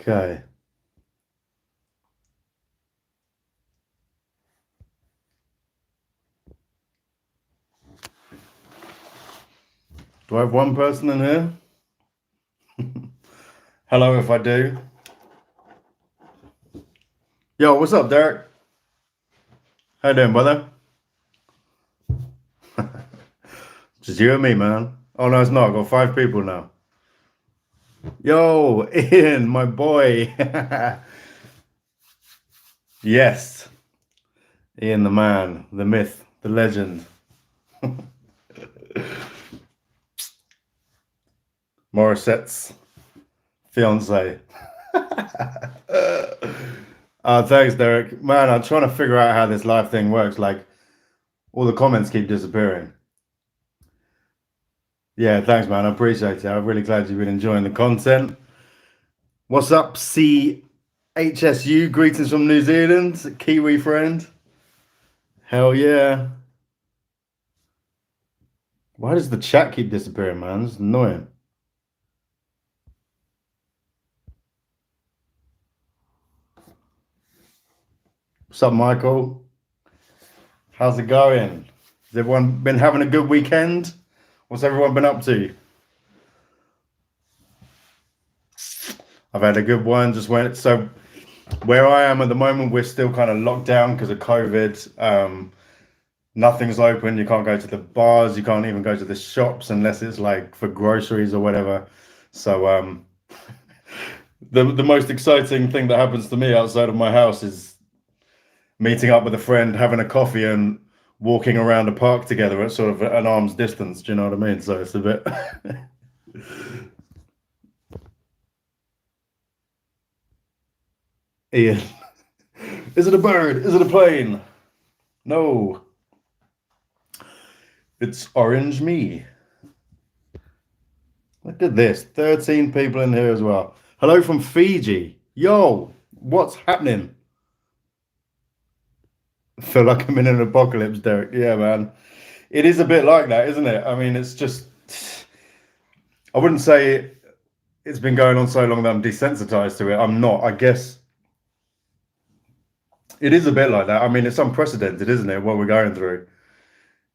Okay. Do I have one person in here? Hello, if I do. Yo, what's up, Derek? How you doing, brother? Just you and me, man. Oh no, it's not. I've got five people now. Yo, Ian, my boy. Yes, Ian, the man, the myth, the legend. Morissette's fiance. Thanks, Derek. Man, I'm trying to figure out how this live thing works. Like, all the comments keep disappearing. Yeah, thanks, man. I appreciate it. I'm really glad you've been enjoying the content. What's up, CHSU? Greetings from New Zealand, Kiwi friend. Hell yeah. Why does the chat keep disappearing, man? It's annoying. What's up, Michael? How's it going? Has everyone been having a good weekend? What's everyone been up to? I've had a good one. Just went so where I am at the moment, we're still kind of locked down because of COVID. Nothing's open. You can't go to the bars. You can't even go to the shops unless it's like for groceries or whatever. So the most exciting thing that happens to me outside of my house is meeting up with a friend, having a coffee, and walking around a park together at sort of an arm's distance. Do you know what I mean? So it's a bit. Ian, is it a bird? Is it a plane? No, it's orange me. Look at this, 13 people in here as well. Hello from Fiji. Yo, what's happening? Feel like I'm in an apocalypse, Derek. Yeah, man. It is a bit like that, isn't it? I mean, it's just, I wouldn't say it's been going on so long that I'm desensitized to it. I'm not. I guess it is a bit like that. I mean, it's unprecedented, isn't it? What we're going through.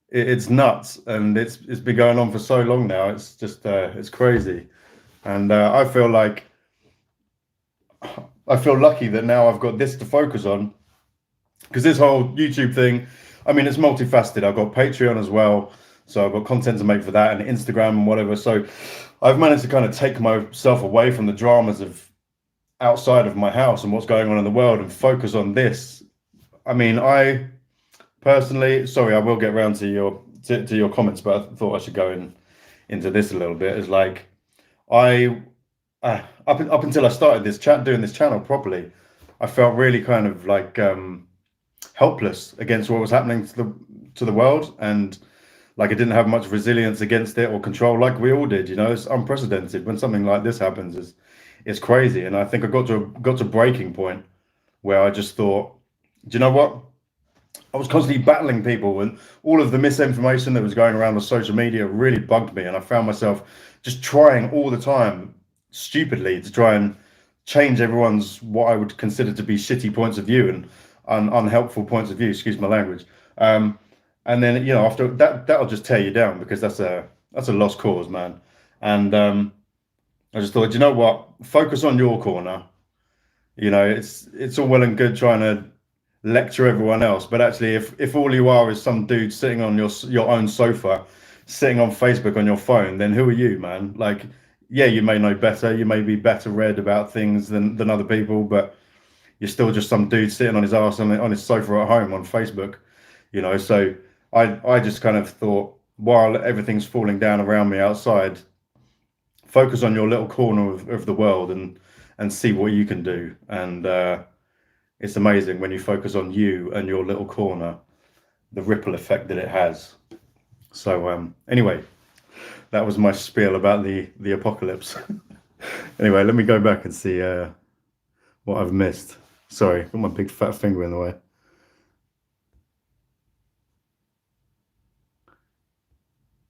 It's nuts, and it's been going on for so long now. It's just it's crazy, and I feel lucky that now I've got this to focus on because this whole YouTube thing, I mean, it's multifaceted. I've got Patreon as well, so I've got content to make for that and Instagram and whatever. So I've managed to kind of take myself away from the dramas of outside of my house and what's going on in the world and focus on this. I mean, I personally, sorry, I will get around to your comments, but I thought I should go into this a little bit. Is like I up until I started doing this channel properly, I felt really kind of like helpless against what was happening to the world, and like I didn't have much resilience against it or control, like we all did. You know, it's unprecedented when something like this happens. It's crazy, and I think I got to a breaking point where I just thought, do you know what? I was constantly battling people, and all of the misinformation that was going around on social media really bugged me. And I found myself just trying all the time, stupidly, to try and change everyone's what I would consider to be shitty points of view and unhelpful points of view. Excuse my language. And then after that, that'll just tear you down because that's a lost cause, man. And I just thought, you know what? Focus on your corner. It's all well and good trying to lecture everyone else, but actually, if all you are is some dude sitting on your own sofa, sitting on Facebook on your phone, then who are you, man? Like, yeah, you may know better, you may be better read about things than other people, but you're still just some dude sitting on his ass on his sofa at home on Facebook, So I just kind of thought, while everything's falling down around me outside, focus on your little corner of the world and see what you can do. And it's amazing when you focus on you and your little corner, the ripple effect that it has. So anyway, that was my spiel about the apocalypse. Anyway, let me go back and see what I've missed. Sorry, got my big fat finger in the way.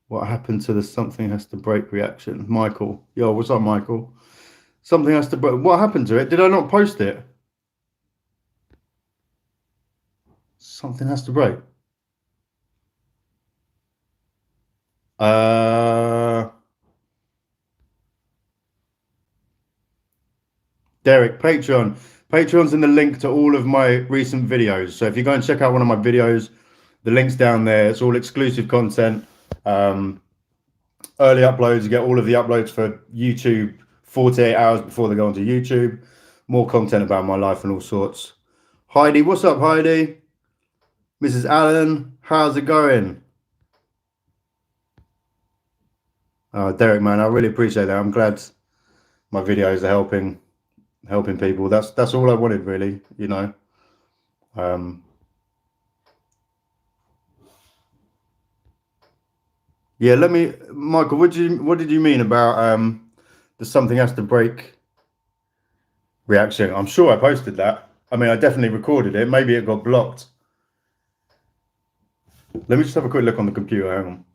What happened to the something has to break reaction? Michael. Yo, what's up, Michael? Something has to break. What happened to it? Did I not post it? Something has to break. Derek, Patreon. Patreon's in the link to all of my recent videos. So if you go and check out one of my videos, the link's down there. It's all exclusive content. Early uploads. You get all of the uploads for YouTube 48 hours before they go onto YouTube. More content about my life and all sorts. Heidi, what's up, Heidi? Mrs. Allen, how's it going? Derek, man, I really appreciate that. I'm glad my videos are helping people. That's all I wanted, really. You know. Yeah, Michael. What did you mean about the something has to break reaction? I'm sure I posted that. I mean, I definitely recorded it. Maybe it got blocked. Let me just have a quick look on the computer. Hang on.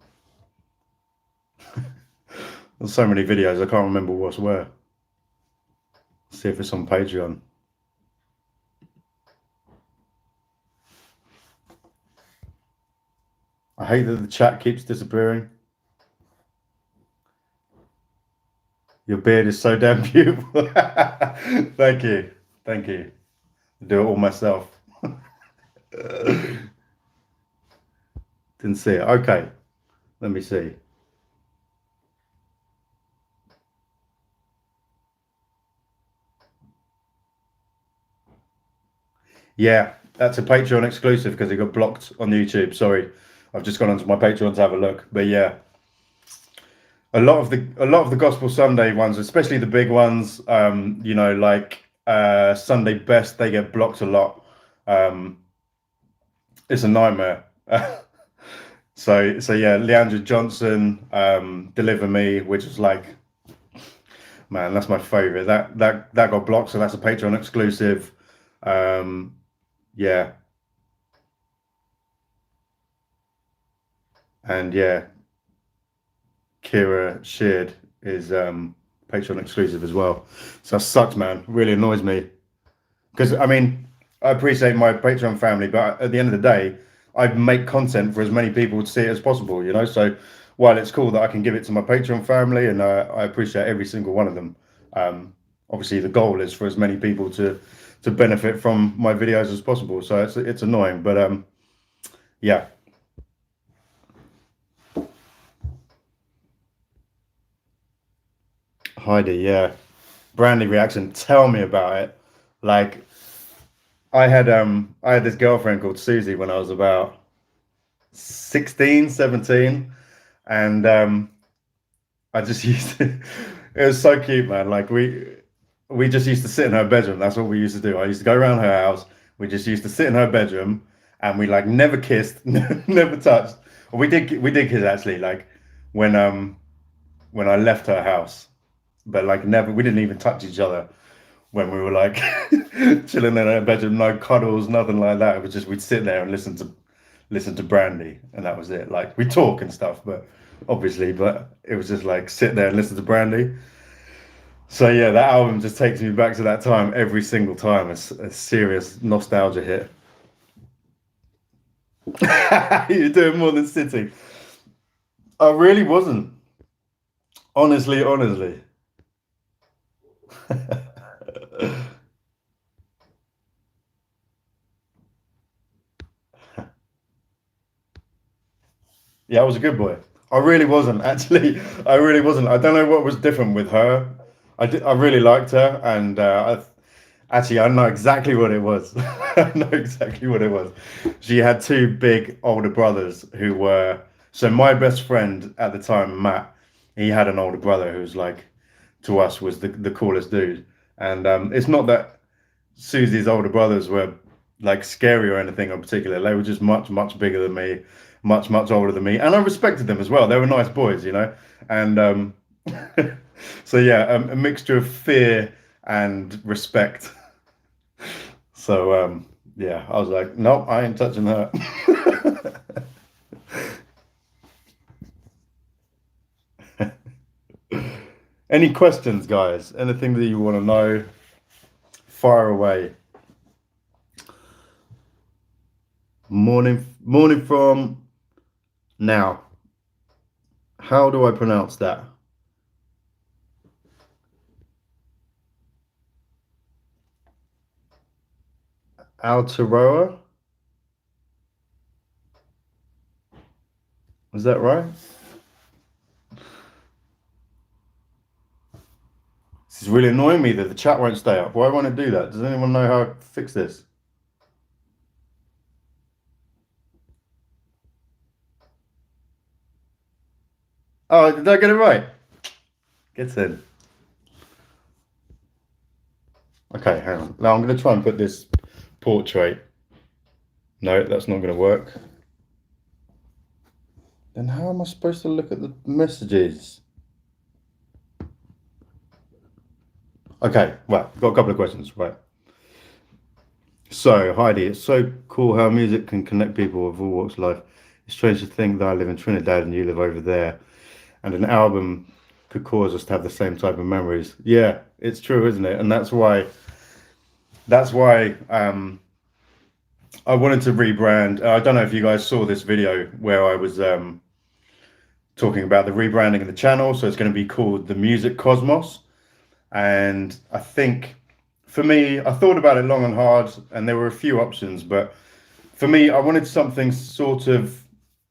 There's so many videos, I can't remember what's where. Let's see if it's on Patreon. I hate that the chat keeps disappearing. Your beard is so damn beautiful. Thank you. Thank you. I do it all myself. Didn't see it. Okay. Let me see. Yeah, that's a Patreon exclusive because it got blocked on YouTube. Sorry, I've just gone onto my Patreon to have a look. But yeah, a lot of the Gospel Sunday ones, especially the big ones, you know, like Sunday Best, they get blocked a lot. It's a nightmare. So yeah, Leandra Johnson, Deliver Me, which is like, man, that's my favorite. That got blocked, so that's a Patreon exclusive. Yeah. And yeah, Kira Sheard is Patreon exclusive as well. So that sucks, man. Really annoys me. Because I mean, I appreciate my Patreon family, but at the end of the day, I make content for as many people to see it as possible, you know. So while it's cool that I can give it to my Patreon family, and I appreciate every single one of them, obviously the goal is for as many people to benefit from my videos as possible. So it's annoying, but yeah. Heidi, yeah. Brandy reaction. Tell me about it. Like I had this girlfriend called Susie when I was about 16, 17, and I just used to, it was so cute, man. Like we just used to sit in her bedroom. That's what we used to do. I used to go around her house. We just used to sit in her bedroom and we like never kissed, never touched. We did kiss actually, like when when I left her house. But like never, we didn't even touch each other when we were like chilling in our bedroom, no cuddles, nothing like that. It was just we'd sit there and listen to Brandy, and that was it. Like we talk and stuff, but obviously, but it was just like sit there and listen to Brandy. So yeah, that album just takes me back to that time every single time. It's a serious nostalgia hit. You're doing more than sitting. I really wasn't. Honestly, honestly. Yeah, I was a good boy. I really wasn't actually. I really wasn't. I don't know what was different with her. I really liked her, and actually I know exactly what it was. I know exactly what it was. She had two big older brothers who were so my best friend at the time, Matt. He had an older brother who was like to us was the coolest dude. And it's not that Susie's older brothers were like scary or anything in particular. They were just much bigger than me, much older than me, and I respected them as well. They were nice boys, you know. And so yeah, a mixture of fear and respect. So yeah, I was like, nope, I ain't touching her. Any questions, guys? Anything that you want to know? Fire away. Morning from now. How do I pronounce that? Aotearoa? Is that right? This is really annoying me that the chat won't stay up. Why won't it do that? Does anyone know how to fix this? Oh, did I get it right? Get in. Okay, hang on. Now I'm going to try and put this portrait. No, that's not going to work. Then how am I supposed to look at the messages? Okay, well, got a couple of questions, right? So, Heidi, it's so cool how music can connect people of all walks of life. It's strange to think that I live in Trinidad and you live over there, and an album could cause us to have the same type of memories. Yeah, it's true, isn't it? And that's why I wanted to rebrand. I don't know if you guys saw this video where I was talking about the rebranding of the channel. So it's going to be called The Music Cosmos. And I think for me, I thought about it long and hard, and there were a few options, but for me, I wanted something sort of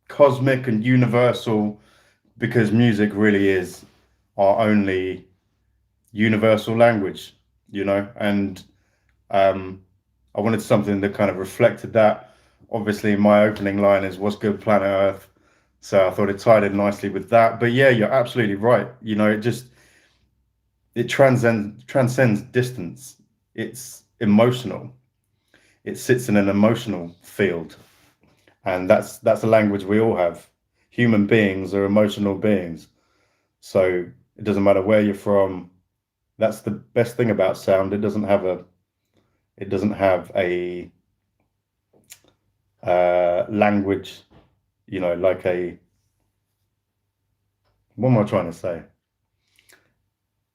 cosmic and universal, because music really is our only universal language, and I wanted something that kind of reflected that. Obviously, my opening line is "What's good, planet Earth?" So I thought it tied in nicely with that. But yeah, you're absolutely right. It transcends distance. It's emotional. It sits in an emotional field, and that's a language we all have. Human beings are emotional beings, so it doesn't matter where you're from. That's the best thing about sound. It doesn't have a language, like a, what am I trying to say?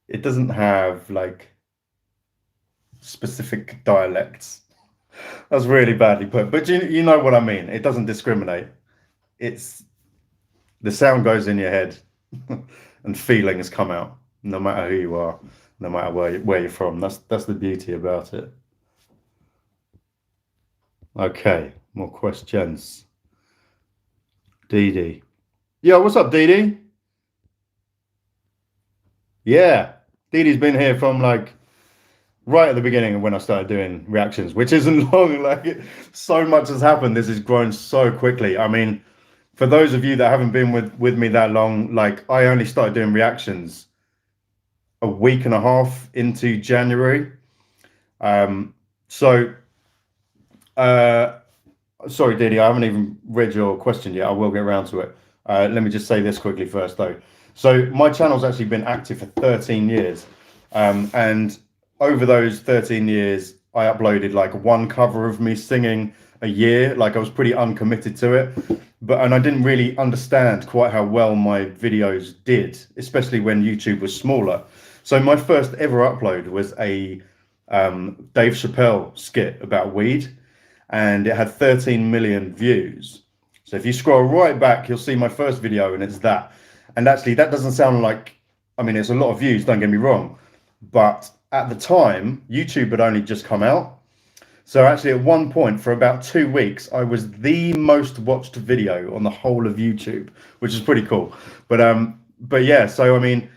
It doesn't have like specific dialects. That's really badly put, but you know what I mean. It doesn't discriminate. It's the sound goes in your head, and feelings come out, no matter who you are, no matter where you're from. That's the beauty about it. Okay, more questions. Dee Dee. Yo, what's up, Dee Dee? Yeah, Dee Dee's been here from like right at the beginning of when I started doing reactions, which isn't long. Like, so much has happened. This has grown so quickly. I mean, for those of you that haven't been with me that long, like, I only started doing reactions a week and a half into January. So sorry, Didi, I haven't even read your question yet. I will get around to it. Let me just say this quickly first, though. So my channel's actually been active for 13 years. And over those 13 years, I uploaded like one cover of me singing a year. Like, I was pretty uncommitted to it. And I didn't really understand quite how well my videos did, especially when YouTube was smaller. So my first ever upload was a Dave Chappelle skit about weed, and it had 13 million views. So if you scroll right back, you'll see my first video, and it's that. And actually, that doesn't sound like, I mean, it's a lot of views, don't get me wrong. But at the time, YouTube had only just come out. So actually, at one point, for about 2 weeks, I was the most watched video on the whole of YouTube, which is pretty cool. But yeah, so I mean,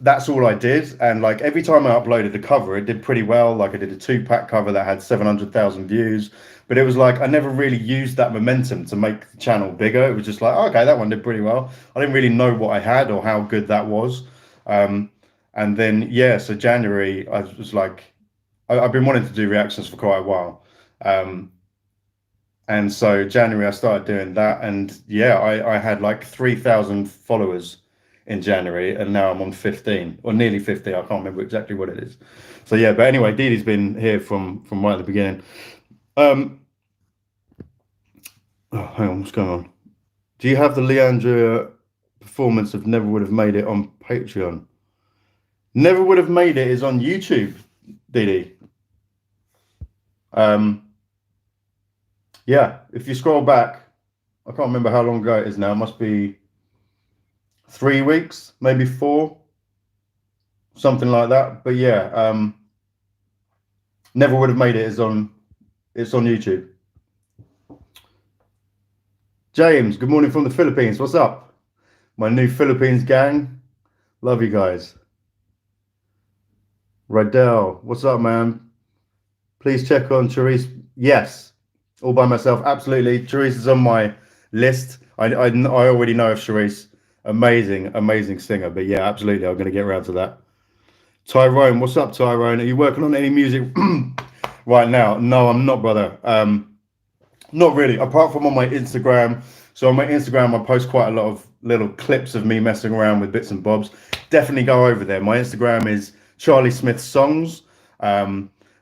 that's all I did. And like, every time I uploaded a cover, it did pretty well. Like, I did a 2-pack cover that had 700,000 views, but it was like, I never really used that momentum to make the channel bigger. It was just like, okay, that one did pretty well. I didn't really know what I had or how good that was. And then, yeah, so January, I was like, I've been wanting to do reactions for quite a while. And so January, I started doing that. And yeah, I had like 3,000 followers in January, and now I'm on 15 or nearly 50. I can't remember exactly what it is. So yeah, but anyway, Dee Dee's been here from right at the beginning. Oh, hang on, what's going on? Do you have the Leandria performance of Never Would Have Made It on Patreon? Never would have made it is on YouTube, Didi. Yeah, if you scroll back, I can't remember how long ago it is now. It must be 3 weeks, maybe 4, something like that. But yeah, never would have made it is on. It's on YouTube. James, good morning from the Philippines. What's up? My new Philippines gang. Love you guys. Rydell, what's up, man? Please check on Charisse. Yes, all by myself. Absolutely. Charisse is on my list. I already know of Charisse. Amazing singer. But yeah, absolutely. I'm going to get around to that. Tyrone, what's up, Tyrone? Are you working on any music right now? No, I'm not, brother. Not really, apart from on my Instagram. So on my Instagram, I post quite a lot of little clips of me messing around with bits and bobs. Definitely go over there. My Instagram is Charlie Smith Songs.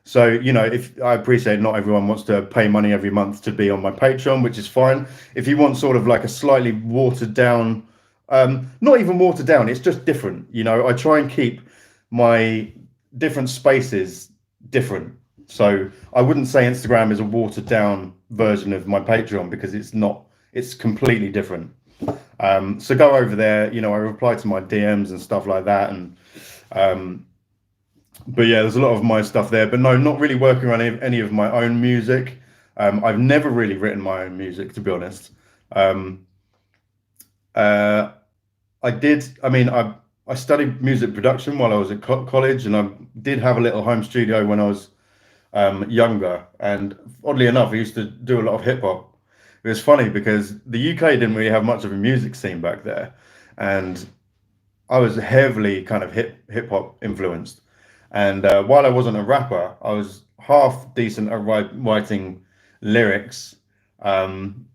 So, you know, if I appreciate not everyone wants to pay money every month to be on my Patreon, which is fine. If you want sort of like a slightly watered down, not even watered down, it's just different. You know, I try and keep my different spaces different. So I wouldn't say Instagram is a watered down version of my Patreon because it's not, it's completely different. So go over there, you know, I reply to my DMs and stuff like that. And, but yeah, there's a lot of my stuff there, but no, not really working on any of my own music. I've never really written my own music, to be honest. I studied music production while I was at college, and I did have a little home studio when I was younger. And oddly enough, I used to do a lot of hip hop. It was funny because the UK didn't really have much of a music scene back there, and I was heavily kind of hip hop influenced. And while I wasn't a rapper, I was half decent at writing lyrics. Um,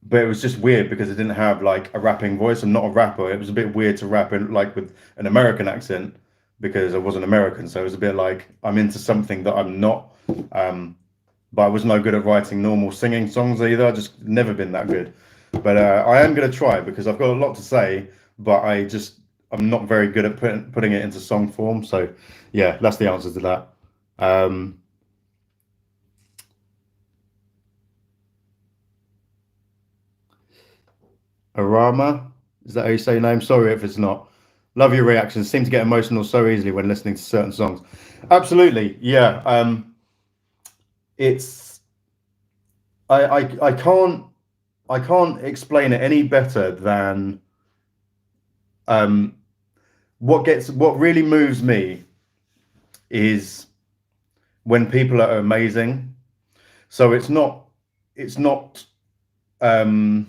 but it was just weird because I didn't have like a rapping voice. I'm not a rapper. It was a bit weird to rap in like with an American accent because I wasn't American. So it was a bit like I'm into something that I'm not. But I was no good at writing normal singing songs either. I just never been that good. But I am going to try because I've got a lot to say, but I'm not very good at putting it into song form. So yeah, that's the answer to that. Arama, is that how you say your name? Sorry if it's not. Love your reactions. Seem to get emotional so easily when listening to certain songs. Absolutely, yeah. It's I can't explain it any better than what really moves me is when people are amazing. So um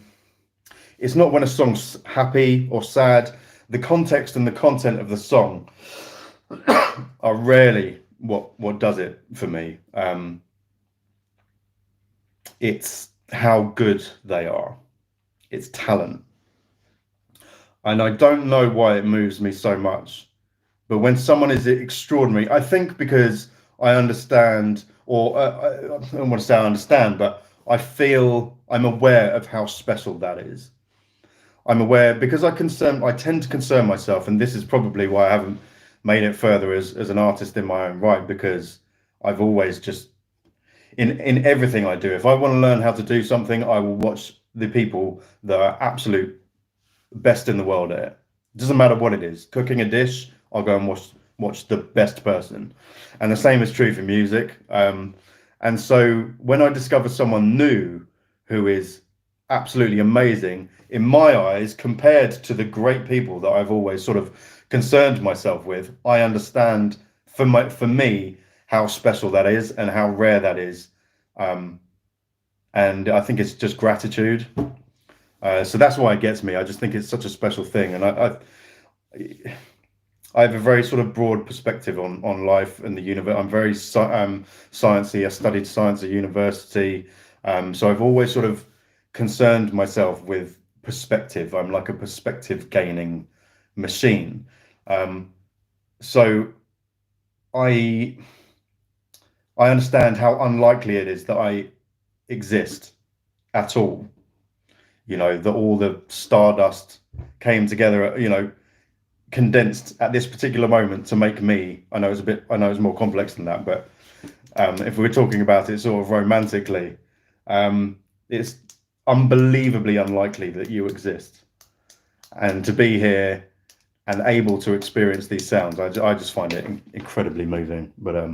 it's not when a song's happy or sad. The context and the content of the song are rarely what does it for me. It's how good they are. It's talent. And I don't know why it moves me so much. But when someone is extraordinary, I think because I understand, or I don't want to say I understand, but I'm aware of how special that is. I'm aware because I tend to concern myself, and this is probably why I haven't made it further as an artist in my own right, because I've always just in everything I do, if I want to learn how to do something, I will watch the people that are absolute best in the world at it. Doesn't matter what it is. Cooking a dish, I'll go and watch the best person. And the same is true for music. And so when I discover someone new who is absolutely amazing, in my eyes, compared to the great people that I've always sort of concerned myself with, I understand for me how special that is and how rare that is. And I think it's just gratitude. So that's why it gets me. I just think it's such a special thing. And I have a very sort of broad perspective on life and the universe. I'm very sciencey. I studied science at university. So I've always sort of concerned myself with perspective. I'm like a perspective gaining machine. So I understand how unlikely it is that I exist at all. You know, that all the stardust came together, you know, condensed at this particular moment to make me. I know it's more complex than that, but if we're talking about it sort of romantically, it's unbelievably unlikely that you exist, and to be here and able to experience these sounds, I just find it incredibly moving. But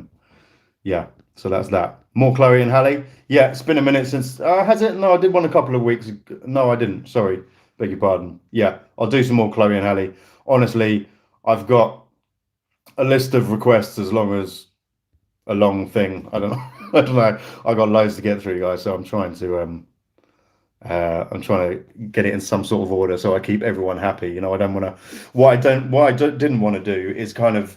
yeah, so that's that. More Chloe and Hallie. Yeah, it's been a minute since. Has it? No, I did one a couple of weeks. No, I didn't. Sorry, beg your pardon. Yeah, I'll do some more Chloe and Hallie. Honestly, I've got a list of requests as long as a long thing. I don't know. I don't know. I got loads to get through, guys. So I'm trying to get it in some sort of order so I keep everyone happy. You know, I don't want to. What I didn't want to do is kind of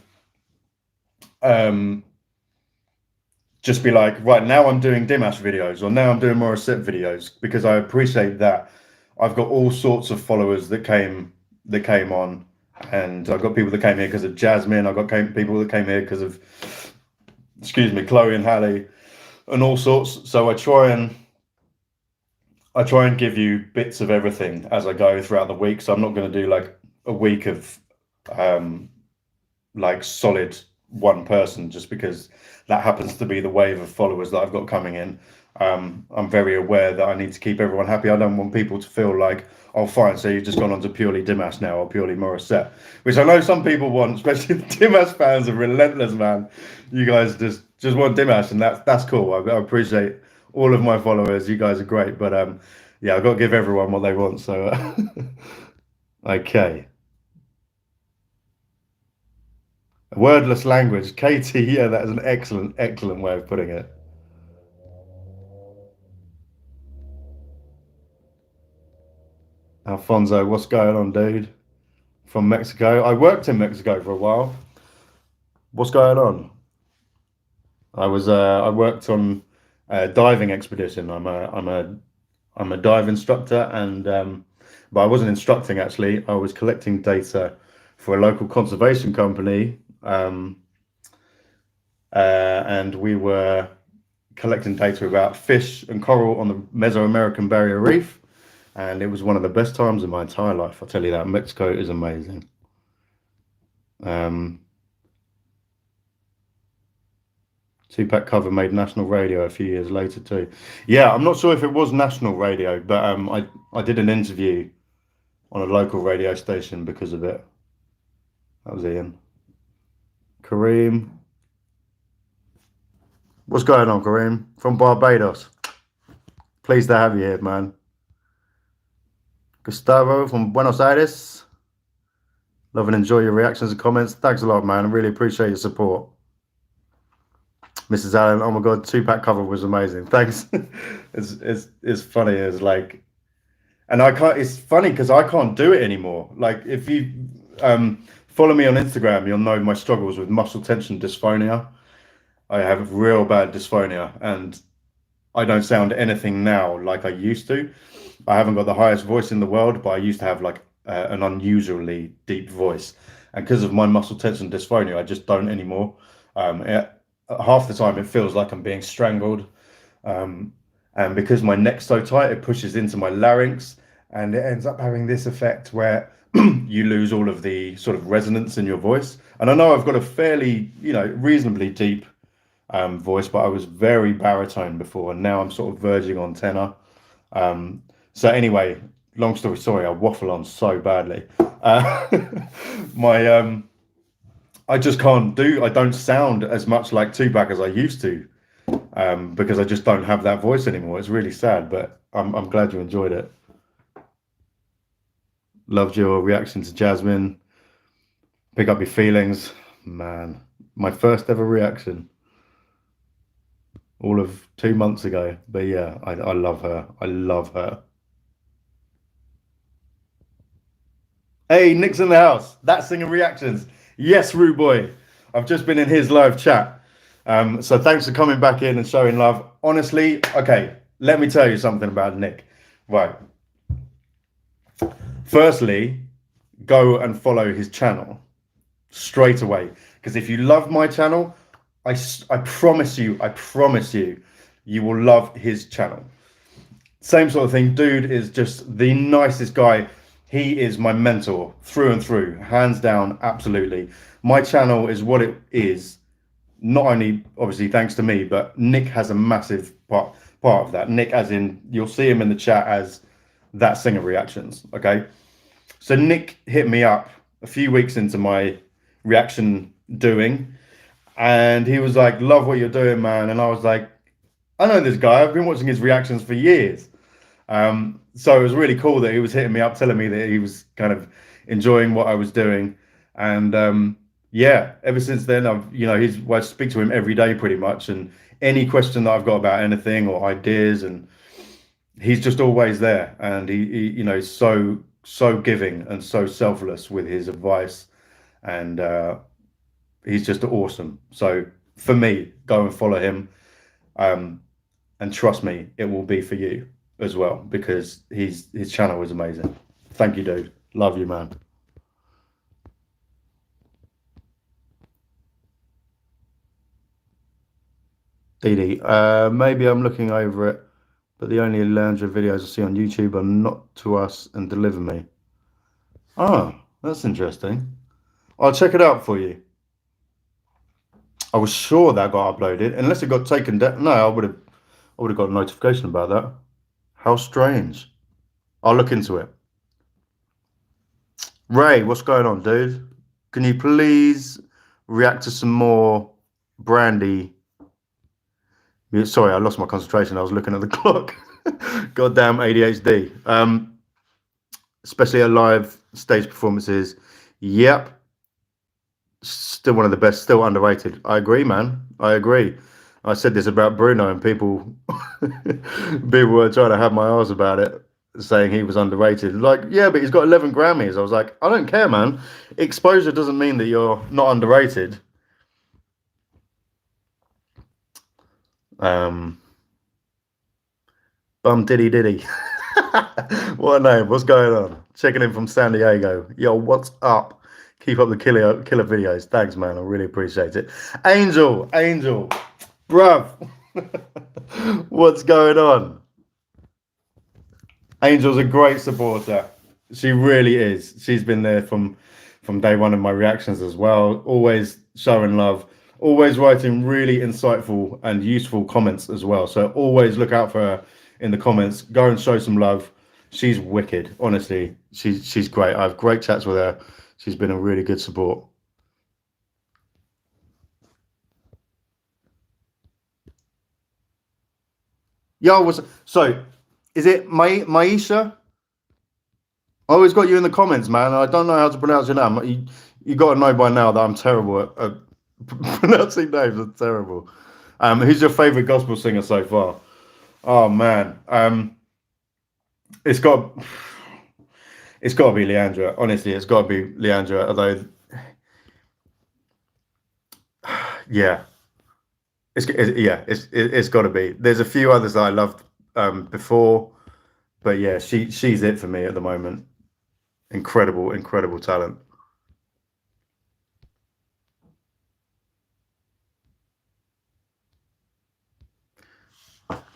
just be like, right now I'm doing Dimas videos or now I'm doing Morissette videos, because I appreciate that I've got all sorts of followers that came on, and I've got people that came here because of Jasmine. I've got people that came here because of, excuse me, Chloe and Hallie, and all sorts. So I try and give you bits of everything as I go throughout the week. So I'm not going to do like a week of like solid one person, just because that happens to be the wave of followers that I've got coming in. I'm very aware that I need to keep everyone happy. I don't want people to feel like, oh, fine, so you've just gone on to purely Dimas now or purely Morissette, which I know some people want, especially the Dimas fans are relentless, man. You guys just want Dimas, and that's cool. I appreciate all of my followers. You guys are great, but yeah, I've got to give everyone what they want. So okay. A wordless language, Katie. Yeah, that is an excellent way of putting it. Alfonso, what's going on, dude? From Mexico. I worked in Mexico for a while. What's going on? I worked on a diving expedition. I'm a dive instructor, and but I wasn't instructing actually. I was collecting data for a local conservation company, and we were collecting data about fish and coral on the Mesoamerican Barrier Reef, and it was one of the best times of my entire life. I'll tell you that. Mexico is amazing. Tupac cover made national radio a few years later too. Yeah, I'm not sure if it was national radio, but I did an interview on a local radio station because of it. That was Ian. Kareem. What's going on, Kareem? From Barbados. Pleased to have you here, man. Gustavo from Buenos Aires. Love and enjoy your reactions and comments. Thanks a lot, man. I really appreciate your support. Mrs. Allen, oh my God, Tupac cover was amazing. Thanks. It's funny. It's like, and I can't. It's funny because I can't do it anymore. Like, if you follow me on Instagram, you'll know my struggles with muscle tension dysphonia. I have real bad dysphonia, and I don't sound anything now like I used to. I haven't got the highest voice in the world, but I used to have like an unusually deep voice, and because of my muscle tension dysphonia, I just don't anymore. Half the time it feels like I'm being strangled, and because my neck's so tight, it pushes into my larynx, and it ends up having this effect where you lose all of the sort of resonance in your voice. And I know I've got a fairly, reasonably deep voice, but I was very baritone before, and now I'm sort of verging on tenor. So anyway, long story short, I waffle on so badly. I just I don't sound as much like Tupac as I used to, because I just don't have that voice anymore. It's really sad, but I'm glad you enjoyed it. Loved your reaction to Jasmine. Pick up your feelings. Man, my first ever reaction. All of 2 months ago. But yeah, I love her. I love her. Hey, Nick's in the house. That's singing reactions. Yes, Rude Boy. I've just been in his live chat. So thanks for coming back in and showing love. Honestly, okay, let me tell you something about Nick. Right. Firstly, go and follow his channel straight away. Because if you love my channel, I promise you, you will love his channel. Same sort of thing. Dude is just the nicest guy. he is my mentor through and through, hands down, absolutely. My channel is what it is, not only obviously thanks to me, but Nick has a massive part of that. Nick, as in, you'll see him in the chat as that singer reactions. Okay, so Nick hit me up a few weeks into my reaction doing, and he was like, "Love what you're doing, man." And I was like, "I know this guy. I've been watching his reactions for years." So it was really cool that he was hitting me up, telling me that he was kind of enjoying what I was doing, and yeah, ever since then, I speak to him every day pretty much, and any question that I've got about anything or ideas, and he's just always there, and he's so giving and so selfless with his advice, and he's just awesome. So for me, go and follow him, and trust me, it will be for you as well, because his channel is amazing. Thank you, dude. Love you, man. Dee, maybe I'm looking over it, but the only Leandra videos I see on YouTube are not to us and deliver me. Oh, that's interesting. I'll check it out for you. I was sure that got uploaded, unless it got taken down. No, I would have got a notification about that. How strange. I'll look into it. Ray, what's going on, dude? Can you please react to some more Brandy? Sorry, I lost my concentration. I was looking at the clock. Goddamn ADHD. Especially at live stage performances. Yep. Still one of the best, still underrated. I agree, man. I agree. I said this about Bruno, and people were trying to have my arse about it, saying he was underrated. Like, yeah, but he's got 11 Grammys. I was like, I don't care, man. Exposure doesn't mean that you're not underrated. Bum diddy diddy. What a name. What's going on? Checking in from San Diego. Yo, what's up? Keep up the killer videos. Thanks, man. I really appreciate it. Angel, bruv. What's going on? Angel's a great supporter. She really is. She's been there from day one of my reactions as well. Always showing love. Always writing really insightful and useful comments as well. So always look out for her in the comments. Go and show some love. She's wicked. Honestly, she's great. I have great chats with her. She's been a really good support. Yo, so is it Maisha? I always got you in the comments, man. I don't know how to pronounce your name. You got to know by now that I'm terrible at pronouncing names. Are terrible. Who's your favorite gospel singer so far? Oh man, it's got to be Leandra. Honestly, it's got to be Leandra. Although, yeah, it's got to be. There's a few others that I loved before, but yeah, she's it for me at the moment. Incredible talent.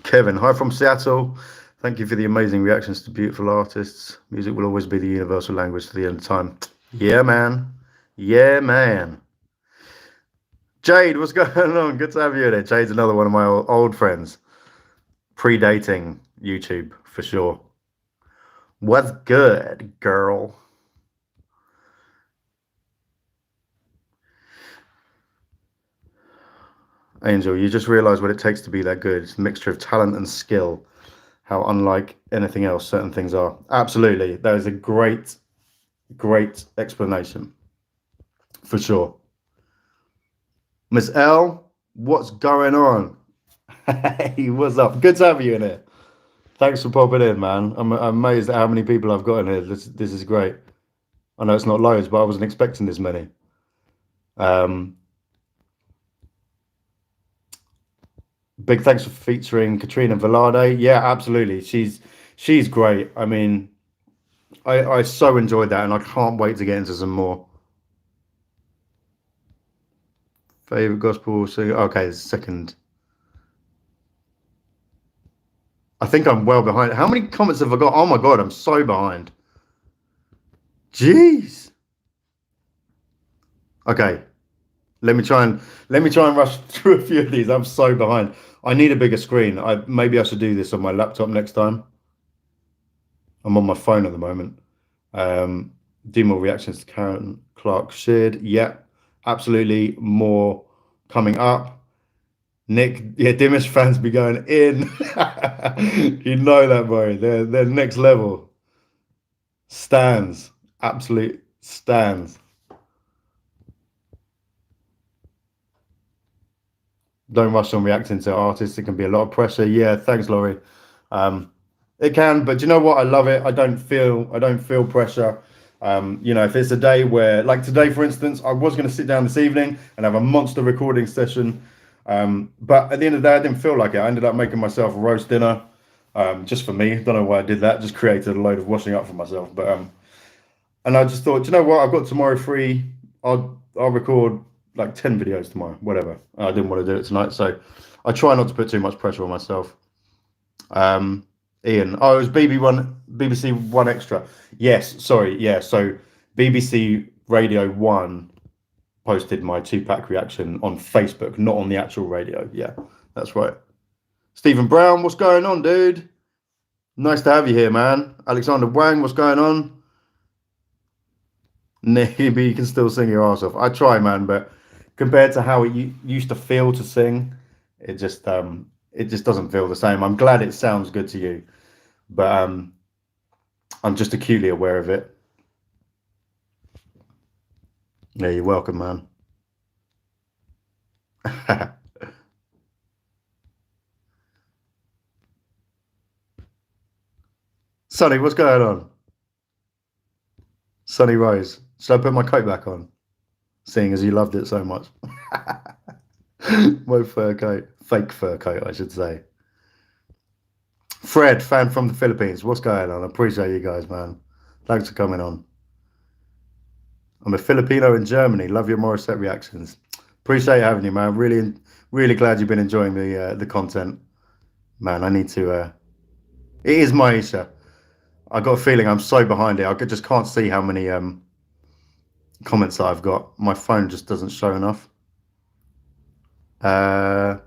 Kevin, hi from Seattle. Thank you for the amazing reactions to beautiful artists. Music will always be the universal language to the end of time. Yeah, man. Yeah, man. Jade, what's going on? Good to have you there. Jade's another one of my old friends. Predating YouTube, for sure. What's good, girl? Angel, you just realize what it takes to be that good. It's a mixture of talent and skill. How unlike anything else certain things are. Absolutely. That is a great explanation. For sure. Miss L, what's going on? Hey, what's up? Good to have you in here. Thanks for popping in, man. I'm amazed at how many people I've got in here. This is great. I know it's not loads, but I wasn't expecting this many. Big thanks for featuring Katrina Velarde. Yeah, absolutely. She's great. I mean, I so enjoyed that, and I can't wait to get into some more. Favorite gospel singer? Okay, second. I think I'm well behind. How many comments have I got? Oh my god, I'm so behind. Jeez. Okay. Let me try and rush through a few of these. I'm so behind. I need a bigger screen. Maybe I should do this on my laptop next time. I'm on my phone at the moment. Um, do more reactions to Karen Clark shared. Yeah, absolutely. More coming up. Nick, yeah, Dimas fans be going in. You know that, bro. They're next level. Stands. Absolute stands. Don't rush on reacting to artists. It can be a lot of pressure. Yeah, thanks, Laurie. Um, it can, but do you know what? I love it. I don't feel pressure. If it's a day where, like today, for instance, I was going to sit down this evening and have a monster recording session, but at the end of the day, I didn't feel like it. I ended up making myself a roast dinner, just for me. Don't know why I did that. Just created a load of washing up for myself. But and I just thought, do you know what? I've got tomorrow free. I'll record like 10 videos tomorrow, whatever. I didn't want to do it tonight, so I try not to put too much pressure on myself. Ian, oh, it was BBC One Extra. Yes, sorry, yeah. So BBC Radio One posted my 2-pack reaction on Facebook, not on the actual radio. Yeah, that's right. Stephen Brown, what's going on, dude? Nice to have you here, man. Alexander Wang, what's going on? Maybe you can still sing your ass off. I try, man, but compared to how it used to feel to sing, it just doesn't feel the same. I'm glad it sounds good to you, but I'm just acutely aware of it. Yeah, you're welcome, man. Sonny, what's going on? Sonny Rose, should I put my coat back on? Seeing as you loved it so much. My fur coat, fake fur coat, I should say. Fred, fan from the Philippines, what's going on? I appreciate you guys, man. Thanks for coming on. I'm a Filipino in Germany. Love your Morissette reactions. Appreciate having you, man. Really, really glad you've been enjoying the content, man. I need to. It is Maisha. I got a feeling I'm so behind it. I just can't see how many comments that I've got. My phone just doesn't show enough. Yeah,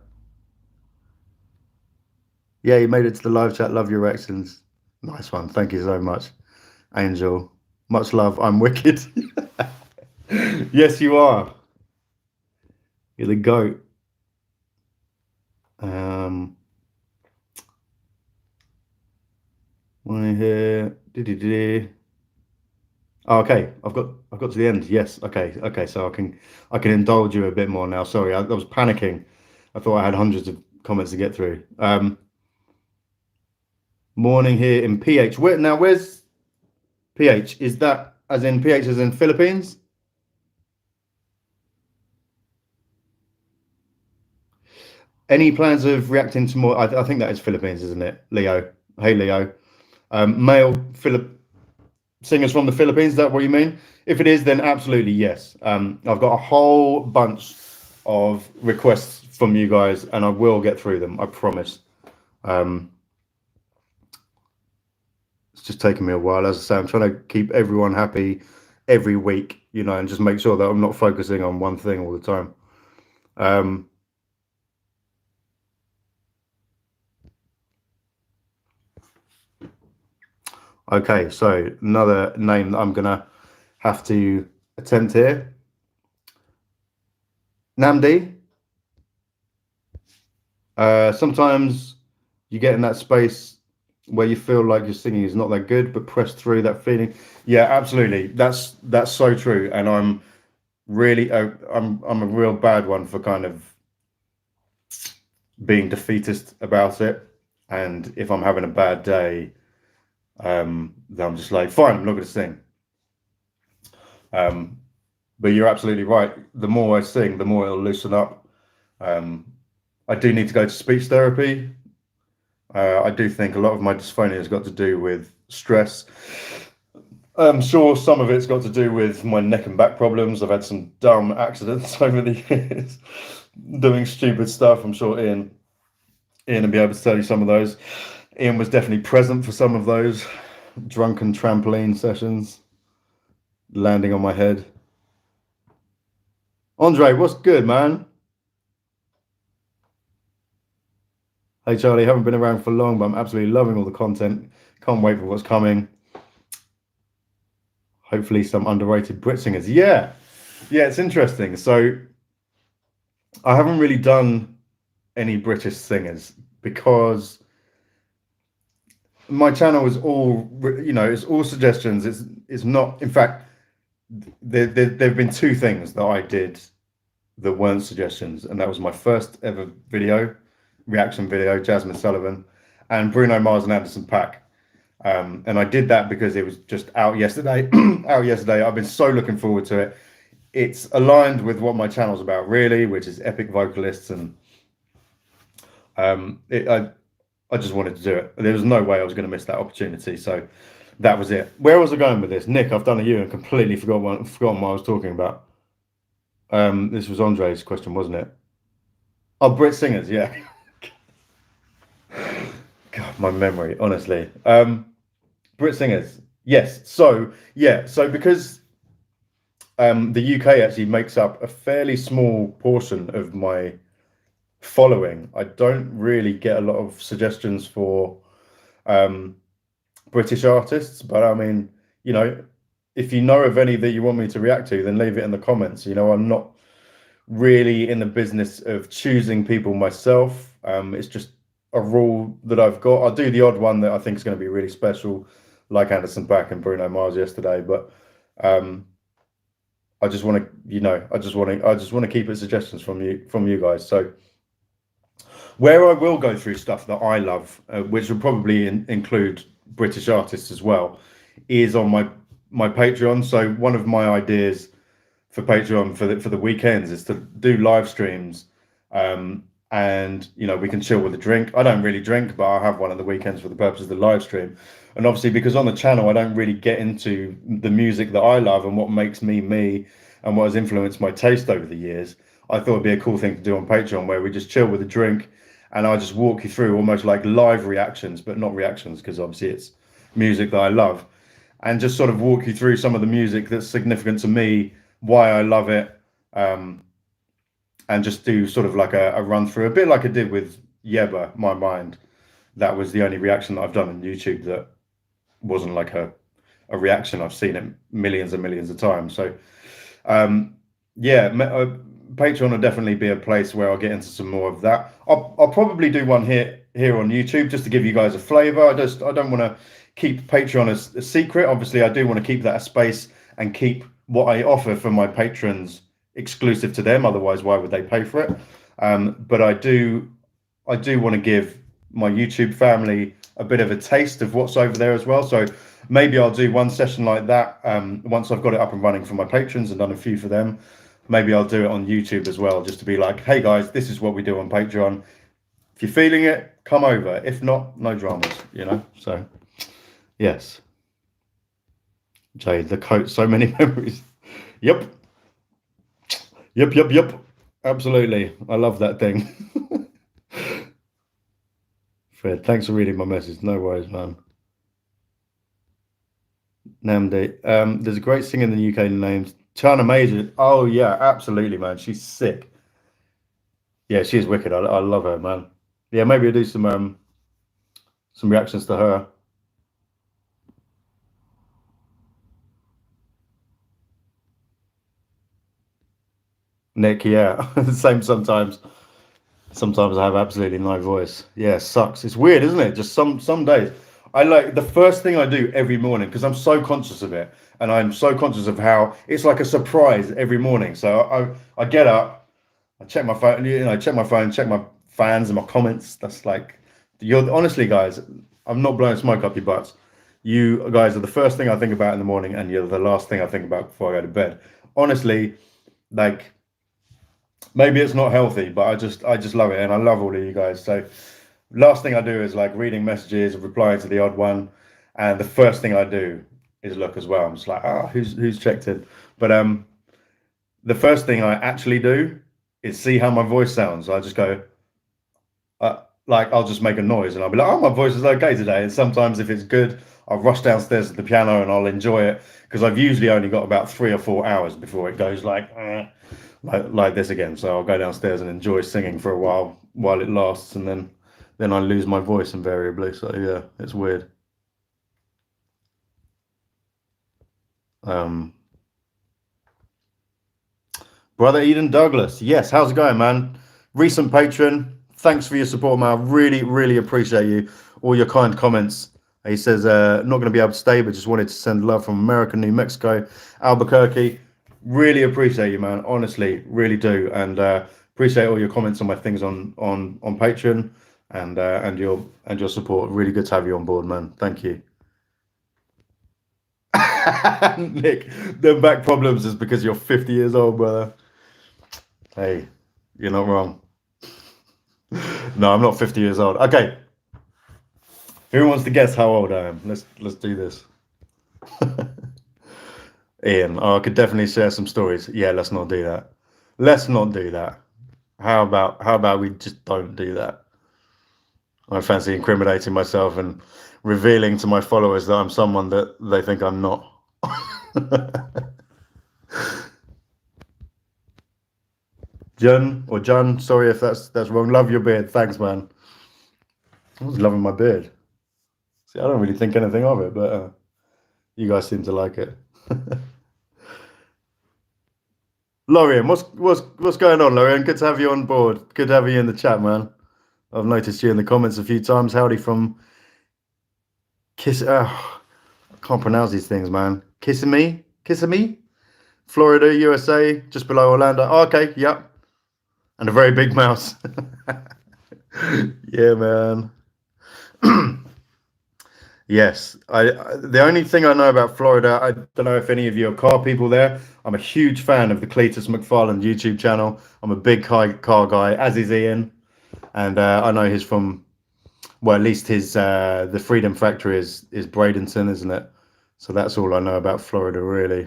you made it to the live chat. Love your reactions. Nice one. Thank you so much, Angel. Much love. I'm wicked. Yes, you are. You're the goat. One here. Oh, okay, I've got to the end. Yes. Okay. So I can indulge you a bit more now. Sorry, I was panicking. I thought I had hundreds of comments to get through. Morning here in PH. Where's PH? Is that as in PH as in Philippines? Any plans of reacting to more? I think that is Philippines, isn't it? Leo. Hey, Leo. Male singers from the Philippines. Is that what you mean? If it is, then absolutely yes. I've got a whole bunch of requests from you guys, and I will get through them. I promise. It's just taking me a while. As I say, I'm trying to keep everyone happy every week, and just make sure that I'm not focusing on one thing all the time. Okay, so another name that I'm gonna have to attempt here. Namdi. Sometimes you get in that space where you feel like your singing is not that good, but press through that feeling. Yeah, absolutely. That's so true. And I'm really I'm a real bad one for kind of being defeatist about it. And if I'm having a bad day, then I'm just like, fine, I'm not going to sing. But you're absolutely right. The more I sing, the more it'll loosen up. I do need to go to speech therapy. I do think a lot of my dysphonia has got to do with stress. I'm sure some of it's got to do with my neck and back problems. I've had some dumb accidents over the years, doing stupid stuff. I'm sure Ian will be able to tell you some of those. Ian was definitely present for some of those drunken trampoline sessions. landing on my head. Andre, what's good, man? Hey, Charlie, haven't been around for long, but I'm absolutely loving all the content. Can't wait for what's coming. Hopefully some underrated Brit singers. Yeah, it's interesting. So I haven't really done any British singers because my channel is all, it's all suggestions. It's not, in fact, there've been two things that I did that weren't suggestions, and that was my first ever reaction video, Jasmine Sullivan, and Bruno Mars and Anderson .Paak. And I did that because it was just out yesterday. I've been so looking forward to it. It's aligned with what my channel's about, really, which is epic vocalists, and I just wanted to do it. There was no way I was going to miss that opportunity, so that was it. Where was I going with this? Nick, I've done a you and completely forgotten what I was talking about. This was Andre's question, wasn't it? Oh, Brit singers, yeah. God, my memory, honestly. Brit singers, yes. So because the UK actually makes up a fairly small portion of my following, I don't really get a lot of suggestions for British artists. But I mean, if you know of any that you want me to react to, then leave it in the comments. I'm not really in the business of choosing people myself. It's just a rule that I've got. I'll do the odd one that I think is going to be really special, like Anderson .Paak and Bruno Mars yesterday. But I just want to keep it suggestions from you guys. So where I will go through stuff that I love, which will probably include British artists as well, is on my Patreon. So one of my ideas for Patreon for the weekends is to do live streams, and we can chill with a drink. I don't really drink, but I'll have one on the weekends for the purpose of the live stream. And obviously, because on the channel I don't really get into the music that I love and what makes me me and what has influenced my taste over the years, I thought it'd be a cool thing to do on Patreon, where we just chill with a drink and I just walk you through almost like live reactions, but not reactions, because obviously it's music that I love, and just sort of walk you through some of the music that's significant to me, why I love it, and just do sort of like a run through, a bit like I did with Yeba, My Mind. That was the only reaction that I've done on YouTube that wasn't like a reaction. I've seen it millions and millions of times. So Patreon will definitely be a place where I'll get into some more of that. I'll probably do one here on YouTube just to give you guys a flavor. I don't want to keep Patreon as a secret. Obviously, I do want to keep that a space and keep what I offer for my patrons exclusive to them. Otherwise, why would they pay for it? But I do want to give my YouTube family a bit of a taste of what's over there as well. So maybe I'll do one session like that once I've got it up and running for my patrons and done a few for them. Maybe I'll do it on YouTube as well, just to be like, hey guys, this is what we do on Patreon. If you're feeling it, come over. If not, no dramas, So, yes. Jay, the coat, so many memories. Yep. Absolutely. I love that thing. Fred, thanks for reading my message. No worries, man. Namdi. There's a great singer in the UK named Chana Major. Oh yeah, absolutely, man. She's sick. Yeah, she's wicked. I love her, man. Yeah, maybe I'll do some reactions to her. Nick, yeah. Same sometimes. Sometimes I have absolutely no voice. Yeah, it sucks. It's weird, isn't it? Just some days. I like the first thing I do every morning, because I'm so conscious of it, and I'm so conscious of how it's like a surprise every morning. So I get up, I check my phone, check my fans and my comments. That's like, honestly, guys, I'm not blowing smoke up your butts. You guys are the first thing I think about in the morning, and you're the last thing I think about before I go to bed. Honestly, like, maybe it's not healthy, but I just love it, and I love all of you guys. So last thing I do is like reading messages, replying to the odd one, and the first thing I do is look as well. I'm just like, who's checked in? But the first thing I actually do is see how my voice sounds. I just go, like I'll just make a noise and I'll be like, oh, my voice is okay today. And sometimes if it's good, I'll rush downstairs to the piano and I'll enjoy it, because I've usually only got about 3 or 4 hours before it goes like this again. So I'll go downstairs and enjoy singing for a while it lasts, and then I lose my voice invariably. So yeah, it's weird. Brother Eden Douglas, yes, how's it going, man? Recent patron, thanks for your support, man. I really, really appreciate you, all your kind comments. He says, not going to be able to stay, but just wanted to send love from America, New Mexico, Albuquerque. Really appreciate you, man. Honestly, really do, and appreciate all your comments on my things on Patreon, and your support. Really good to have you on board, man. Thank you. Nick, the back problems is because you're 50 years old, brother. Hey, you're not wrong. No, I'm not 50 years old. Okay. Who wants to guess how old I am? Let's do this. Ian, I could definitely share some stories. Yeah, let's not do that. Let's not do that. How about we just don't do that? I fancy incriminating myself and revealing to my followers that I'm someone that they think I'm not. John, sorry if that's wrong. Love your beard. Thanks, man. I was loving my beard. See, I don't really think anything of it, but you guys seem to like it. Lorian, what's going on, Lorian? Good to have you on board. Good to have you in the chat, man. I've noticed you in the comments a few times. Howdy from I can't pronounce these things, man. Kissimmee, Florida, USA, just below Orlando. Oh, okay, yep. And a very big mouse. Yeah, man. Yes, the only thing I know about Florida, I don't know if any of you are car people there. I'm a huge fan of the Cletus McFarland YouTube channel. I'm a big car guy, as is Ian, and I know he's from, well, at least his the Freedom Factory is Bradenton, isn't it? So that's all I know about Florida, really.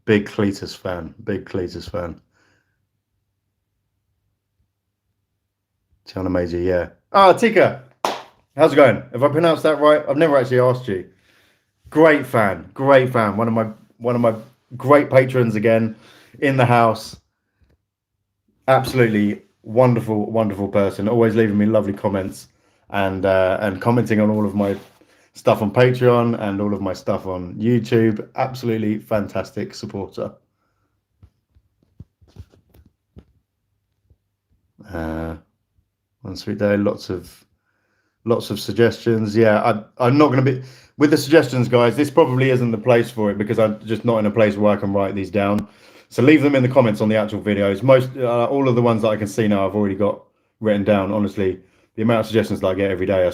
Big Cletus fan. China Major, yeah. Ah, Tika. How's it going? Have I pronounced that right? I've never actually asked you. Great fan. One of my great patrons again in the house. Absolutely wonderful person. Always leaving me lovely comments and commenting on all of my stuff on Patreon and all of my stuff on YouTube. Absolutely fantastic supporter. One sweet day. Lots of suggestions. Yeah, I'm not going to be with the suggestions, guys. This probably isn't the place for it, because I'm just not in a place where I can write these down. So leave them in the comments on the actual videos. Most all of the ones that I can see now I've already got written down. Honestly, the amount of suggestions that I get every day,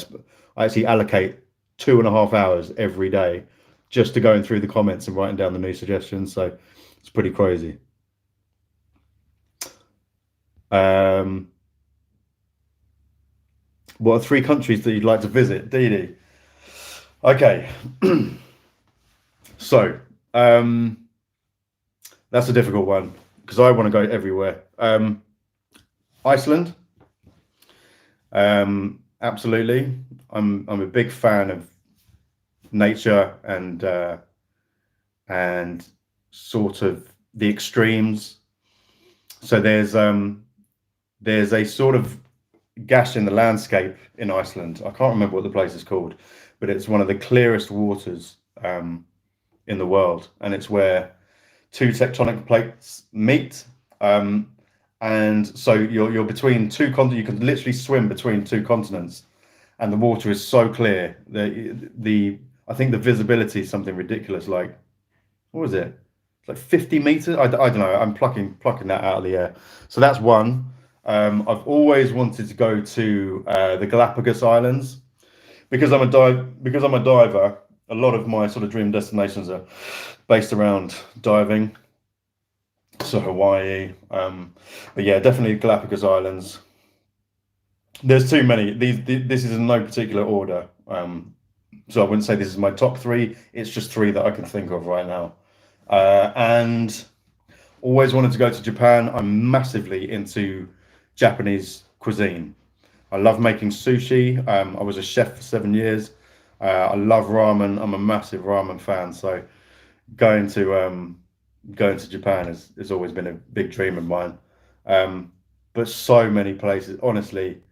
I actually allocate 2.5 hours every day just to going through the comments and writing down the new suggestions. So it's pretty crazy. What are 3 countries that you'd like to visit, Dee? Okay. So, that's a difficult one, because I want to go everywhere. Iceland. Absolutely. I'm a big fan of nature and sort of the extremes. So there's a sort of gash in the landscape in Iceland. I can't remember what the place is called, but it's one of the clearest waters in the world, and it's where 2 tectonic plates meet, and so you're between 2 continents. You can literally swim between 2 continents, and the water is so clear that I think the visibility is something ridiculous. Like, what was it? It's like 50 meters. I don't know. I'm plucking that out of the air. So that's one. I've always wanted to go to the Galapagos Islands, because I'm a diver. A lot of my sort of dream destinations are based around diving. So Hawaii, but yeah, definitely Galapagos Islands. There's too many. This is in no particular order. So I wouldn't say this is my top 3. It's just 3 that I can think of right now. And always wanted to go to Japan. I'm massively into Japanese cuisine. I love making sushi. I was a chef for 7 years. I love ramen. I'm a massive ramen fan. So going to going to Japan has always been a big dream of mine. Um, but so many places. Honestly,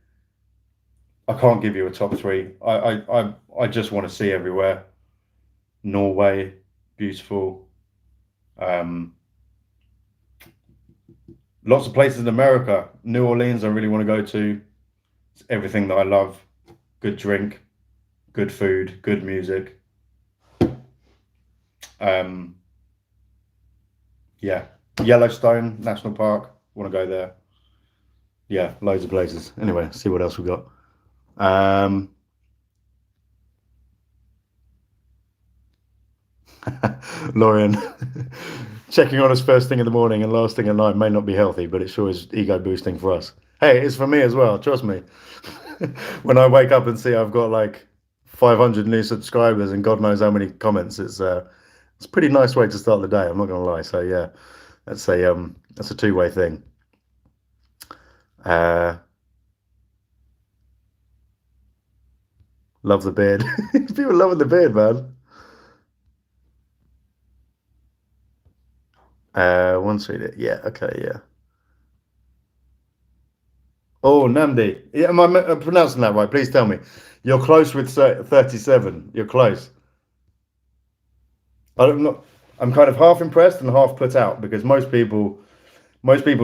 I can't give you a top three. I just want to see everywhere. Norway, beautiful. Um, Lots of places in America. New Orleans, I really want to go to. It's everything that I love. Good drink, good food, good music. Um, yeah, Yellowstone National Park. Want to go there. Yeah, loads of places. Anyway, see what else we got. Um, Lorian, checking on us first thing in the morning and last thing at night may not be healthy, but it sure is ego boosting for us. Hey, it's for me as well. Trust me. When I wake up and see I've got like 500 new subscribers and God knows how many comments, it's a pretty nice way to start the day. I'm not gonna lie. So yeah, that's a two-way thing. Uh, love the beard. People loving the beard, man. One sweet. Yeah. Okay. Yeah. Oh, Namdi. Yeah, am I pronouncing that right? Please tell me. You're close with 37. You're close. I'm not. I'm kind of half impressed and half put out because most people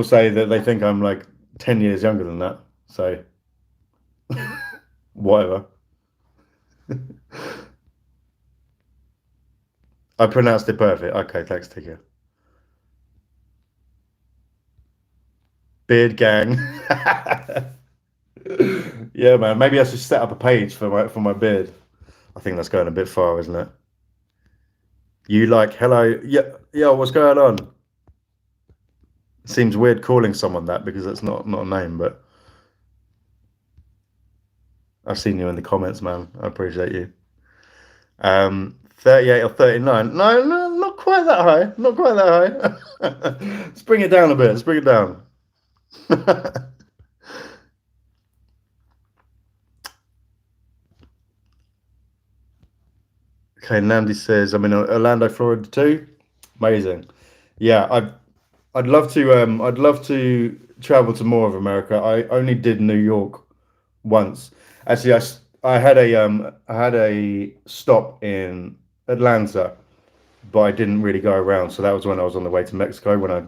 say that they think I'm like 10 years younger than that. So whatever. I pronounced it perfect. Okay, thanks, Tika. Beard gang. Yeah, man. Maybe I should set up a page for my beard. I think that's going a bit far, isn't it? You like hello? Yeah, yeah. What's going on? Seems weird calling someone that because that's not a name, but I've seen you in the comments, man. I appreciate you. 38 or 39. No, no, not quite that high. Not quite that high. Let's bring it down a bit. Let's bring it down. Okay, Nandi says I'm in Orlando, Florida too. Amazing. Yeah, I'd love to travel to more of America. I only did New York once. Actually, I had a stop in Atlanta, but I didn't really go around. So that was when I was on the way to Mexico when I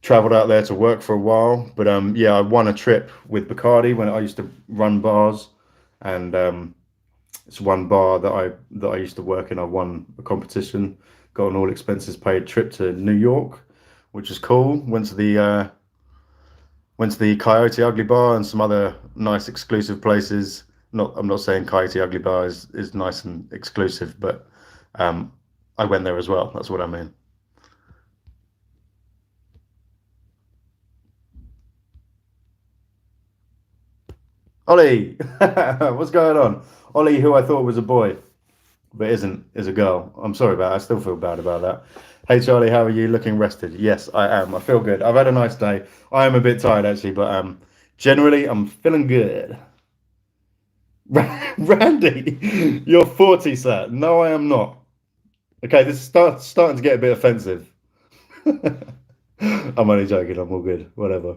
traveled out there to work for a while. But yeah, I won a trip with Bacardi when I used to run bars, and it's one bar that I used to work in. I won a competition, got an all expenses paid trip to New York, which is cool. Went to the Coyote Ugly Bar and some other nice exclusive places. I'm not saying Coyote Ugly Bar is nice and exclusive, but um, I went there as well. That's what I mean. Ollie, what's going on? Ollie, who I thought was a boy, but isn't, is a girl. I'm sorry about it. I still feel bad about that. Hey Charlie, how are you? Looking rested? Yes, I am. I feel good. I've had a nice day. I am a bit tired actually, but generally I'm feeling good. Randy, you're 40, sir. No, I am not. Okay, this is starting to get a bit offensive. I'm only joking. I'm all good. Whatever.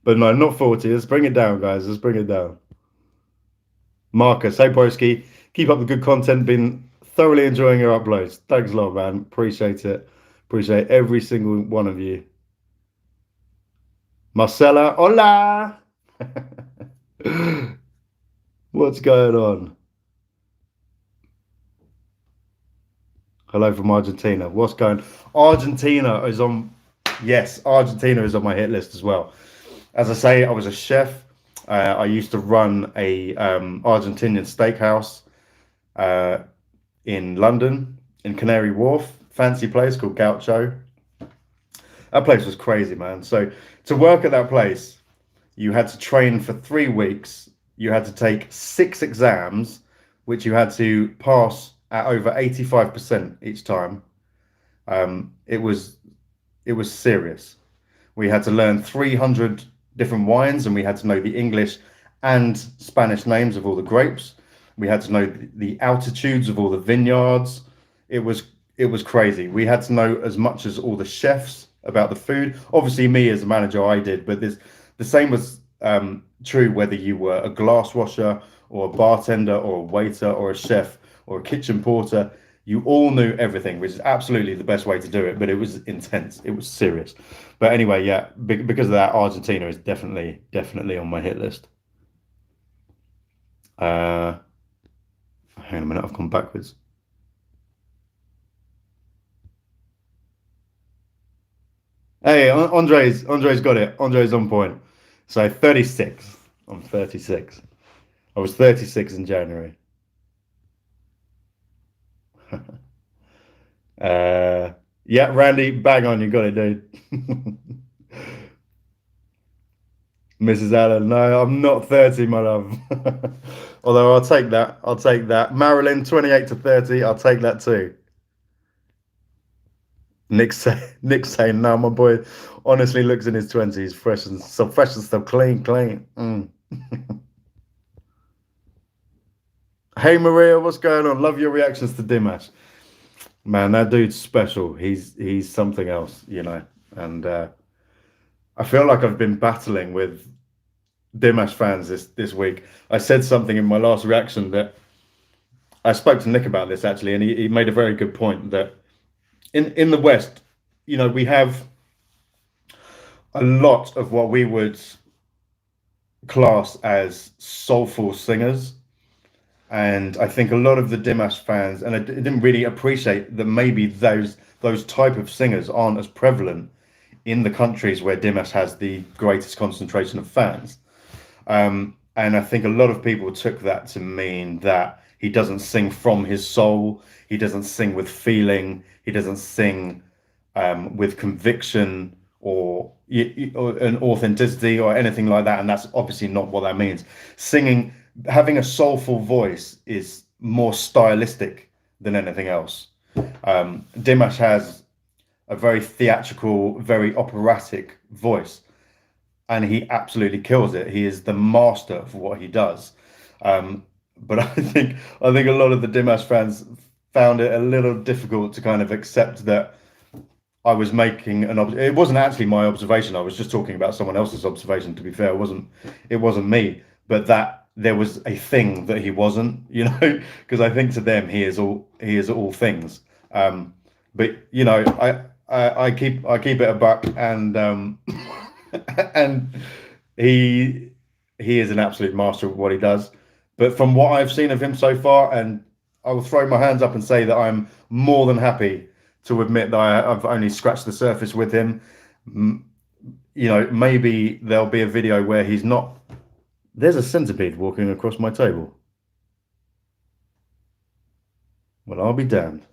But no, not 40. Let's bring it down, guys. Let's bring it down. Marcus, hey broski, keep up the good content. Been thoroughly enjoying your uploads. Thanks a lot, man. Appreciate it. Appreciate every single one of you. Marcella, hola. What's going on? Hello from Argentina. What's going? Argentina is on. Yes, Argentina is on my hit list as well. As I say, I was a chef. I used to run a Argentinian steakhouse uh, in London, in Canary Wharf, fancy place called Gaucho. That place was crazy, man. So to work at that place, you had to train for 3 weeks. You had to take 6 exams, which you had to pass at over 85% each time. It was serious. We had to learn 300 different wines, and we had to know the English and Spanish names of all the grapes. We had to know the altitudes of all the vineyards. It was it was crazy. We had to know as much as all the chefs about the food. Obviously, me as a manager, I did, but the same was true whether you were a glass washer or a bartender or a waiter or a chef or a kitchen porter. You all knew everything, which is absolutely the best way to do it. But it was intense. It was serious. But anyway, yeah, because of that, Argentina is definitely on my hit list. Uh, Hang on a minute, I've gone backwards. Hey, Andre's got it. Andre's on point. So 36. I'm 36. I was 36 in January. Uh, yeah, Randy, bang on, you got it, dude. Mrs. Allen, no, I'm not 30, my love. Although I'll take that. I'll take that. Marilyn, 28 to 30, I'll take that too. Nick's saying, no, my boy honestly looks in his 20s, fresh and stuff, clean, clean. Mm. Hey Maria, what's going on? Love your reactions to Dimash. Man, that dude's special. He's something else, you know. And I feel like I've been battling with Dimash fans this week. I said something in my last reaction that I spoke to Nick about this actually, and he made a very good point that in the West, you know, we have a lot of what we would class as soulful singers. And I think a lot of the Dimash fans, and I didn't really appreciate that maybe those type of singers aren't as prevalent in the countries where Dimash has the greatest concentration of fans. And I think a lot of people took that to mean that he doesn't sing from his soul, he doesn't sing with feeling, he doesn't sing with conviction or an authenticity or anything like that. And that's obviously not what that means. Singing, having a soulful voice is more stylistic than anything else. Dimash has a very theatrical, very operatic voice, and he absolutely kills it. He is the master of what he does. But I think a lot of the Dimash fans found it a little difficult to kind of accept that I was making it wasn't actually my observation. I was just talking about someone else's observation. To be fair, it wasn't me, but that there was a thing that he wasn't, you know, because I think to them he is all things. But you know, I keep it a buck, and and he is an absolute master of what he does. But from what I've seen of him so far, and I will throw my hands up and say that I'm more than happy to admit that I've only scratched the surface with him. You know, maybe there'll be a video where he's not. There's a centipede walking across my table. Well, I'll be damned.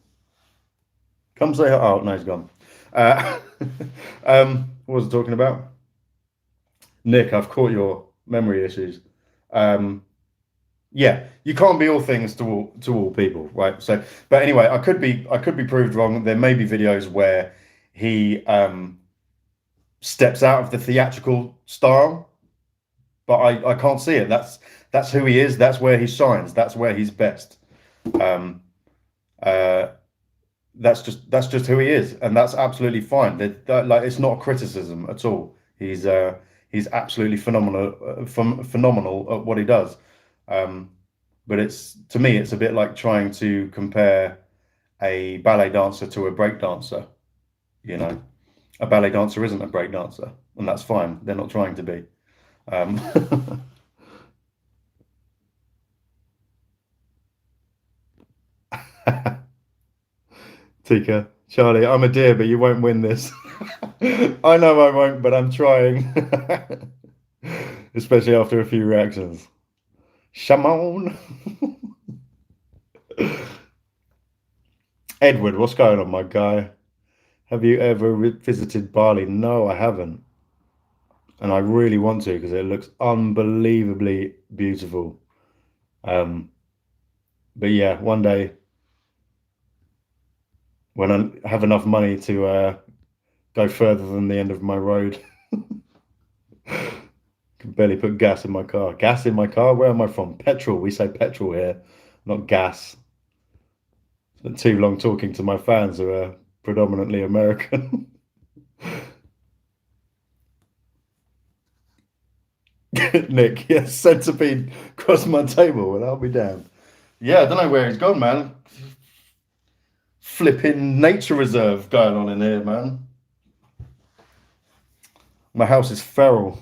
Come say hello. Oh, no, he's gone. Uh, what was I talking about? Nick, I've caught your memory issues. Um, yeah, you can't be all things to all people, right? So, but anyway, I could be proved wrong. There may be videos where he steps out of the theatrical style, but I can't see it. That's who he is. That's where he shines. That's where he's best. Um, uh, that's just who he is, and that's absolutely fine. Like it's not a criticism at all. He's absolutely phenomenal, phenomenal at what he does. Um, but it's to me, it's a bit like trying to compare a ballet dancer to a break dancer. You know, a ballet dancer isn't a break dancer, and that's fine. They're not trying to be. Um, Tika, Charlie, I'm a dear, but you won't win this. I know I won't, but I'm trying. Especially after a few reactions. Shamon. Edward, what's going on, my guy? Have you ever visited Barley? No, I haven't. And I really want to because it looks unbelievably beautiful. Um, but yeah, one day when I have enough money to go further than the end of my road, Can barely put gas in my car. Gas in my car? Where am I from? Petrol. We say petrol here, not gas. Spent too long talking to my fans who are predominantly American. Nick, yes, centipede crossed my table. Well, I'll be damned. Yeah, I don't know where he's gone, man. Flipping nature reserve going on in here, man. My house is feral.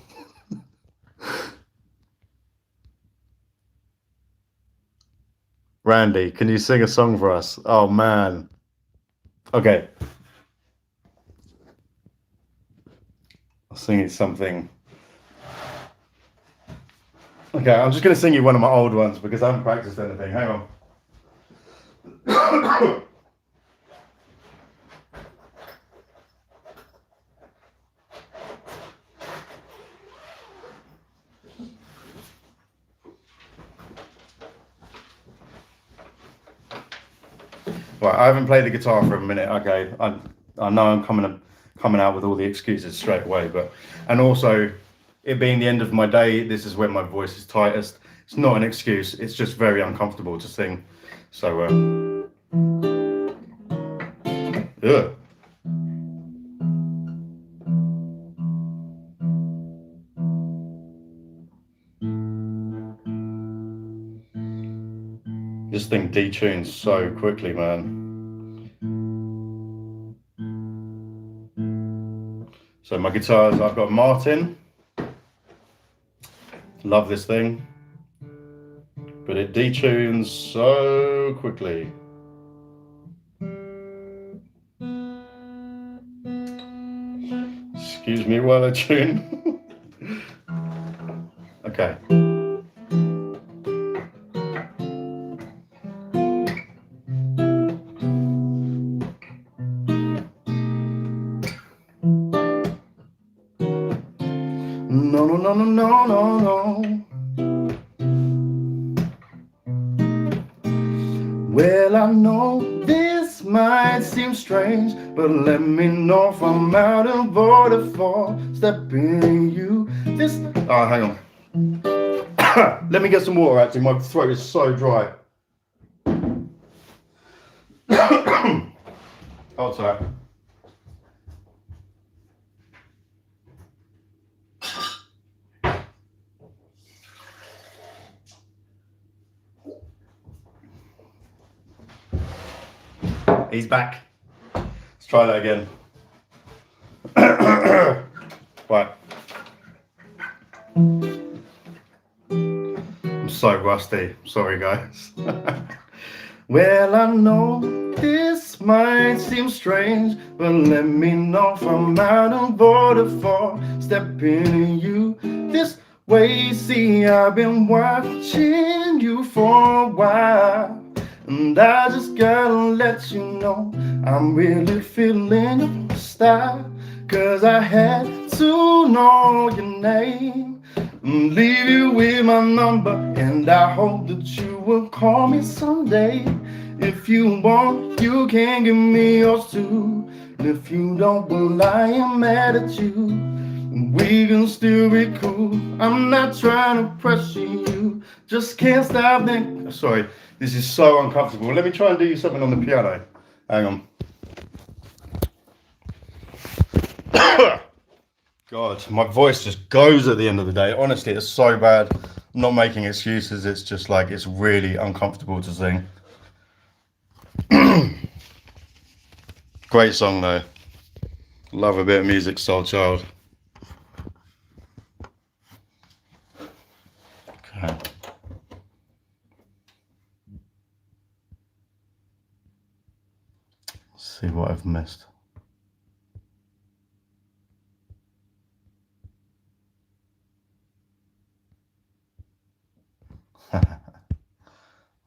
Randy, can you sing a song for us? Oh, man. Okay. I'll sing you something. Okay, I'm just going to sing you one of my old ones because I haven't practiced anything. Hang on. Right, I haven't played the guitar for a minute. Okay, I know I'm coming out with all the excuses straight away, and also it being the end of my day, this is when my voice is tightest. It's not an excuse. It's just very uncomfortable to sing. So, yeah. This thing detunes so quickly, man. So my guitars, I've got Martin. Love this thing. But it detunes so quickly. Excuse me while I tune. Okay. No, no, no, no, no, no, no. Well, I know this might seem strange, but let me know if I'm out of order for stepping you. This. Oh, hang on. Let me get some water, actually. My throat is so dry. Oh, sorry. He's back. Let's try that again. Right. I'm so rusty. Sorry, guys. Well, I know this might seem strange, but let me know if I'm out of order for stepping you this way. See, I've been watching you for a while, and I just gotta let you know I'm really feeling your style. Cause I had to know your name and leave you with my number, and I hope that you will call me someday. If you want, you can give me yours too. And if you don't, well, I am mad at you. We can still be cool. I'm not trying to pressure you, just can't stop thinking. Sorry, this is so uncomfortable. Let me try and do you something on the piano. Hang on. God, my voice just goes at the end of the day. Honestly, it's so bad. I'm not making excuses. It's just like, it's really uncomfortable to sing. Great song though. Love a bit of music, Soul Child. Okay. Let's see what I've missed.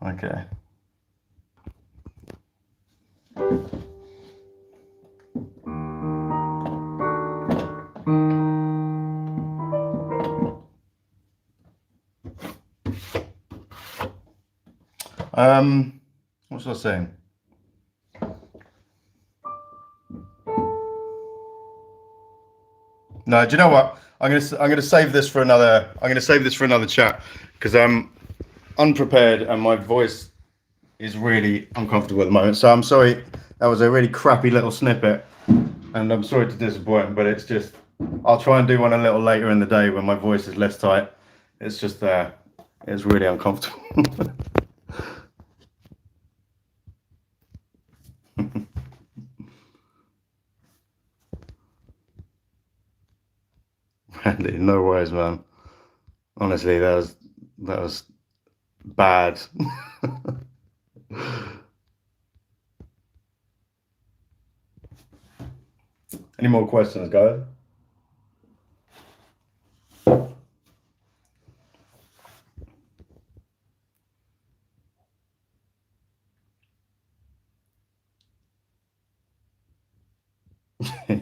Okay. What was I saying? No, do you know what? I'm gonna save this for another. I'm gonna save this for another chat because I'm unprepared and my voice is really uncomfortable at the moment. So I'm sorry. That was a really crappy little snippet, and I'm sorry to disappoint. But it's just I'll try and do one a little later in the day when my voice is less tight. It's just it's really uncomfortable. Andy, no worries, man. Honestly, that was bad. Any more questions, guys?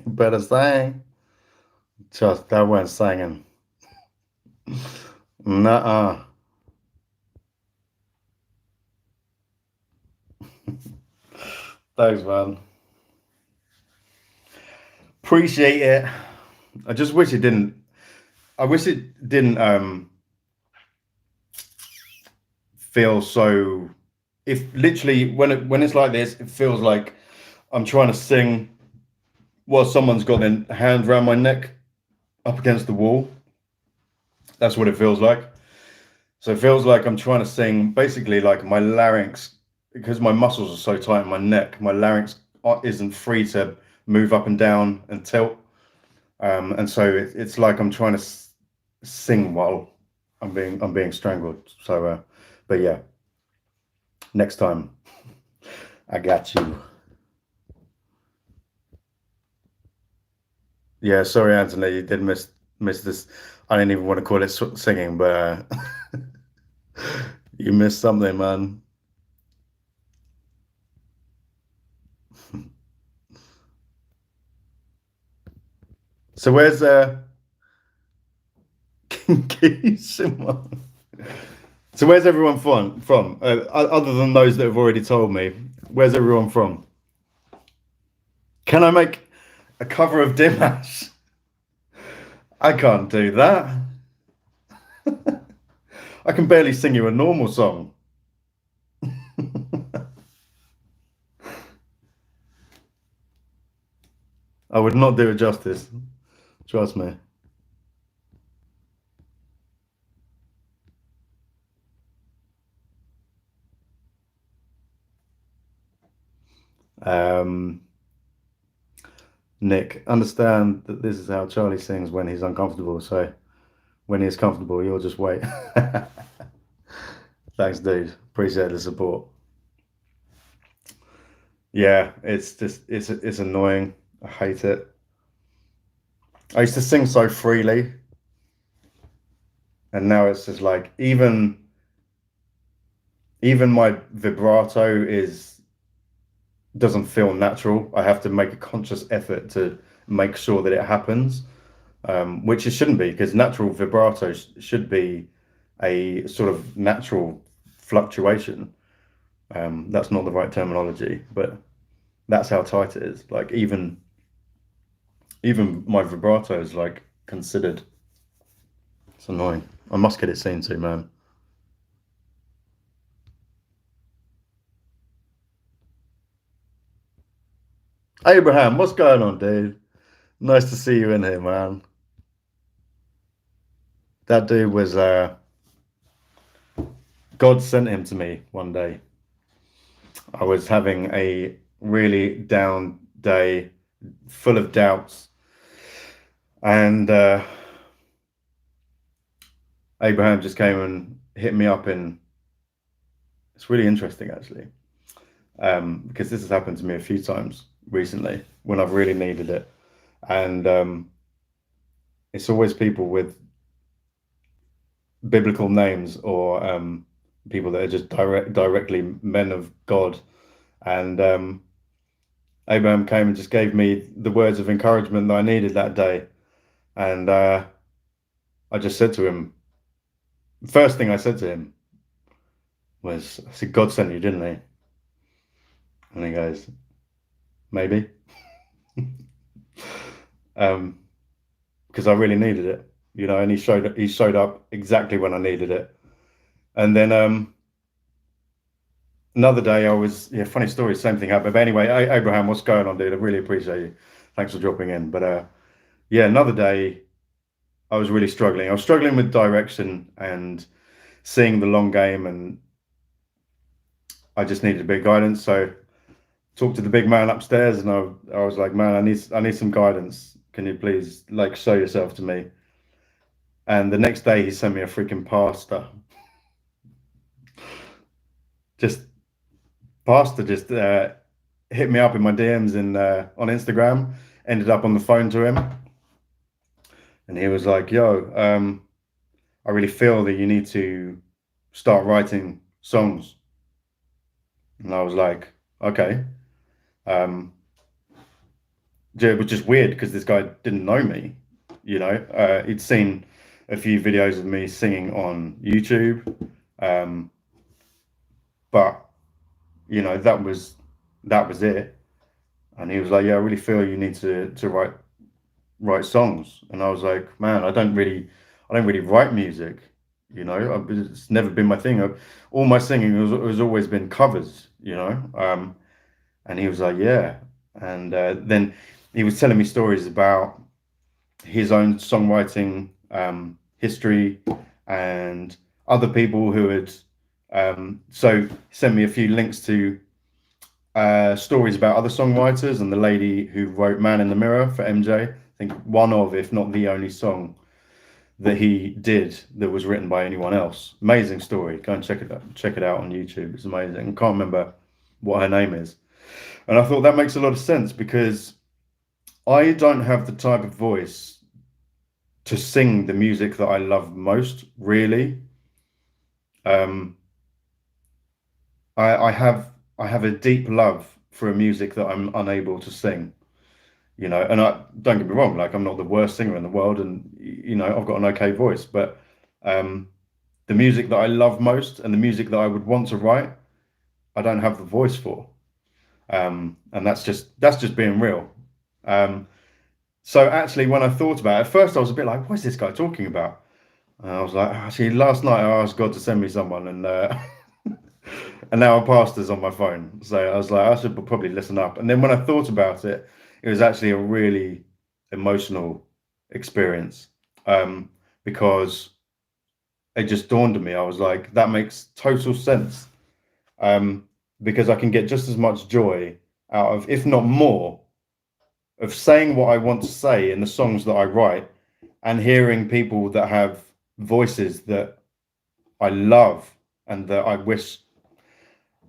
Better sing. Just that went singing. Nuh-uh. Thanks, man. Appreciate it. I just wish it didn't. I wish it didn't feel so. If literally when it's like this, it feels like I'm trying to sing while someone's got their hand around my neck up against the wall. That's what it feels like. So it feels like I'm trying to sing, basically like my larynx, because my muscles are so tight in my neck, my larynx isn't free to move up and down and tilt. And so it's like I'm trying to sing while I'm being strangled. So, but yeah, next time, I got you. Yeah, sorry, Anthony, you did miss this. I didn't even want to call it singing, but you missed something, man. So where's So where's everyone from? Other than those that have already told me, where's everyone from? Can I make a cover of Dimas? I can't do that. I can barely sing you a normal song. I would not do it justice. Trust me. Um, Nick, understand that this is how Charlie sings when he's uncomfortable. So when he's comfortable, you'll just wait. Thanks, dude. Appreciate the support. Yeah, it's just it's annoying. I hate it. I used to sing so freely, and now it's just like even my vibrato is doesn't feel natural. I have to make a conscious effort to make sure that it happens, which it shouldn't be because natural vibrato should be a sort of natural fluctuation. That's not the right terminology, but that's how tight it is. Like even my vibrato is like considered. It's annoying. I must get it seen to, man. Abraham, what's going on, dude? Nice to see you in here, man. That dude was God sent him to me one day. I was having a really down day, full of doubts, and Abraham just came and hit me up, and it's really interesting actually, because this has happened to me a few times recently when I've really needed it, and it's always people with biblical names or people that are just directly men of God. And Abraham came and just gave me the words of encouragement that I needed that day. And I just said to him, first thing I said to him was, I said, God sent you, didn't he? And he goes, maybe. because I really needed it, you know. And he showed up exactly when I needed it. And then another day I was, yeah, funny story, same thing happened. But anyway, Abraham, what's going on, dude? I really appreciate you. Thanks for dropping in. But yeah, another day I was really struggling. I was struggling with direction and seeing the long game, and I just needed a bit of guidance. So talked to the big man upstairs, and I was like, man, I need some guidance. Can you please like show yourself to me? And the next day he sent me a freaking pasta. Just just hit me up in my DMs in on Instagram. Ended up on the phone to him, and he was like, "Yo, I really feel that you need to start writing songs." And I was like, "Okay." Um, it was just weird because this guy didn't know me. You know, he'd seen a few videos of me singing on YouTube, but you know that was it. And he was like, "Yeah, I really feel you need to write songs." And I was like, "Man, I don't really write music. You know, it's never been my thing. All my singing has always been covers. You know." And he was like, "Yeah." And then he was telling me stories about his own songwriting history and other people who had so sent me a few links to stories about other songwriters, and the lady who wrote Man in the Mirror for MJ. I think one of, if not the only song that he did that was written by anyone else. Amazing story. Go and check it out on YouTube. It's amazing. I can't remember what her name is. And I thought that makes a lot of sense because I don't have the type of voice to sing the music that I love most, really. Um, I have a deep love for a music that I'm unable to sing, you know. And I don't get me wrong, like I'm not the worst singer in the world, and you know I've got an okay voice, but the music that I love most and the music that I would want to write, I don't have the voice for, and that's just being real. Um, so actually, when I thought about it, at first I was a bit like, "What is this guy talking about?" And I was like, "Actually, last night I asked God to send me someone, and and now a pastor's on my phone." So I was like, I should probably listen up. And then when I thought about it, it was actually a really emotional experience, because it just dawned on me. I was like, that makes total sense, um, because I can get just as much joy out of, if not more, of saying what I want to say in the songs that I write and hearing people that have voices that I love and that I want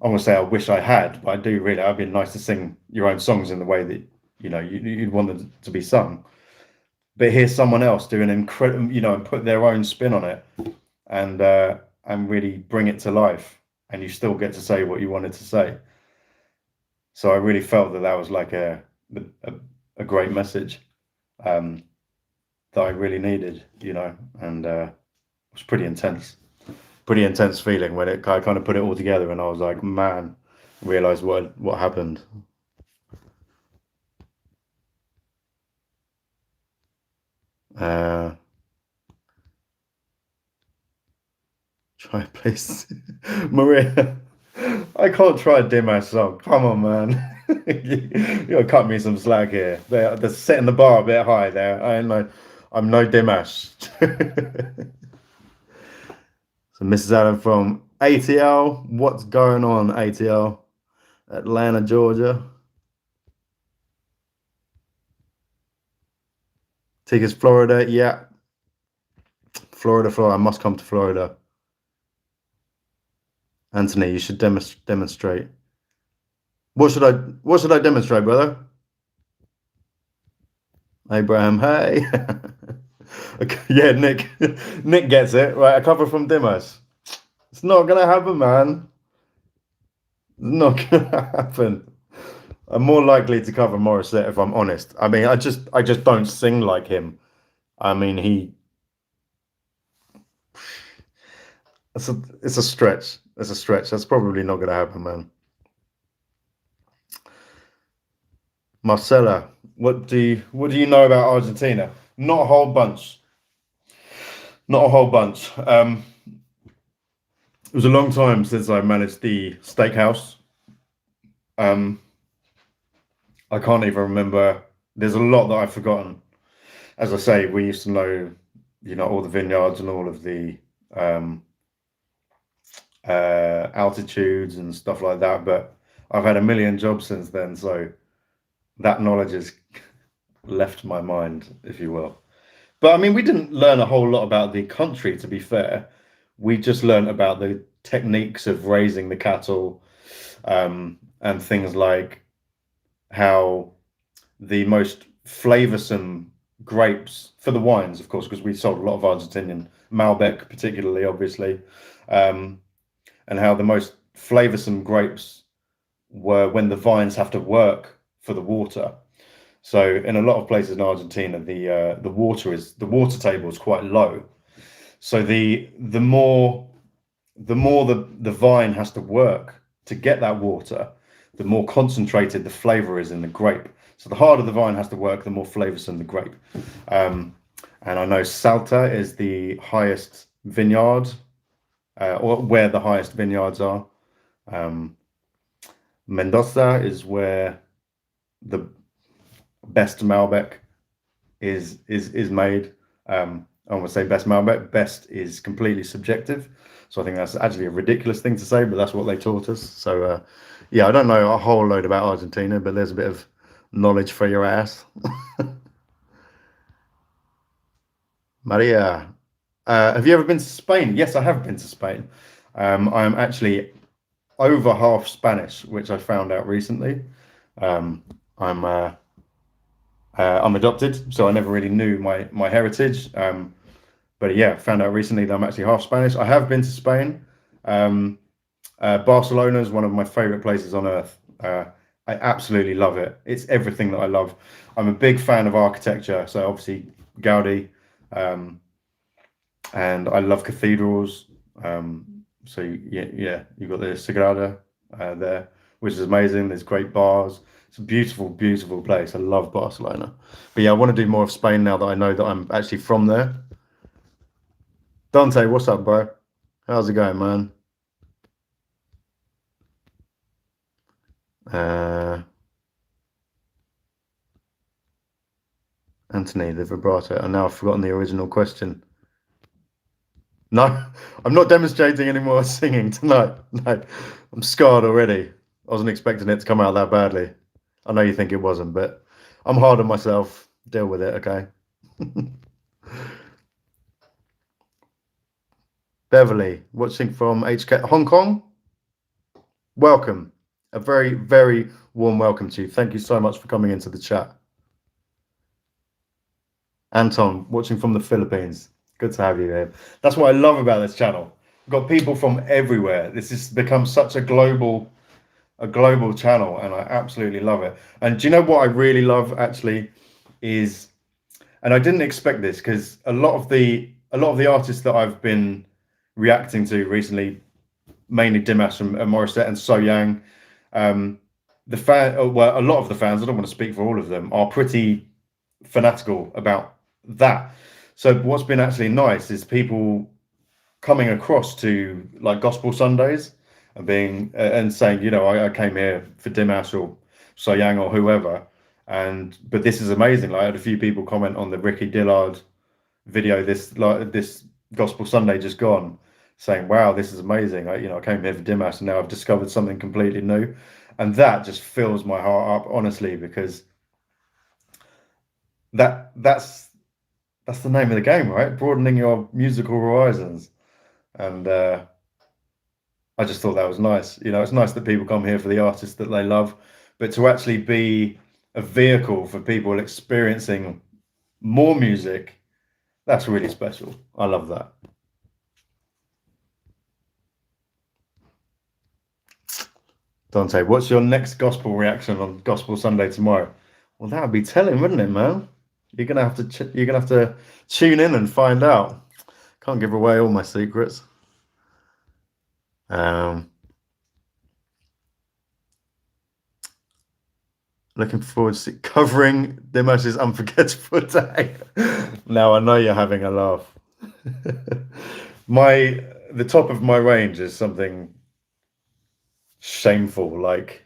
to say I wish I had, but I do really. It'd be nice to sing your own songs in the way that you know you'd want them to be sung. But hear someone else do an incredible, you know, and put their own spin on it, and really bring it to life, and you still get to say what you wanted to say. So I really felt that that was like a, a great message, um, that I really needed, you know, and it was pretty intense feeling when I kind of put it all together, and I was like, man, realized what happened. Uh, try please, Maria. I can't try a Dimas song. Come on, man. You gotta cut me some slack here. They're setting the bar a bit high there. I'm no Dimas. So Mrs. Allen from ATL. What's going on, ATL? Atlanta, Georgia. Tickets, Florida. Yeah. Florida. I must come to Florida. Anthony, you should demonstrate. What should I demonstrate, brother? Abraham, hey. Okay, yeah, Nick. Nick gets it. Right, a cover from Dimas. It's not gonna happen, man. It's not gonna happen. I'm more likely to cover Morissette if I'm honest. I mean, I just don't sing like him. I mean, it's a stretch. It's a stretch. That's probably not gonna happen, man. Marcella, what do you know about Argentina? Not a whole bunch. Not a whole bunch. It was a long time since I managed the steakhouse. Um, I can't even remember. There's a lot that I've forgotten. As I say, we used to know, all the vineyards and all of the um, altitudes and stuff like that. But I've had a million jobs since then, so that knowledge has left my mind, if you will. But I mean, we didn't learn a whole lot about the country, to be fair. We just learned about the techniques of raising the cattle, and things like how the most flavoursome grapes for the wines, of course, because we sold a lot of Argentinian Malbec, particularly, obviously, um, and how the most flavoursome grapes were when the vines have to work for the water. So in a lot of places in Argentina, the water table is quite low. So the more the vine has to work to get that water, the more concentrated the flavor is in the grape. So the harder the vine has to work, the more flavoursome the grape. And I know Salta is the highest vineyard, or where the highest vineyards are. Um, Mendoza is where the best Malbec is made. I want to say best Malbec. Best is completely subjective, so I think that's actually a ridiculous thing to say, but that's what they taught us. So yeah, I don't know a whole load about Argentina, but there's a bit of knowledge for your ass. Maria, have you ever been to Spain? Yes, I have been to Spain. I am actually over half Spanish, which I found out recently. Um, I'm adopted, so I never really knew my heritage. But yeah, found out recently that I'm actually half Spanish. I have been to Spain. Um, Barcelona is one of my favorite places on earth. I absolutely love it. It's everything that I love. I'm a big fan of architecture, so obviously Gaudi, um, and I love cathedrals. So yeah, you've got the Sagrada there, which is amazing. There's great bars. It's a beautiful, beautiful place. I love Barcelona. But yeah, I want to do more of Spain now that I know that I'm actually from there. Dante, what's up, bro? How's it going, man? Uh, Anthony, the vibrato. And now I've forgotten the original question. No, I'm not demonstrating any more singing tonight. No, I'm scarred already. I wasn't expecting it to come out that badly. I know you think it wasn't, but I'm hard on myself. Deal with it, okay? Beverly, watching from HK Hong Kong. Welcome. A very, very warm welcome to you. Thank you so much for coming into the chat. Anton, watching from the Philippines. Good to have you here. That's what I love about this channel. We've got people from everywhere. This has become such a global channel, and I absolutely love it. And do you know what I really love actually is, and I didn't expect this, because a lot of the artists that I've been reacting to recently, mainly Dimas and Morissette and So Yang, well, a lot of the fans, I don't want to speak for all of them, are pretty fanatical about that. So what's been actually nice is people coming across to like Gospel Sundays and being and saying, I came here for Dimas or So Yang or whoever, but this is amazing. Like, I had a few people comment on the Ricky Dillard video this Gospel Sunday just gone, saying, wow, this is amazing. I came here for Dimas and now I've discovered something completely new. And that just fills my heart up, honestly, because that's the name of the game, right? Broadening your musical horizons. And I just thought that was nice. It's nice that people come here for the artists that they love, but to actually be a vehicle for people experiencing more music, that's really special. I love that. Dante, what's your next gospel reaction on Gospel Sunday tomorrow? Well, that would be telling, wouldn't it, man? You're gonna have to tune in and find out. Can't give away all my secrets. Looking forward to covering Dimas' unforgettable day. Now I know you're having a laugh. My the top of my range is something shameful, like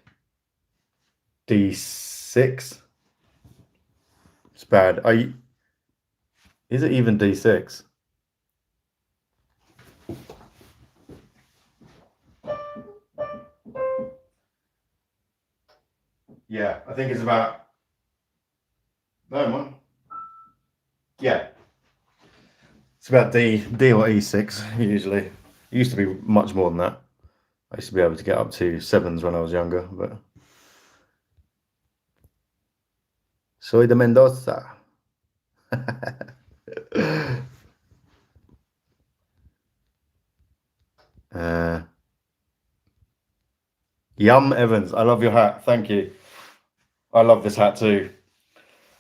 D6. It's bad. Is it even D6? Yeah, I think it's about no man. Yeah, it's about D or E6 usually. It used to be much more than that. I used to be able to get up to sevens when I was younger, but soy de Mendoza. uh, Yum Evans, I love your hat. Thank you. I love this hat too.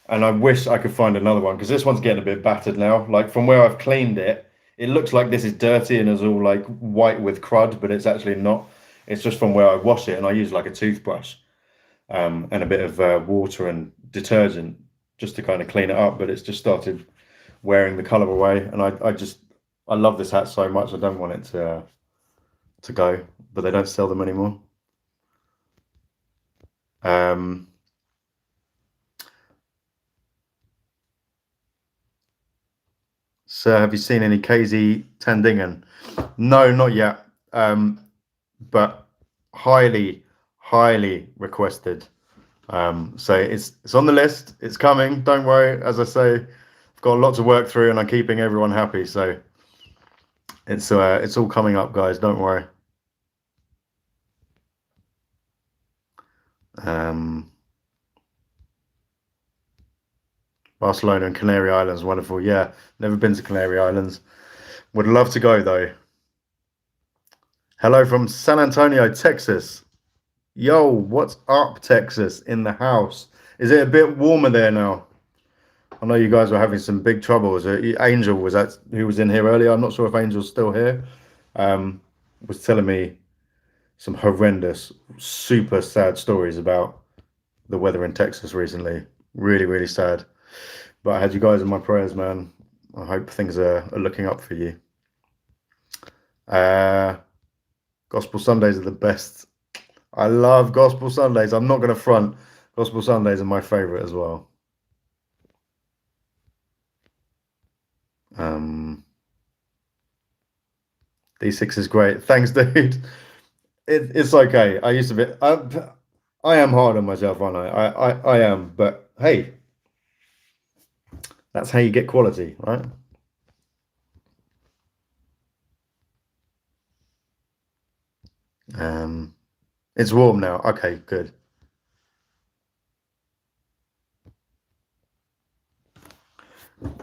And I wish I could find another one because this one's getting a bit battered now. Like from where I've cleaned it, it looks like this is dirty and is all like white with crud, but it's actually not. It's just from where I wash it and I use like a toothbrush and a bit of water and detergent just to kind of clean it up. But it's just started wearing the color away, and I love this hat so much. I don't want it to go, but they don't sell them anymore. So have you seen any KZ Tandingen? No, not yet. But highly, highly requested. So it's on the list. It's coming. Don't worry. As I say, I've got a lot to work through, and I'm keeping everyone happy. So it's all coming up, guys. Don't worry. Barcelona and Canary Islands, wonderful. Yeah, never been to Canary Islands. Would love to go though. Hello from San Antonio, Texas. Yo, what's up, Texas? In the house. Is it a bit warmer there now? I know you guys were having some big troubles. Angel was who was in here earlier. I'm not sure if Angel's still here. Was telling me some horrendous, super sad stories about the weather in Texas recently. Really, really sad. But I had you guys in my prayers, man. I hope things are looking up for you. Gospel Sundays are the best. I love Gospel Sundays. I'm not going to front. Gospel Sundays are my favorite as well. D6 is great. Thanks, dude. It's okay. I used to be. I am hard on myself, aren't I am. But hey, that's how you get quality, right? It's warm now. Okay, good.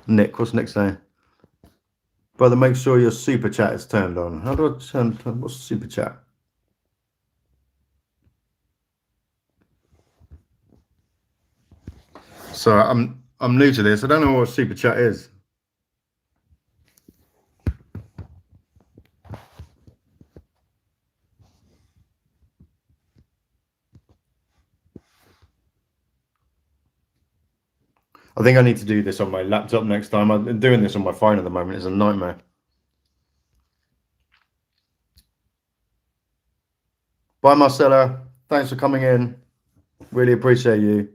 Nick, what's next name? Brother, make sure your super chat is turned on. How do I turn? What's super chat? So I'm new to this. I don't know what super chat is. I think I need to do this on my laptop next time. I'm doing this on my phone at the moment. It's a nightmare. Bye, Marcella. Thanks for coming in. Really appreciate you.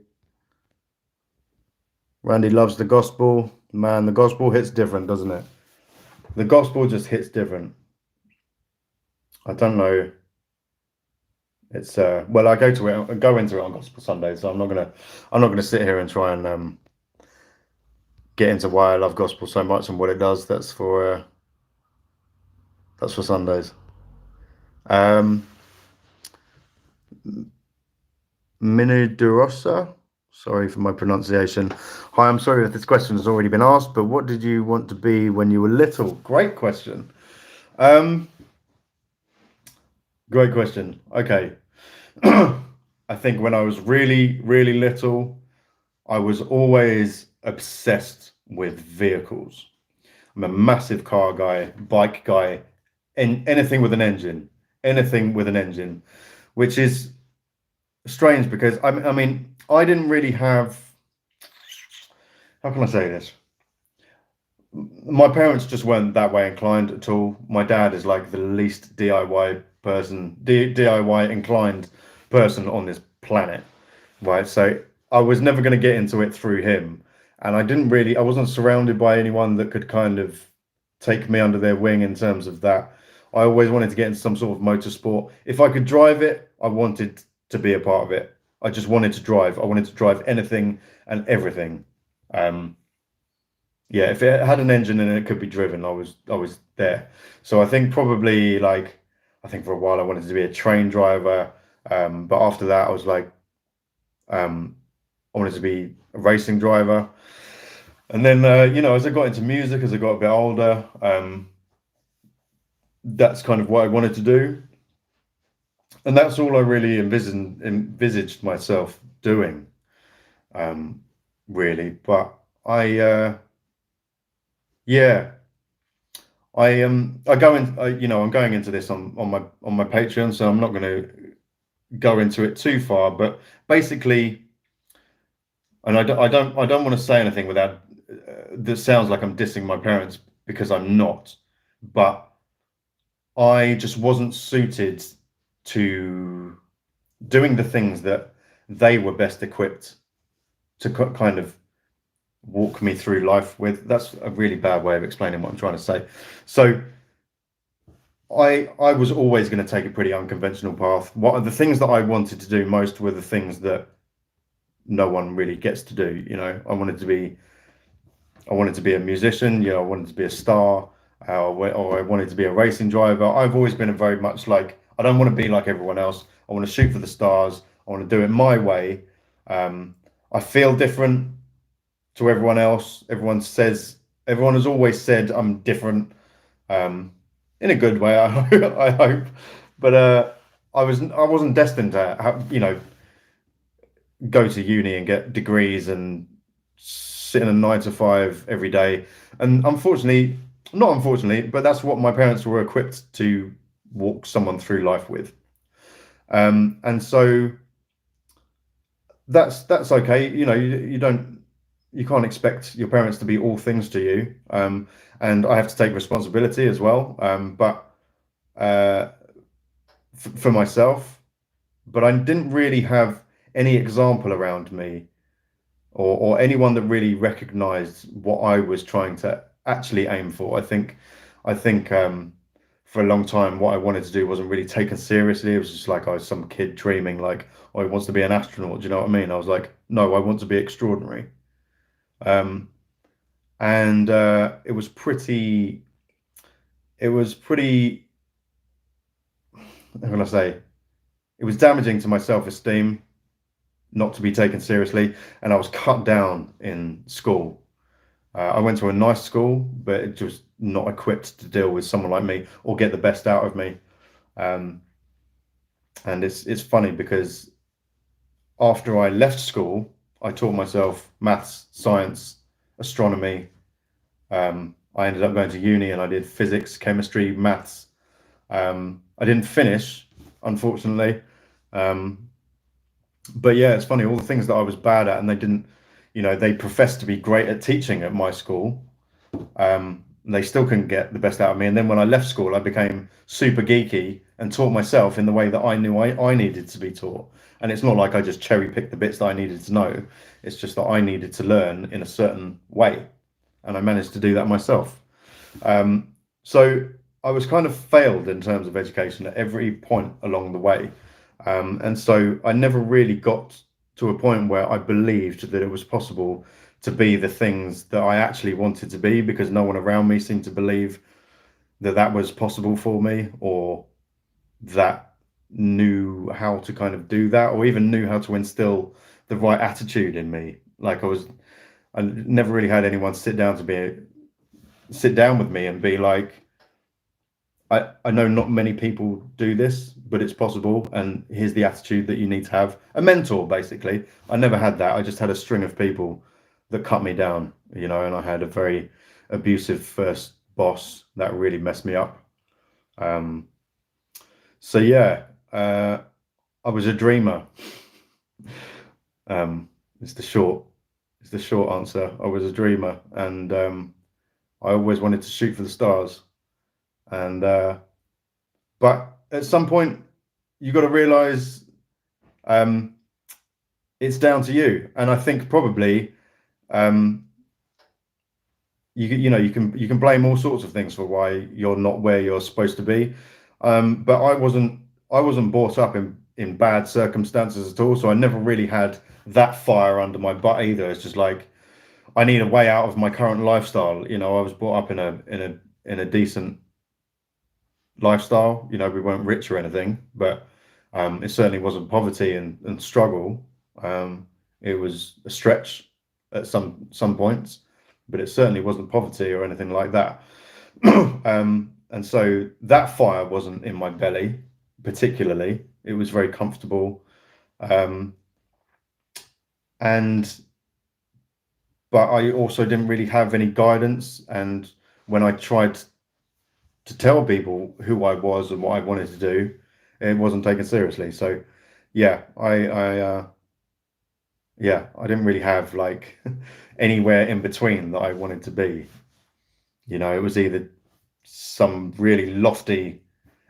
Randy loves the gospel. Man, the gospel hits different, doesn't it? The gospel just hits different. I don't know. It's well, I go into it on Gospel Sunday, so I'm not gonna sit here and try and get into why I love gospel so much and what it does. That's for Sundays. Minudurosa. Sorry for my pronunciation. Hi, I'm sorry if this question has already been asked, but what did you want to be when you were little? Great question. Great question. Okay. I think when I was really, really little, I was always obsessed with vehicles. I'm a massive car guy, bike guy, and anything with an engine, which is strange because I mean, I didn't really have. How can I say this? My parents just weren't that way inclined at all. My dad is like the least DIY inclined person on this planet, right? So I was never going to get into it through him, and I wasn't surrounded by anyone that could kind of take me under their wing in terms of that. I always wanted to get into some sort of motorsport. If I could drive it, I wanted to be a part of it. I just wanted to drive. I wanted to drive anything and everything. Um, yeah, if it had an engine and it could be driven, I was there. So I think probably like I think for a while I wanted to be a train driver. But after that I was like um I wanted to be a racing driver. And then as I got into music, as I got a bit older, that's kind of what I wanted to do. And that's all I really envisaged myself doing, um, really. But I yeah. I go in I'm going into this on my Patreon, so I'm not going to go into it too far, but basically, and I don't want to say anything without that sounds like I'm dissing my parents, because I'm not, but I just wasn't suited to doing the things that they were best equipped to kind of walk me through life with. That's a really bad way of explaining what I'm trying to say. So I was always going to take a pretty unconventional path. What are the things that I wanted to do most were the things that no one really gets to do. I wanted to be a musician. I wanted to be a star, or I wanted to be a racing driver. I've always been a very much like, I don't want to be like everyone else. I want to shoot for the stars. I want to do it my way. I feel different to everyone else. Everyone has always said I'm different, um, in a good way. I hope, but I wasn't destined to go to uni and get degrees and sit in a 9 to 5 every day. And unfortunately, not unfortunately, but that's what my parents were equipped to walk someone through life with. And so that's okay. You can't expect your parents to be all things to you. And I have to take responsibility as well. But uh, for myself, but I didn't really have any example around me, or anyone that really recognized what I was trying to actually aim for. I think for a long time what I wanted to do wasn't really taken seriously. It was just like I was some kid dreaming like, oh, he wants to be an astronaut. Do you know what I mean? I was like, no, I want to be extraordinary. Um, and it was pretty, how can I say? It was damaging to my self-esteem not to be taken seriously, and I was cut down in school. I went to a nice school, but it was not equipped to deal with someone like me or get the best out of me. Um, and it's funny because after I left school, I taught myself maths, science, astronomy. I ended up going to uni and I did physics, chemistry, maths. I didn't finish, unfortunately. Um, but yeah, it's funny, all the things that I was bad at, and they professed to be great at teaching at my school. They still couldn't get the best out of me. And then when I left school, I became super geeky and taught myself in the way that I knew I needed to be taught. And it's not like I just cherry picked the bits that I needed to know. It's just that I needed to learn in a certain way. And I managed to do that myself. So I was kind of failed in terms of education at every point along the way. And so I never really got to a point where I believed that it was possible to be the things that I actually wanted to be, because no one around me seemed to believe that that was possible for me, or that knew how to kind of do that, or even knew how to instill the right attitude in me. I never really had anyone sit down with me and be like, I know not many people do this, but it's possible, and here's the attitude that you need to have. A mentor, basically. I never had that. I just had a string of people that cut me down, and I had a very abusive first boss that really messed me up. Um, so yeah, I was a dreamer. It's the short answer. I was a dreamer, and I always wanted to shoot for the stars. And but at some point, you got to realize um, it's down to you. And I think probably um, you can blame all sorts of things for why you're not where you're supposed to be. But I wasn't brought up in bad circumstances at all, so I never really had that fire under my butt either. It's just like I need a way out of my current lifestyle. I was brought up in a decent lifestyle. We weren't rich or anything, but it certainly wasn't poverty and struggle. It was a stretch at some points, but it certainly wasn't poverty or anything like that. And so that fire wasn't in my belly particularly. It was very comfortable. Um, and but I also didn't really have any guidance. And when I tried to tell people who I was and what I wanted to do, it wasn't taken seriously. So yeah, I didn't really have like anywhere in between that I wanted to be. It was either some really lofty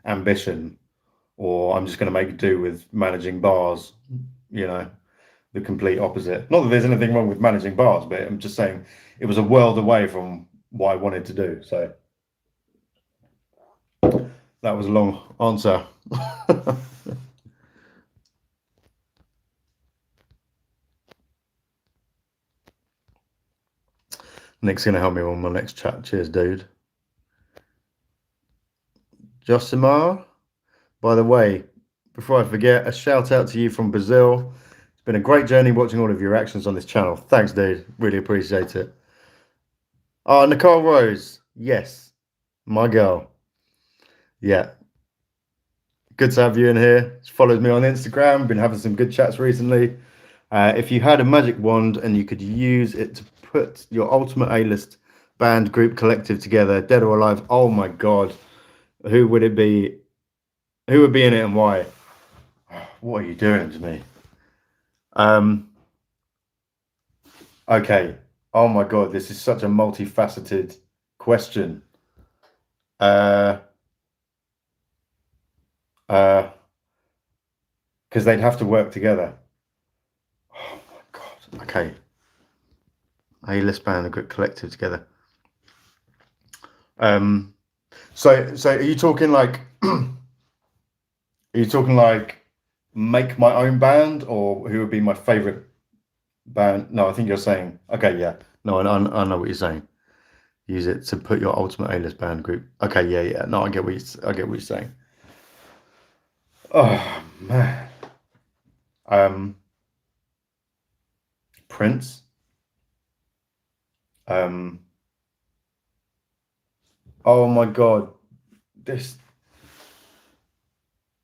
ambition, or I'm just going to make do with managing bars. You know, the complete opposite. Not that there's anything wrong with managing bars, but I'm just saying it was a world away from what I wanted to do. So that was a long answer. Nick's going to help me on my next chat. Cheers, dude. Josimar, by the way, before I forget, a shout out to you from Brazil. It's been a great journey watching all of your actions on this channel. Thanks, dude. Really appreciate it. Oh, Nicole Rose. Yes, my girl. Yeah. Good to have you in here. She follows me on Instagram. Been having some good chats recently. If you had a magic wand and you could use it to put your ultimate A-list band group collective together, dead or alive, oh my God, who would it be? Who would be in it and why? What are you doing to me? Okay. Oh my God, this is such a multifaceted question. Because they'd have to work together. Oh my God. Okay. A-list band, a group collective together. So are you talking like make my own band, or who would be my favorite band? No, I think you're saying, okay, yeah. No, I know what you're saying. Use it to put your ultimate A-list band group. Okay, yeah. No, I get what you're saying. Oh man. Prince. Oh my God. This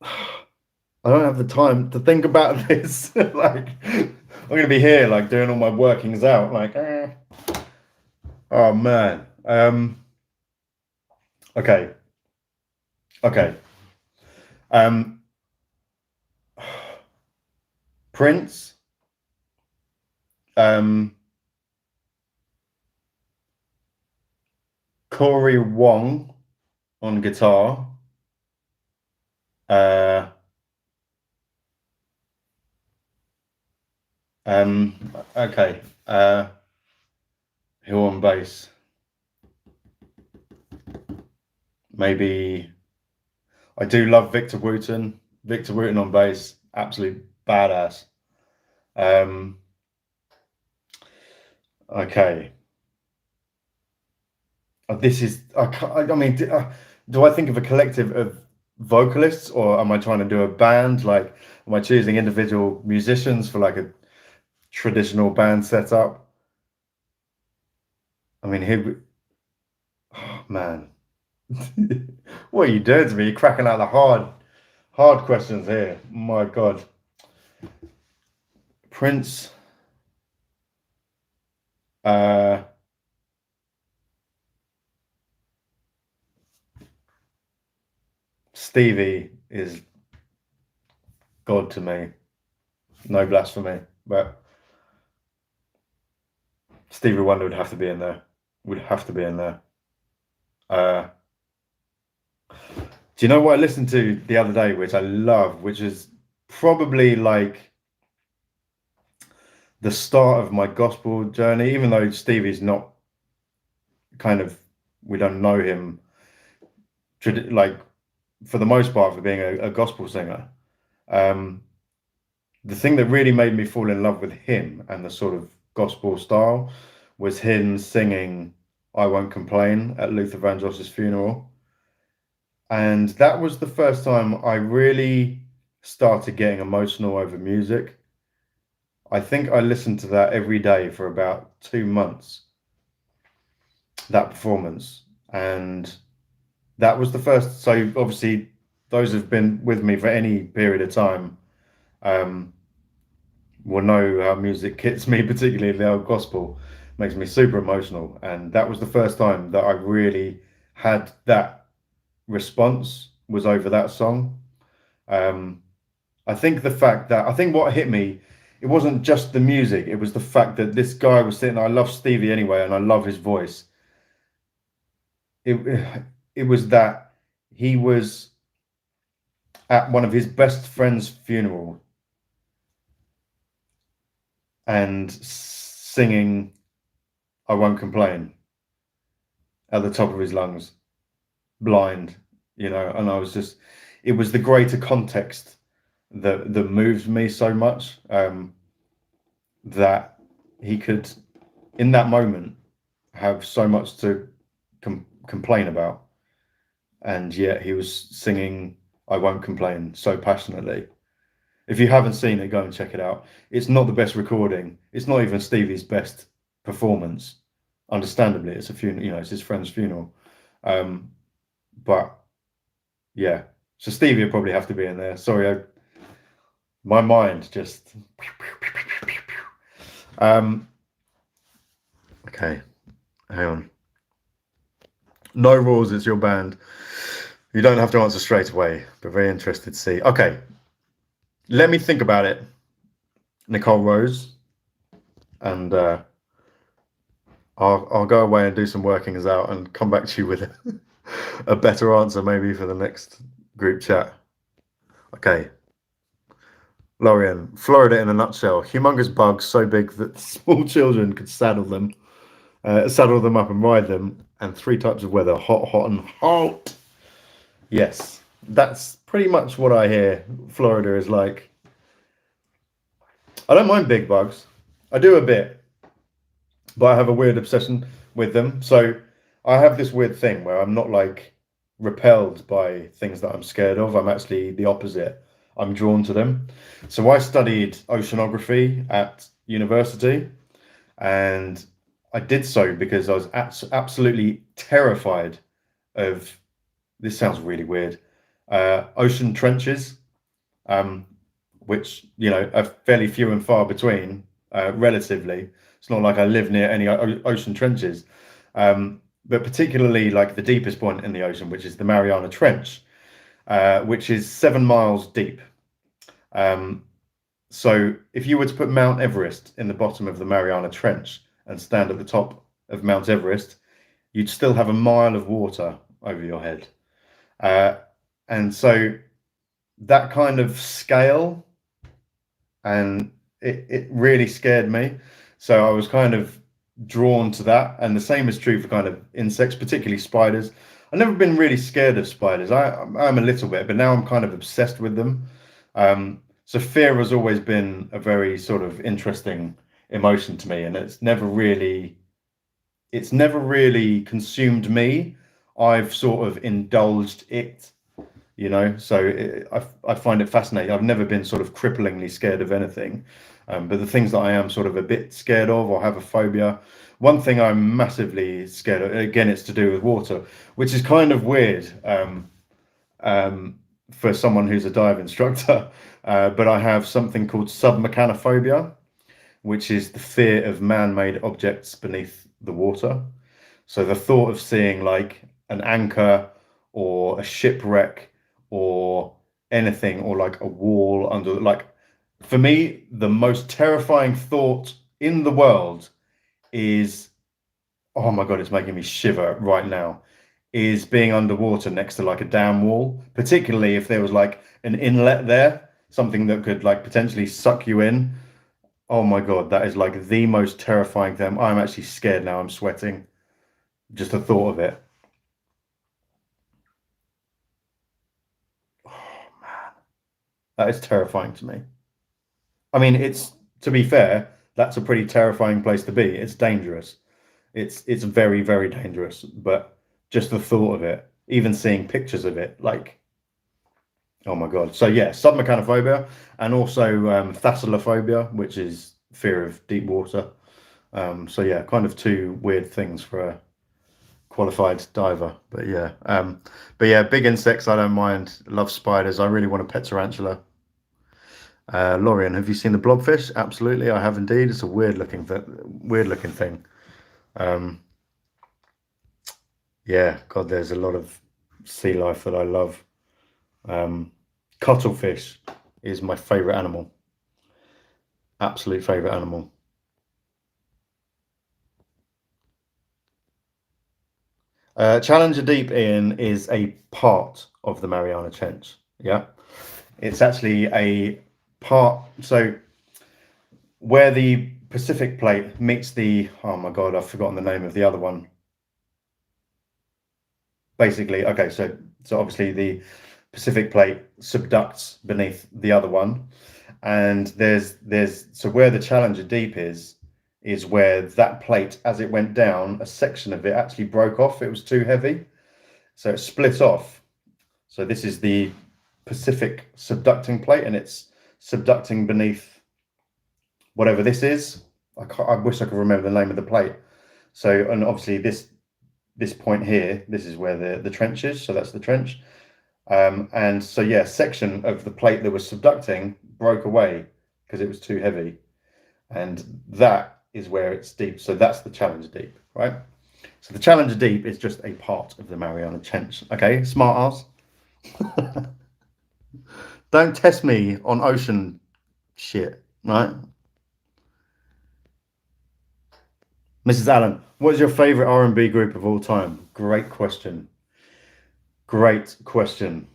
I don't have the time to think about this. Like, I'm gonna be here, like, doing all my workings out. Like, oh man. Okay. Um, Prince. Corey Wong on guitar. Okay. Who on bass? Maybe I do love Victor Wooten. Victor Wooten on bass, absolute badass. Okay. This is I mean, do I think of a collective of vocalists, or am I trying to do a band? Like, am I choosing individual musicians for like a traditional band setup? I mean, oh man. What are you doing to me? You're cracking out the hard questions here. My God. Prince. Stevie is God to me. No blasphemy, but Stevie Wonder would have to be in there. Would have to be in there. Uh, do you know what I listened to the other day, which I love, which is probably like the start of my gospel journey, even though Stevie's not kind of, we don't know him like for the most part for being a gospel singer. Um, the thing that really made me fall in love with him and the sort of gospel style was him singing I Won't Complain at Luther Vandross's funeral. And that was the first time I really started getting emotional over music. I think I listened to that every day for about 2 months, that performance. And that was the first. So obviously, those who've been with me for any period of time um, will know how music hits me, particularly the old gospel, makes me super emotional. And that was the first time that I really had that response was over that song. Um, I think the fact that I think what hit me, it wasn't just the music, it was the fact that this guy was sitting. I love Stevie anyway, and I love his voice. It was that he was at one of his best friend's funeral and singing I Won't Complain at the top of his lungs, blind, and I was just, it was the greater context that moved me so much, that he could, in that moment, have so much to complain about, and yet he was singing I Won't Complain so passionately. If you haven't seen it, go and check it out. It's not the best recording. It's not even Stevie's best performance. Understandably, it's a funeral, it's his friend's funeral. But yeah, so Stevie would probably have to be in there. Sorry, my mind just. Okay, hang on. No rules. It's your band. You don't have to answer straight away, but very interested to see. Okay, let me think about it. Nicole Rose, and I'll go away and do some workings out and come back to you with a better answer maybe for the next group chat. Okay. Lorian, Florida in a nutshell. Humongous bugs so big that small children could saddle them up and ride them. And 3 types of weather: hot, hot, and hot. Yes, that's pretty much what I hear Florida is like. I don't mind big bugs. I do a bit, but I have a weird obsession with them. So I have this weird thing where I'm not like repelled by things that I'm scared of. I'm actually the opposite. I'm drawn to them. So I studied oceanography at university, and I did so because I was absolutely terrified of, this sounds really weird, ocean trenches, which, are fairly few and far between, relatively. It's not like I live near any ocean trenches, but particularly like the deepest point in the ocean, which is the Mariana Trench, which is 7 miles deep. So if you were to put Mount Everest in the bottom of the Mariana Trench and stand at the top of Mount Everest, you'd still have a mile of water over your head. And so that kind of scale, and it really scared me. So I was kind of drawn to that. And the same is true for kind of insects, particularly spiders. I've never been really scared of spiders. I'm a little bit, but now I'm kind of obsessed with them. So fear has always been a very sort of interesting emotion to me, and it's never really consumed me. I've sort of indulged it, so I find it fascinating. I've never been sort of cripplingly scared of anything, but the things that I am sort of a bit scared of or have a phobia. One thing I'm massively scared of, again, it's to do with water, which is kind of weird for someone who's a dive instructor, but I have something called submechanophobia, which is the fear of man-made objects beneath the water. So the thought of seeing like an anchor or a shipwreck or anything, or like a wall under, like For me, the most terrifying thought in the world is, oh my God, it's making me shiver right now, is being underwater next to like a dam wall, particularly if there was like an inlet there, something that could like potentially suck you in. Oh my God, that is like the most terrifying thing. I'm actually scared now. I'm sweating. Just the thought of it. Oh man, that is terrifying to me. I mean, it's to be fair, that's a pretty terrifying place to be. It's dangerous. It's very, very dangerous. But just the thought of it, even seeing pictures of it, like, oh my God. So yeah, submechanophobia and also thalassophobia, which is fear of deep water. So yeah, kind of two weird things for a qualified diver. But yeah, big insects I don't mind. Love spiders. I really want a pet tarantula. Lorian, have you seen the blobfish? Absolutely, I have indeed. It's a weird looking thing. Um, yeah, God, there's a lot of sea life that I love. Um, Cuttlefish is my favorite animal. Absolute favorite animal. Challenger Deep, Ian, is a part of the Mariana Trench. Yeah, it's actually a part. So where the Pacific Plate meets the, oh my God, I've forgotten the name of the other one. Basically, okay, so obviously the Pacific Plate subducts beneath the other one, and there's so where the Challenger Deep is where that plate, as it went down, a section of it actually broke off. It was too heavy, so it split off. So this is the Pacific subducting plate, and it's subducting beneath whatever this is. I wish I could remember the name of the plate. So, and obviously this point here, this is where the trench is. So that's the trench. And so yeah, section of the plate that was subducting broke away because it was too heavy, and that is where it's deep. So that's the Challenger Deep, right? So the Challenger Deep is just a part of the Mariana Trench. Okay, smart ass. Don't test me on ocean shit, right? Mrs. Allen, what is your favorite R&B group of all time? Great question. Great question.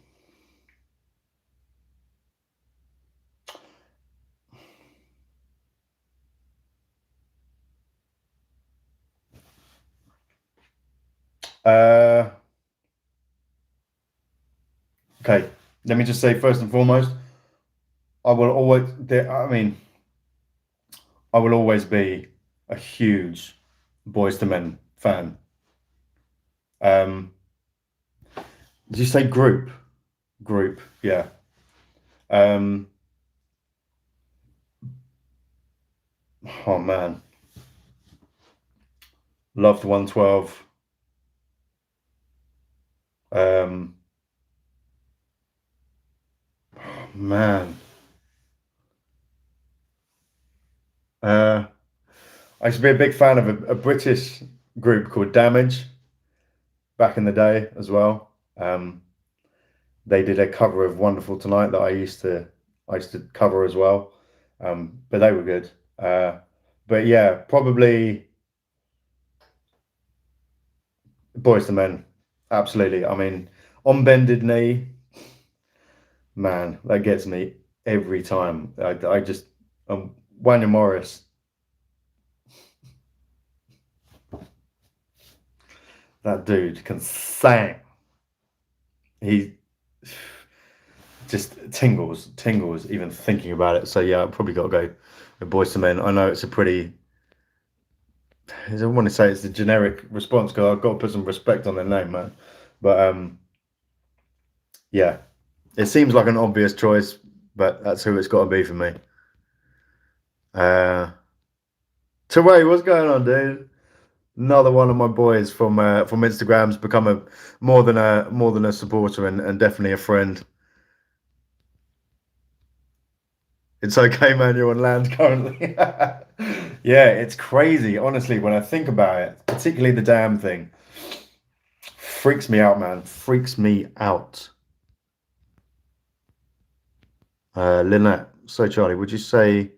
Uh, okay, let me just say first and foremost, I will always. I mean, I will always be a huge Boys to Men fan. Um, did you say group? Group, yeah. Um, oh man, loved 112. Um, man, uh, I used to be a big fan of a British group called Damage back in the day as well. They did a cover of "Wonderful Tonight" that I used to cover as well. But they were good. But yeah, probably Boys to Men. Absolutely. I mean, on bended knee, man, that gets me every time. I just Wanya Morris, that dude can sing. He just tingles even thinking about it. So yeah, I've probably got to go with Boys to Men. I know it's a pretty, I don't want to say it's a generic response because I've got to put some respect on their name, man. But yeah, it seems like an obvious choice, but that's who it's got to be for me. Teray, what's going on, dude? Another one of my boys from Instagram's become a more than a supporter and definitely a friend. It's okay, man. You're on land currently. Yeah, it's crazy. Honestly, when I think about it, particularly the damn thing, freaks me out, man. Freaks me out. Lynette, So Charlie, who would you say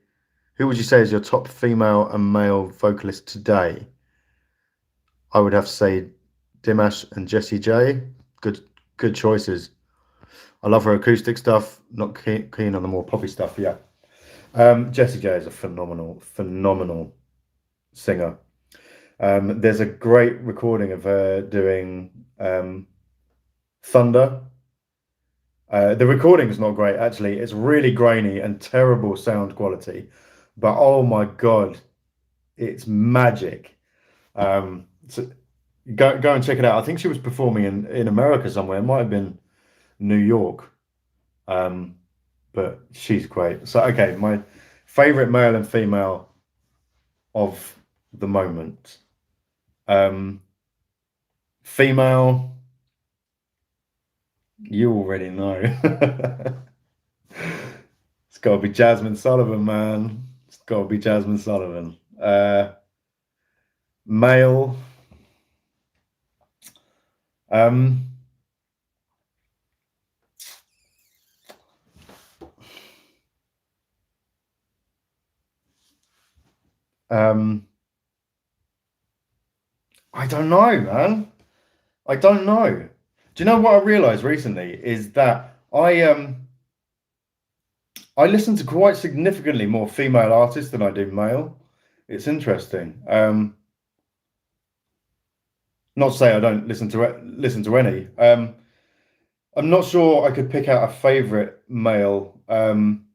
is your top female and male vocalist today? I would have to say Dimas and Jessie J. Good choices. I love her acoustic stuff. Not keen on the more poppy stuff. Yeah. Jessie J is a phenomenal singer. There's a great recording of her doing Thunder. The recording is not great, actually. It's really grainy and terrible sound quality, but oh my God, it's magic. So go and check it out. I think she was performing in America somewhere. It might have been New York. But she's great. So, okay, my favorite male and female of the moment. Female, you already know. It's got to be Jasmine Sullivan, man. It's got to be Jasmine Sullivan. Male, I don't know, man. I don't know. Do you know what I realized recently is that I listen to quite significantly more female artists than I do male. It's interesting. Not to say I don't listen to any. I'm not sure I could pick out a favorite male. I'm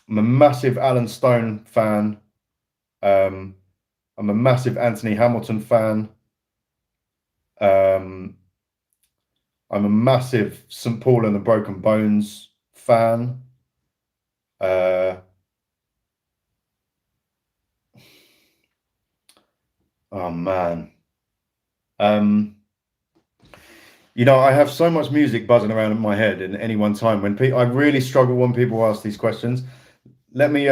a massive Alan Stone fan. I'm a massive Anthony Hamilton fan. I'm a massive St. Paul and the Broken Bones fan. Oh man. You know, I have so much music buzzing around in my head in any one time. When I really struggle when people ask these questions. Let me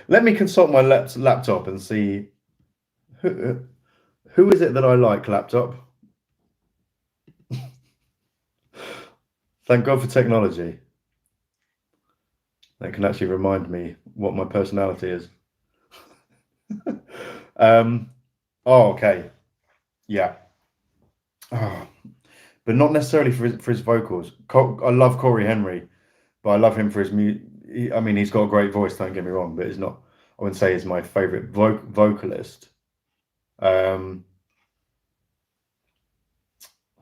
let me consult my laptop and see who is it that I like. Laptop. Thank God for technology. That can actually remind me what my personality is. Oh, okay. Yeah. Oh, but not necessarily for his vocals. I love Corey Henry, but I love him for his music. I mean, he's got a great voice, don't get me wrong, but it's not, I wouldn't say he's my favorite vocalist. Who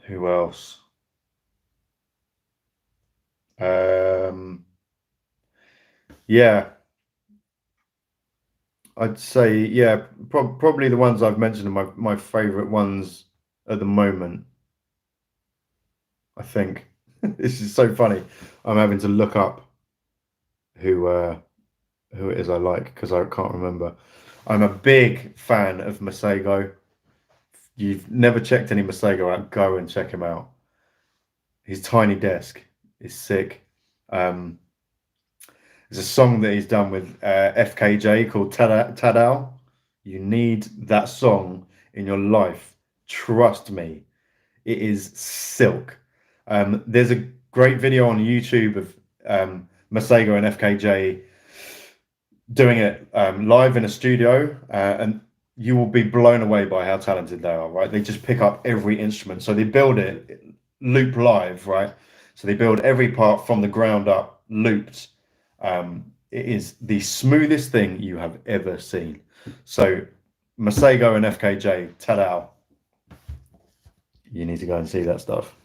else? Yeah, I'd say, yeah, probably the ones I've mentioned are my favorite ones at the moment. I think this is so funny. I'm having to look up who it is I like because I can't remember. I'm a big fan of Masego. If you've never checked any Masego out, go and check him out. His Tiny Desk is sick. There's a song that he's done with FKJ called Tadao. You need that song in your life. Trust me, it is silk. There's a great video on YouTube of Masego and FKJ doing it live in a studio, and you will be blown away by how talented they are, right? They just pick up every instrument. So they build it loop live, right? So they build every part from the ground up, looped. It is the smoothest thing you have ever seen. So Masego and FKJ, Tadao. You need to go and see that stuff.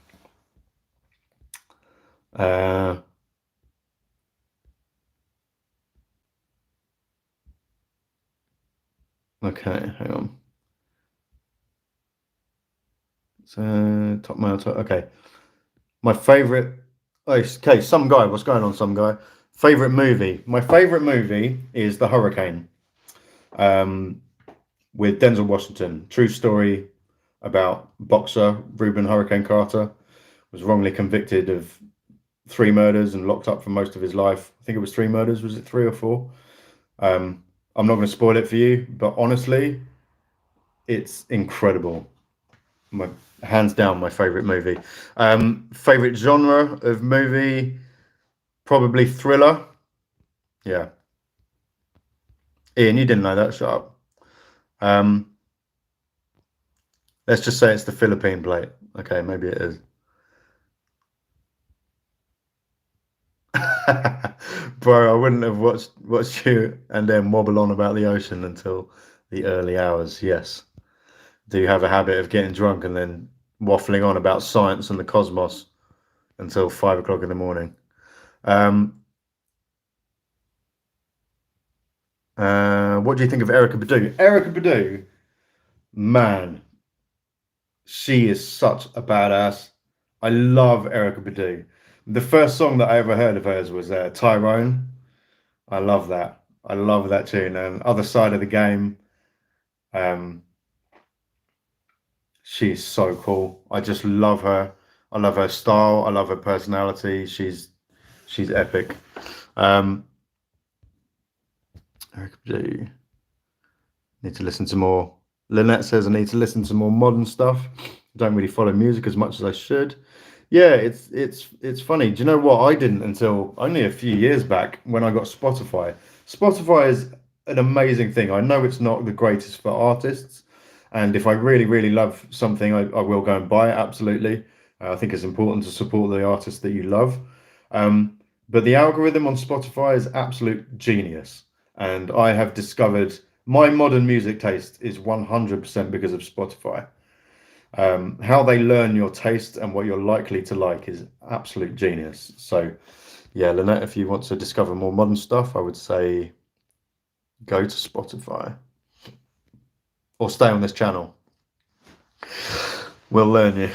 Okay, hang on. So top male, okay. My favorite. Okay, some guy. What's going on, some guy? Favorite movie. My favorite movie is The Hurricane, with Denzel Washington. True story about boxer Reuben Hurricane Carter. Was wrongly convicted of 3 murders and locked up for most of his life. I think it was 3 murders. Was it 3 or 4? I'm not going to spoil it for you, but honestly, it's incredible. Hands down, my favorite movie. Favorite genre of movie. Probably Thriller. Yeah. Ian, you didn't know that. Shut up. Let's just say it's the Philippine plate. Okay, maybe it is. Bro, I wouldn't have watched you and then wobble on about the ocean until the early hours. Yes. Do you have a habit of getting drunk and then waffling on about science and the cosmos until 5 o'clock in the morning? What do you think of Erykah Badu? Erykah Badu, man, she is such a badass. I love Erykah Badu. The first song that I ever heard of hers was Tyrone. I love that. I love that tune. And Other Side of the Game. Um, she's so cool. I just love her. I love her style. I love her personality. She's epic. Erykah Badu. Need to listen to more. Lynette says I need to listen to more modern stuff. Don't really follow music as much as I should. Yeah, it's funny. Do you know what? I didn't until only a few years back when I got Spotify. Spotify is an amazing thing. I know it's not the greatest for artists, and if I really, really love something, I will go and buy it. Absolutely. I think it's important to support the artists that you love. But the algorithm on Spotify is absolute genius, and I have discovered my modern music taste is 100% because of Spotify. How they learn your taste and what you're likely to like is absolute genius. So, yeah, Lynette, if you want to discover more modern stuff, I would say go to Spotify or stay on this channel. We'll learn you.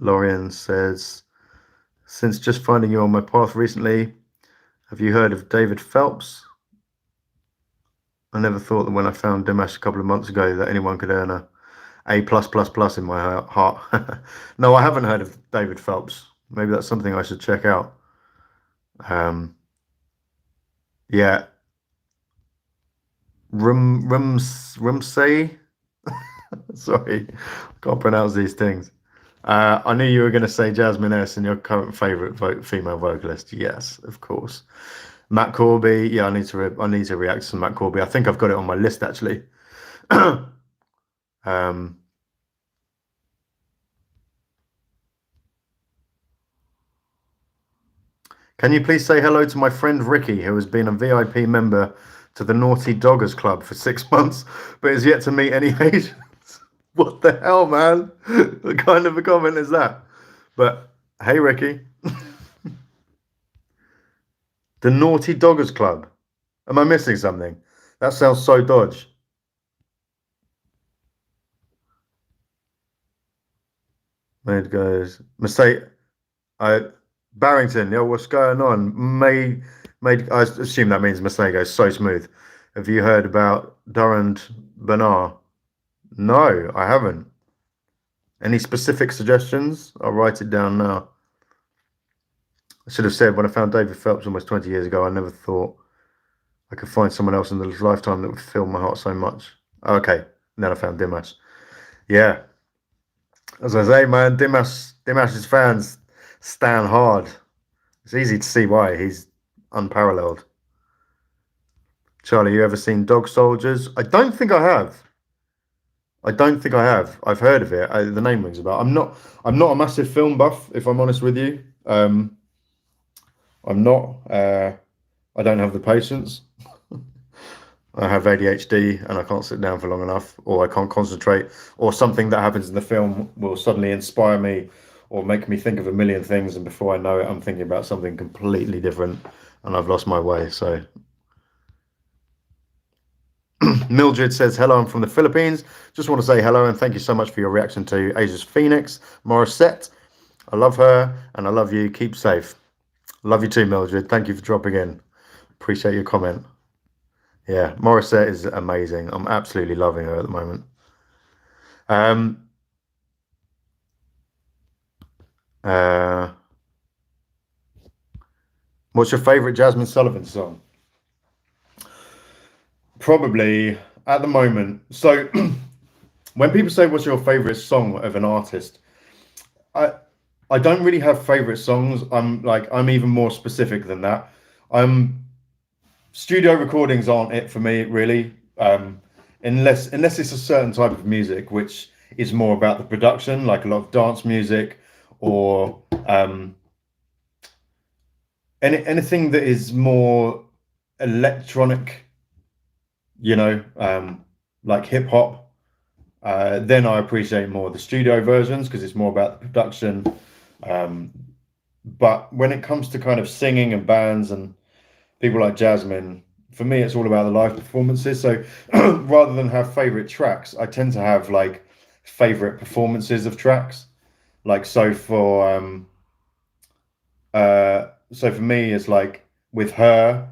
Lorian says, since just finding you on my path recently, have you heard of David Phelps? I never thought that when I found Dimas a couple of months ago that anyone could earn a A+++ in my heart. No, I haven't heard of David Phelps. Maybe that's something I should check out. Yeah. Rumsey? Sorry, I can't pronounce these things. I knew you were going to say Jasmine S and your current favourite female vocalist. Yes, of course. Matt Corby. Yeah, I need to react to Matt Corby. I think I've got it on my list actually. Can you please say hello to my friend Ricky, who has been a VIP member to the Naughty Doggers Club for 6 months, but is yet to meet any Asians? What the hell, man? What kind of a comment is that? But hey, Ricky. The Naughty Doggers Club. Am I missing something? That sounds so dodge. Made goes mistake. Barrington. Yo, what's going on? Made. I assume that means mistake goes so smooth. Have you heard about Durand Bernard? No, I haven't. Any specific suggestions? I'll write it down now. I should have said when I found David Phelps almost 20 years ago, I never thought I could find someone else in the lifetime that would fill my heart so much. Okay, and then I found Dimas. Yeah. As I say, man, Dimas's fans stand hard. It's easy to see why. He's unparalleled. Charlie, you ever seen Dog Soldiers? I don't think I have. I don't think I have. I've heard of it. The name rings a bell. I'm not a massive film buff, if I'm honest with you. I'm not. I don't have the patience. I have ADHD and I can't sit down for long enough, or I can't concentrate, or something that happens in the film will suddenly inspire me or make me think of a million things, and before I know it, I'm thinking about something completely different and I've lost my way. So Mildred says, hello, I'm from the Philippines. Just want to say hello and thank you so much for your reaction to Asia's Phoenix, Morissette. I love her and I love you. Keep safe. Love you too, Mildred. Thank you for dropping in. Appreciate your comment. Yeah, Morissette is amazing. I'm absolutely loving her at the moment. What's your favourite Jasmine Sullivan song? Probably at the moment. So when people say what's your favourite song of an artist, I don't really have favorite songs. I'm even more specific than that. I'm Studio recordings aren't it for me really. Unless it's a certain type of music which is more about the production, like a lot of dance music or anything that is more electronic, you know, like hip hop. Then I appreciate more the studio versions because it's more about the production. Um, but when it comes to kind of singing and bands and people like Jasmine, for me, it's all about the live performances. So rather than have favorite tracks, I tend to have like favorite performances of tracks. Like so for me, it's like with her,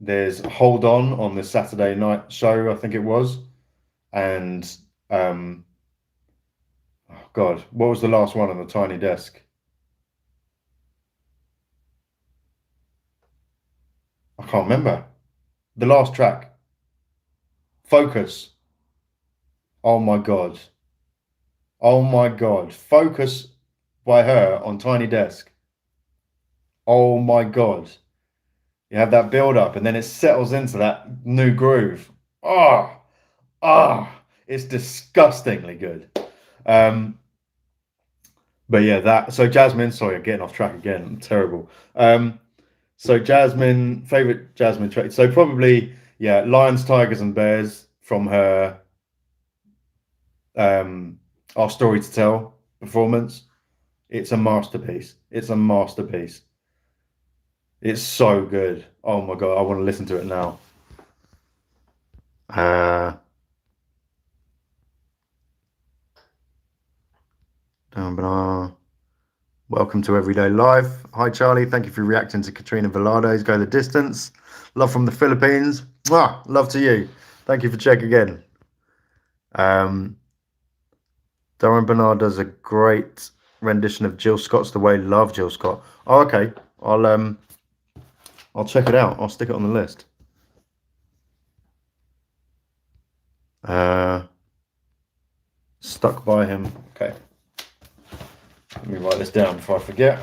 there's Hold On the Saturday night show, I think it was, and um, oh God, what was the last one on the tiny desk? I can't remember. The last track, Focus. Oh my God. Oh my God. Focus by her on Tiny Desk. Oh my God. You have that build up and then it settles into that new groove. Oh, it's disgustingly good. Um, but yeah, that so Jasmine, sorry, I'm getting off track again. I'm terrible. So Jasmine, favorite Jasmine trait. So probably, yeah, Lions, Tigers, and Bears from her um Our Story to Tell performance. It's a masterpiece. It's a masterpiece. It's so good. Oh my God, I want to listen to it now. Uh, Welcome to Everyday Life. Hi, Charlie. Thank you for reacting to Katrina Velarde's Go the Distance. Love from the Philippines. Mwah! Love to you. Thank you for checking in. Um, Darren Bernard does a great rendition of Jill Scott's The Way. Love Jill Scott. Oh, okay. I'll check it out. I'll stick it on the list. Uh, Stuck by him. Okay. Let me write this down before I forget.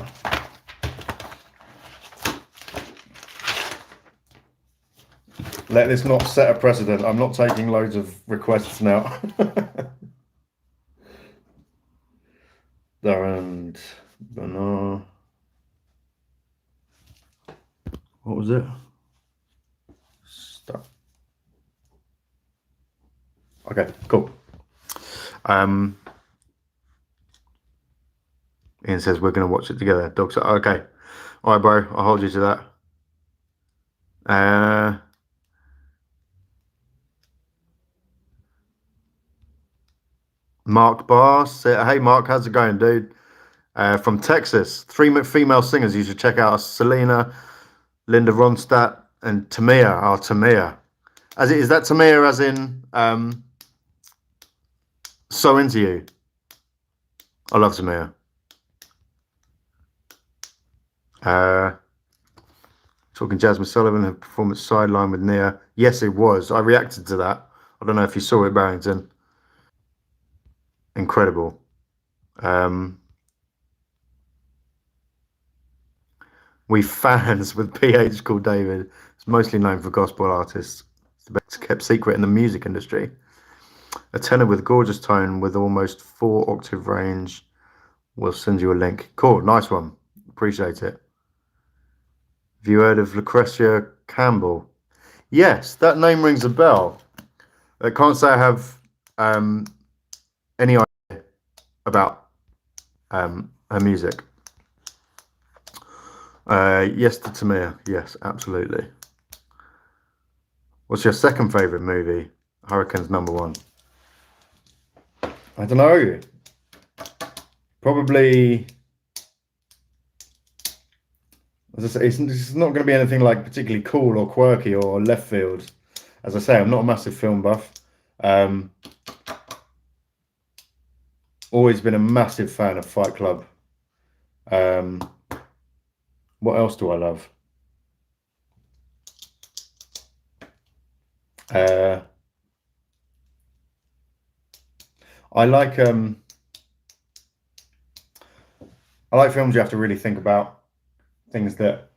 Let this not set a precedent. I'm not taking loads of requests now. Darren Bernard. What was it? Stuck. Okay, cool. Ian says we're going to watch it together. Dogs. Okay. All right, bro. I'll hold you to that. Mark Barr. Hey, Mark. How's it going, dude? From Texas. Three female singers you should check out are Selena, Linda Ronstadt, and Tamia. Oh, Tamia. Is that Tamia as in So Into You? I love Tamia. Talking Jasmine Sullivan, her performance sideline with Nia. Yes, it was. I reacted to that. I don't know if you saw it, Barrington. Incredible. We fans with PH called David. It's mostly known for gospel artists. It's the best kept secret in the music industry. A tenor with gorgeous tone with almost 4-octave range. We'll send you a link. Cool, nice one. Appreciate it. Have you heard of Lucretia Campbell? Yes, that name rings a bell. I can't say I have any idea about her music. Yes to Tamir. Yes, absolutely. What's your second favourite movie? Hurricane's number one. I don't know. Probably. As I say, it's not going to be anything like particularly cool or quirky or left field. As I say, I'm not a massive film buff. Always been a massive fan of Fight Club. What else do I love? I like I like films you have to really think about, things that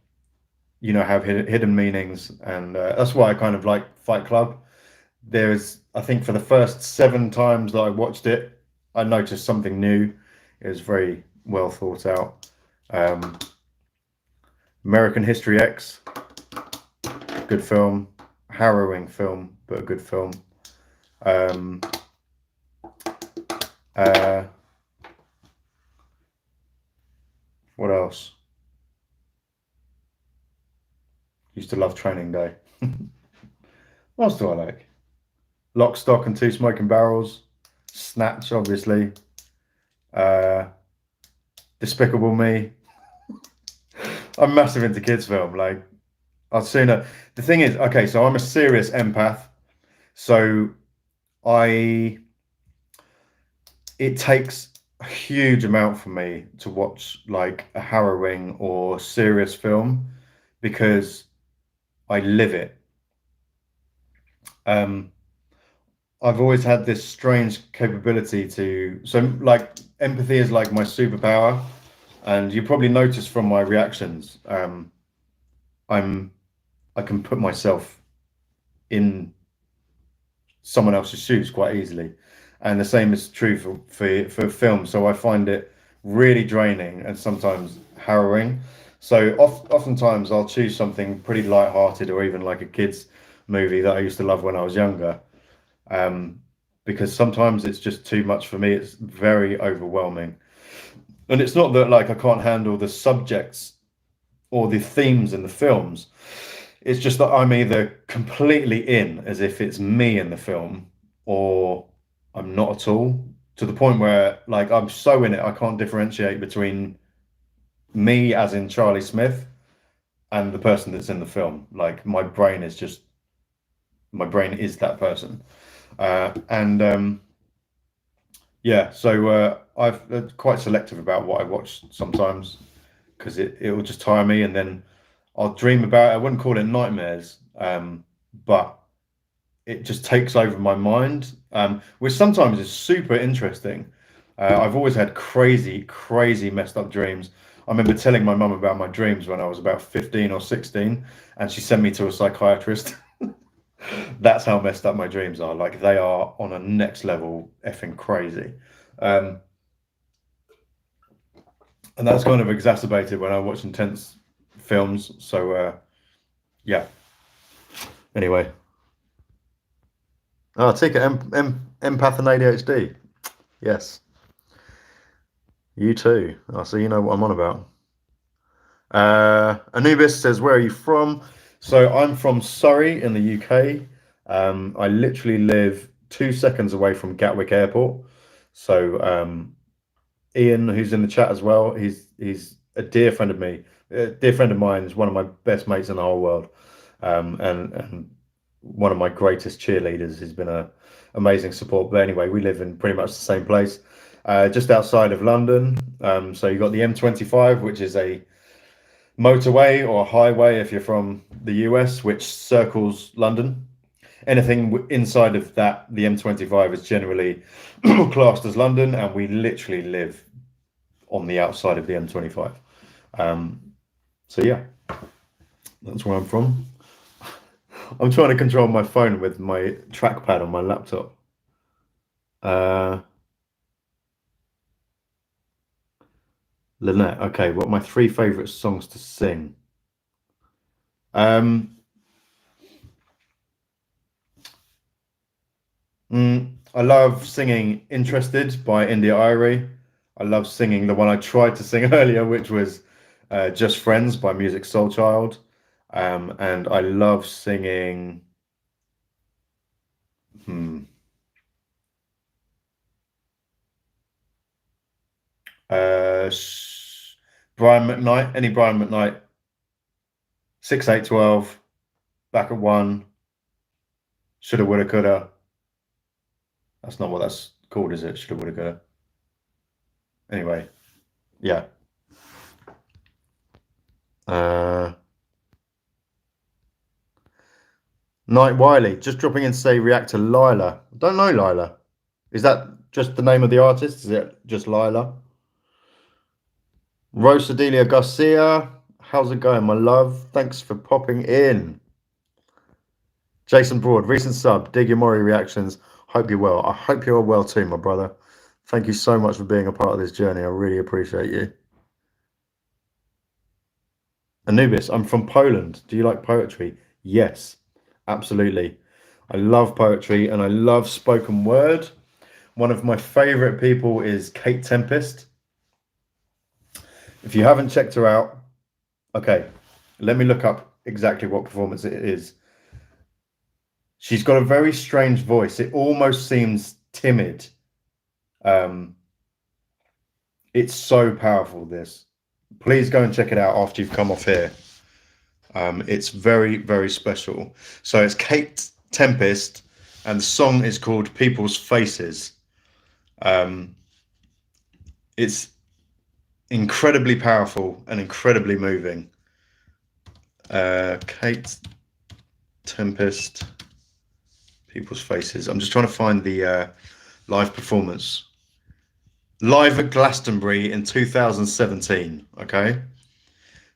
have hidden meanings, and that's why I kind of like Fight Club. There's, I think, for the first 7 times that I watched it, I noticed something new. It was very well thought out. Um, American History X, good film, harrowing film, but a good film. Um, uh, what else? Used to love Training Day. What else do I like? Lock, Stock, and Two Smoking Barrels. Snatch, obviously. Uh, Despicable Me. I'm massive into kids film. Like, I'd sooner. The thing is, okay, so I'm a serious empath. So I, it takes a huge amount for me to watch like a harrowing or serious film because I live it. Um, I've always had this strange capability to, so like empathy is like my superpower, and you probably notice from my reactions, I'm I can put myself in someone else's shoes quite easily, and the same is true for film. So I find it really draining and sometimes harrowing. So oftentimes I'll choose something pretty light-hearted or even like a kids movie that I used to love when I was younger, um, because sometimes it's just too much for me. It's very overwhelming, and it's not that like I can't handle the subjects or the themes in the films. It's just that I'm either completely in, as if it's me in the film, or I'm not at all. To the point where, like, I'm so in it, I can't differentiate between me, as in Charlie Smith, and the person that's in the film. Like, my brain is that person. And yeah, so I've quite selective about what I watch sometimes because it will just tire me, and then I'll dream about it. I wouldn't call it nightmares, but it just takes over my mind, which sometimes is super interesting. I've always had crazy, crazy messed up dreams. I remember telling my mum about my dreams when I was about 15 or 16, and she sent me to a psychiatrist. That's how messed up my dreams are. Like, they are on a next level effing crazy. Um, and that's kind of exacerbated when I watch intense films. So, yeah. Anyway, oh, ticket empath and ADHD. Yes, you too. I see. You know what I'm on about. Anubis says, "Where are you from?" So I'm from Surrey in the UK. I literally live 2 seconds away from Gatwick Airport. So Ian, who's in the chat as well, he's a dear friend of me, a dear friend of mine. Is one of my best mates in the whole world, and one of my greatest cheerleaders. He's been a amazing support. But anyway, we live in pretty much the same place, just outside of London. So you've got the M25, which is a motorway or a highway if you're from the US, which circles London. Anything inside of that, the M25 is generally classed as London, and we literally live on the outside of the M25. So yeah, that's where I'm from. I'm trying to control my phone with my trackpad on my laptop. Lynette, okay, what are my 3 favorite songs to sing? I love singing Interested by India Irie. I love singing the one I tried to sing earlier, which was Just Friends by Music Soul Child. And I love singing. Uh, Brian McKnight, any Brian McKnight. 6, 8, 12, back at 1. Shoulda, woulda, coulda. That's not what that's called, is it? Shoulda, woulda, coulda. Anyway, yeah. Night Wiley, just dropping in to say react to Lila. Don't know Lila. Is that just the name of the artist? Is it just Lila? Rosadelia Garcia, how's it going, my love? Thanks for popping in. Jason Broad, recent sub, dig your Mori reactions. Hope you're well. I hope you're well too, my brother. Thank you so much for being a part of this journey. I really appreciate you. Anubis, I'm from Poland. Do you like poetry? Yes, absolutely. I love poetry and I love spoken word. One of my favorite people is Kate Tempest. If you haven't checked her out, okay, let me look up exactly what performance it is. She's got a very strange voice. It almost seems timid. It's so powerful, this. Please go and check it out after you've come off here. It's very, very special. So it's Kate Tempest, and the song is called People's Faces. It's incredibly powerful and incredibly moving. Kate Tempest, People's Faces. I'm just trying to find the live performance. Live at Glastonbury in 2017, okay?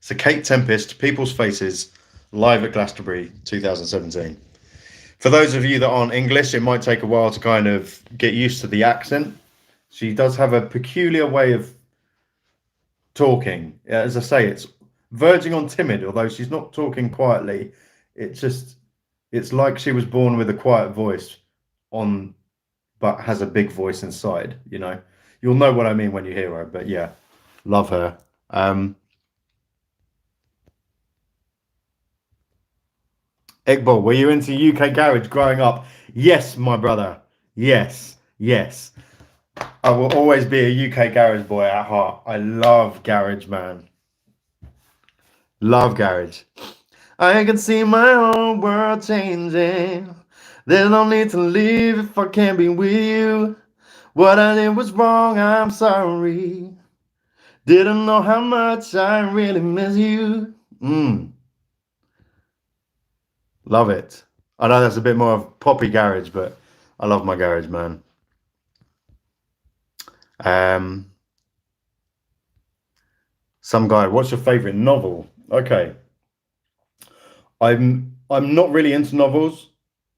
So Kate Tempest, People's Faces, live at Glastonbury 2017. For those of you that aren't English, it might take a while to kind of get used to the accent. She does have a peculiar way of talking. As I say, it's verging on timid, although she's not talking quietly. It's like she was born with a quiet voice but has a big voice inside, you know. You'll know what I mean when you hear her, but yeah, love her. Iqbal, were you into UK garage growing up? Yes, my brother. Yes, yes. I will always be a UK garage boy at heart. I love garage, man. Love garage. I can see my whole world changing. There's no need to leave if I can't be with you. What I did was wrong, I'm sorry. Didn't know how much I really miss you. Love it. I know that's a bit more of poppy garage, but I love my garage, man. Some guy, what's your favorite novel? Okay. I'm not really into novels.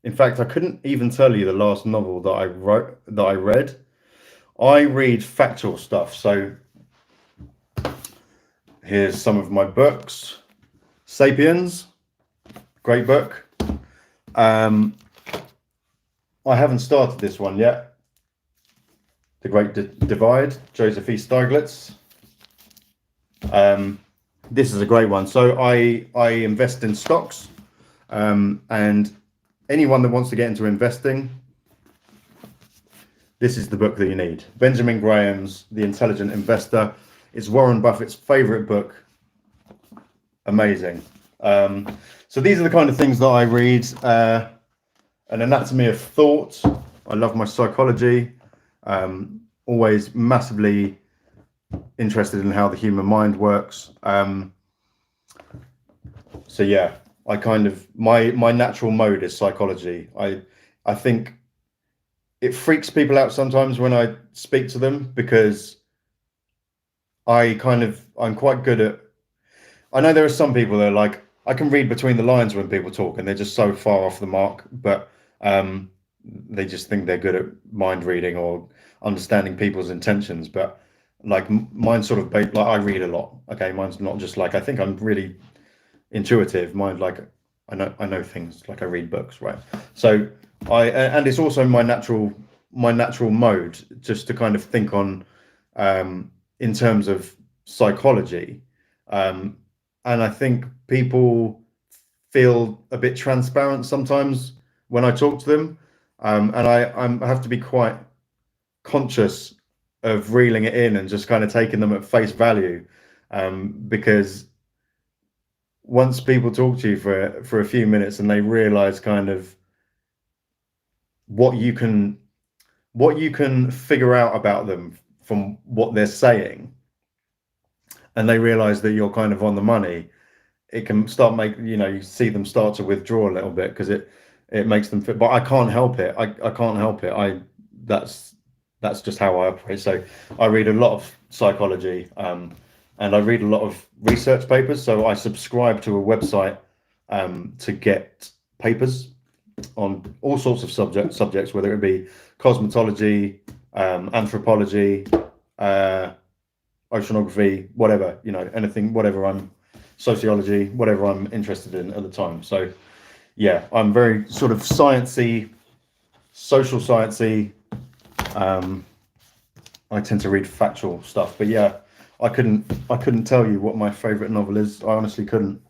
In fact, I couldn't even tell you the last novel that I read. I read factual stuff. So here's some of my books. Sapiens, great book. I haven't started this one yet. The Great Divide, Joseph E. Stiglitz. This is a great one. So I invest in stocks, and anyone that wants to get into investing, this is the book that you need. Benjamin Graham's The Intelligent Investor. It's Warren Buffett's favorite book. Amazing. So these are the kind of things that I read. An Anatomy of Thought. I love my psychology. Always massively interested in how the human mind works. So yeah, I kind of my natural mode is psychology. I think it freaks people out sometimes when I speak to them, because I'm quite good at. I know there are some people that are like, I can read between the lines when people talk, and they're just so far off the mark, but they just think they're good at mind reading or understanding people's intentions. But like mine's sort of like, I read a lot. Okay, mine's not just like I think I'm really intuitive. Mine, like I know things, like I read books, right? So and it's also my natural mode, just to kind of think on in terms of psychology. And I think people feel a bit transparent sometimes when I talk to them, and I have to be quite conscious of reeling it in and just kind of taking them at face value, because once people talk to you for a few minutes and they realize kind of what you can figure out about them from what they're saying, and they realize that you're kind of on the money, it can start you see them start to withdraw a little bit, because it makes them fit. But I can't help it. I can't help it. That's just how I operate. So I read a lot of psychology, and I read a lot of research papers. So I subscribe to a website to get papers on all sorts of subjects, whether it be cosmetology, anthropology, oceanography, whatever, anything, whatever sociology, whatever I'm interested in at the time. So yeah, I'm very sort of sciencey, social sciencey. I tend to read factual stuff, but yeah, I couldn't tell you what my favorite novel is. I honestly couldn't.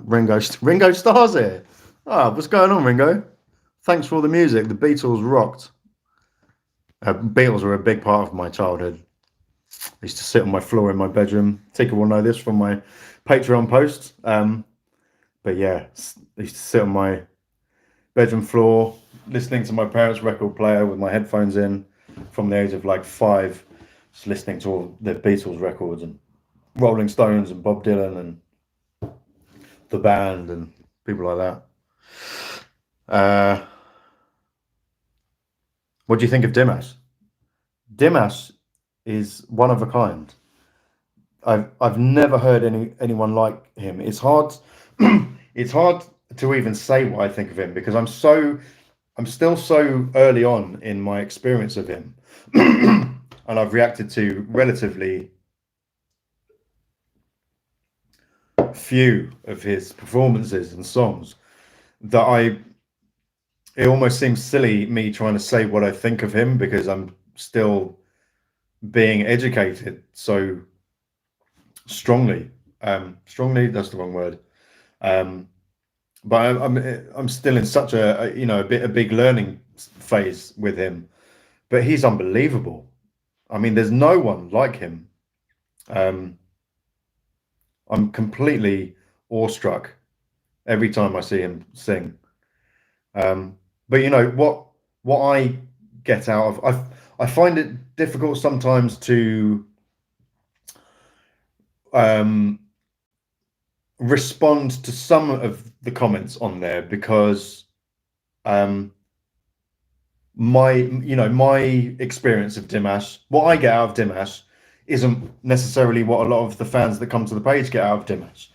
Ringo Starr's here. Ah, what's going on, Ringo? Thanks for all the music. The Beatles rocked. Beatles were a big part of my childhood. I used to sit on my floor in my bedroom. Tika will know this from my Patreon posts. But yeah, I used to sit on my bedroom floor, listening to my parents' record player with my headphones in from the age of like 5, just listening to all the Beatles records and Rolling Stones and Bob Dylan and the band and people like that. What do you think of Dimas? Dimas is one of a kind. I've never heard anyone like him. It's hard it's hard to even say what I think of him because I'm still so early on in my experience of him. And I've reacted to relatively few of his performances and songs that it almost seems silly me trying to say what I think of him because I'm still being educated so strongly. Strongly, that's the wrong word. But I'm still in such a big learning phase with him. But he's unbelievable. I mean, there's no one like him. I'm completely awestruck every time I see him sing. But what I get out of I find it difficult sometimes to respond to some of the comments on there because my experience of Dimash, what I get out of Dimash isn't necessarily what a lot of the fans that come to the page get out of Dimash.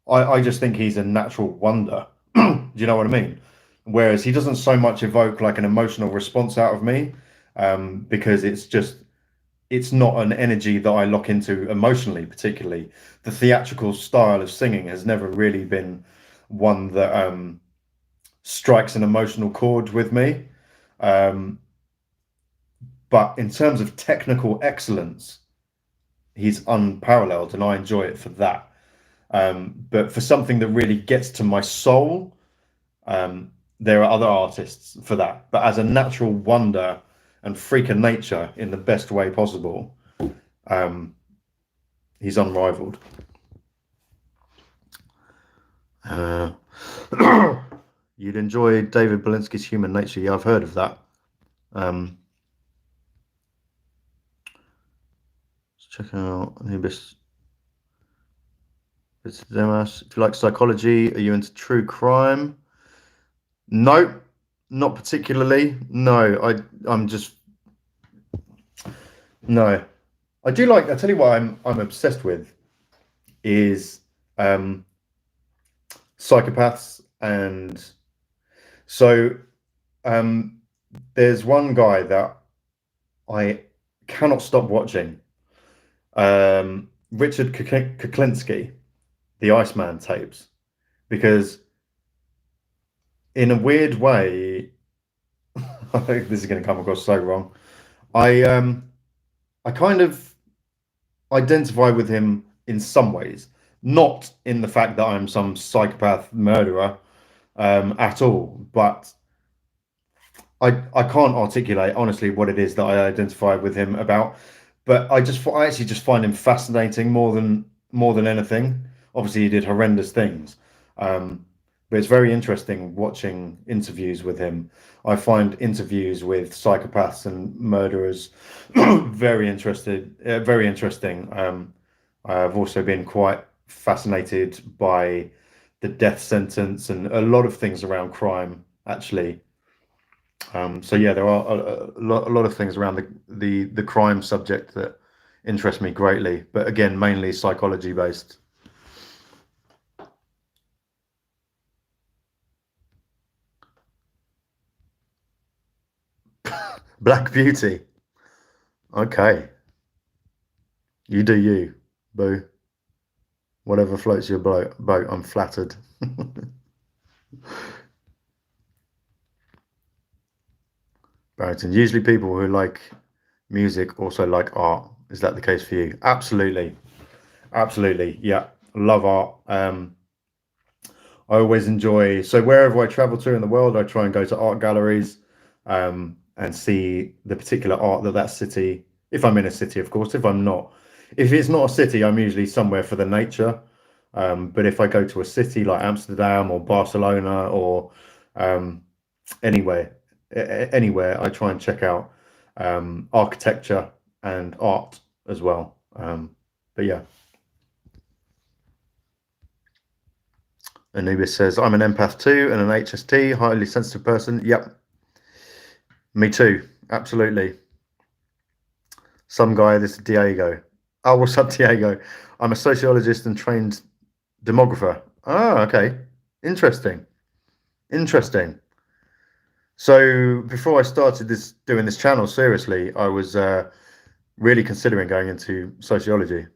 I just think he's a natural wonder. Do you know what I mean? Whereas he doesn't so much evoke like an emotional response out of me, because it's not an energy that I lock into emotionally, particularly. The theatrical style of singing has never really been one that strikes an emotional chord with me. But in terms of technical excellence, he's unparalleled, and I enjoy it for that. But for something that really gets to my soul, there are other artists for that. But as a natural wonder and freak of nature in the best way possible, he's unrivaled. You'd enjoy David Belinsky's Human Nature. Yeah, I've heard of that. Let's check out Dimas. If you like psychology, are you into true crime? Nope, not particularly. No, I'm just no. I do like. I tell you what, I'm obsessed with is psychopaths, and so there's one guy that I cannot stop watching. Richard Kuklinski, the Iceland tapes, because in a weird way, I think this is going to come across so wrong. I kind of identify with him in some ways, not in the fact that I'm some psychopath murderer at all, but I can't articulate honestly what it is that I identify with him about. But I actually just find him fascinating more than anything. Obviously, he did horrendous things, but it's very interesting watching interviews with him. I find interviews with psychopaths and murderers very interesting. I've also been quite fascinated by the death sentence and a lot of things around crime, actually. So yeah, there are a lot of things around the crime subject that interest me greatly, but again, mainly psychology based. Black Beauty. Okay, you do you, boo. Whatever floats your boat, I'm flattered. Barrington. Usually people who like music also like art. Is that the case for you? Absolutely. Absolutely. Yeah. Love art. I always enjoy, so wherever I travel to in the world, I try and go to art galleries and see the particular art that city, if I'm in a city, of course. If it's not a city, I'm usually somewhere for the nature. But if I go to a city like Amsterdam or Barcelona or um, anywhere, anywhere, I try and check out architecture and art as well. But yeah. Anubis says, I'm an empath too and an HST, highly sensitive person. Yep, me too. Absolutely. Some guy, this is Diego. Oh, what's up, Diego? I'm a sociologist and trained demographer. Ah, okay. Interesting. Interesting. So before I started doing this channel seriously, I was really considering going into sociology.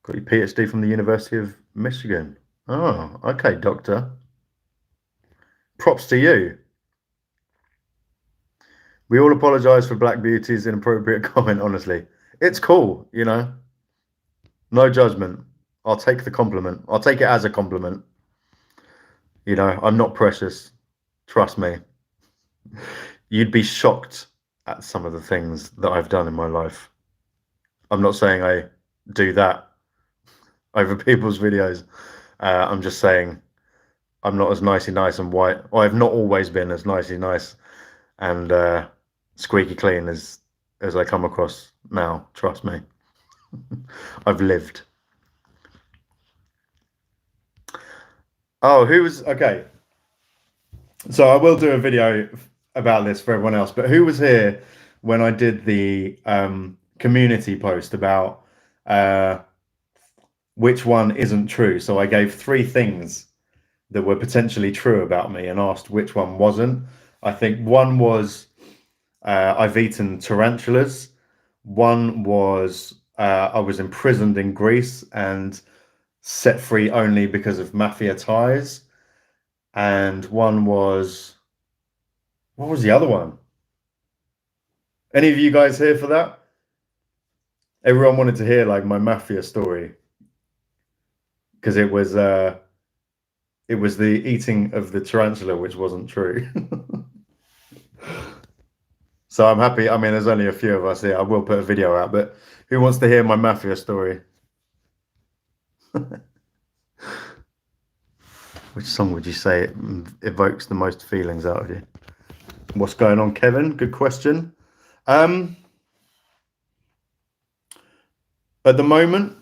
Got your PhD from the University of Michigan. Oh, okay, doctor. Props to you. We all apologize for Black Beauty's inappropriate comment, honestly. It's cool, you know? No judgment. I'll take the compliment. I'll take it as a compliment. You know, I'm not precious. Trust me. You'd be shocked at some of the things that I've done in my life. I'm not saying I do that over people's videos. I'm just saying I'm not as nicey nice and white. I've not always been as nicey nice and squeaky clean as I come across now. Trust me. I've lived. Oh, who was okay? So I will do a video about this for everyone else, but who was here when I did the community post about which one isn't true? So I gave 3 things that were potentially true about me and asked which one wasn't. I think one was I've eaten tarantulas. One was I was imprisoned in Greece and set free only because of mafia ties. And one was, what was the other one? Any of you guys here for that? Everyone wanted to hear like my mafia story because it was the eating of the tarantula, which wasn't true. So I'm happy. I mean, there's only a few of us here. I will put a video out, but who wants to hear my mafia story? Which song would you say evokes the most feelings out of you? What's going on, Kevin? Good question. At the moment,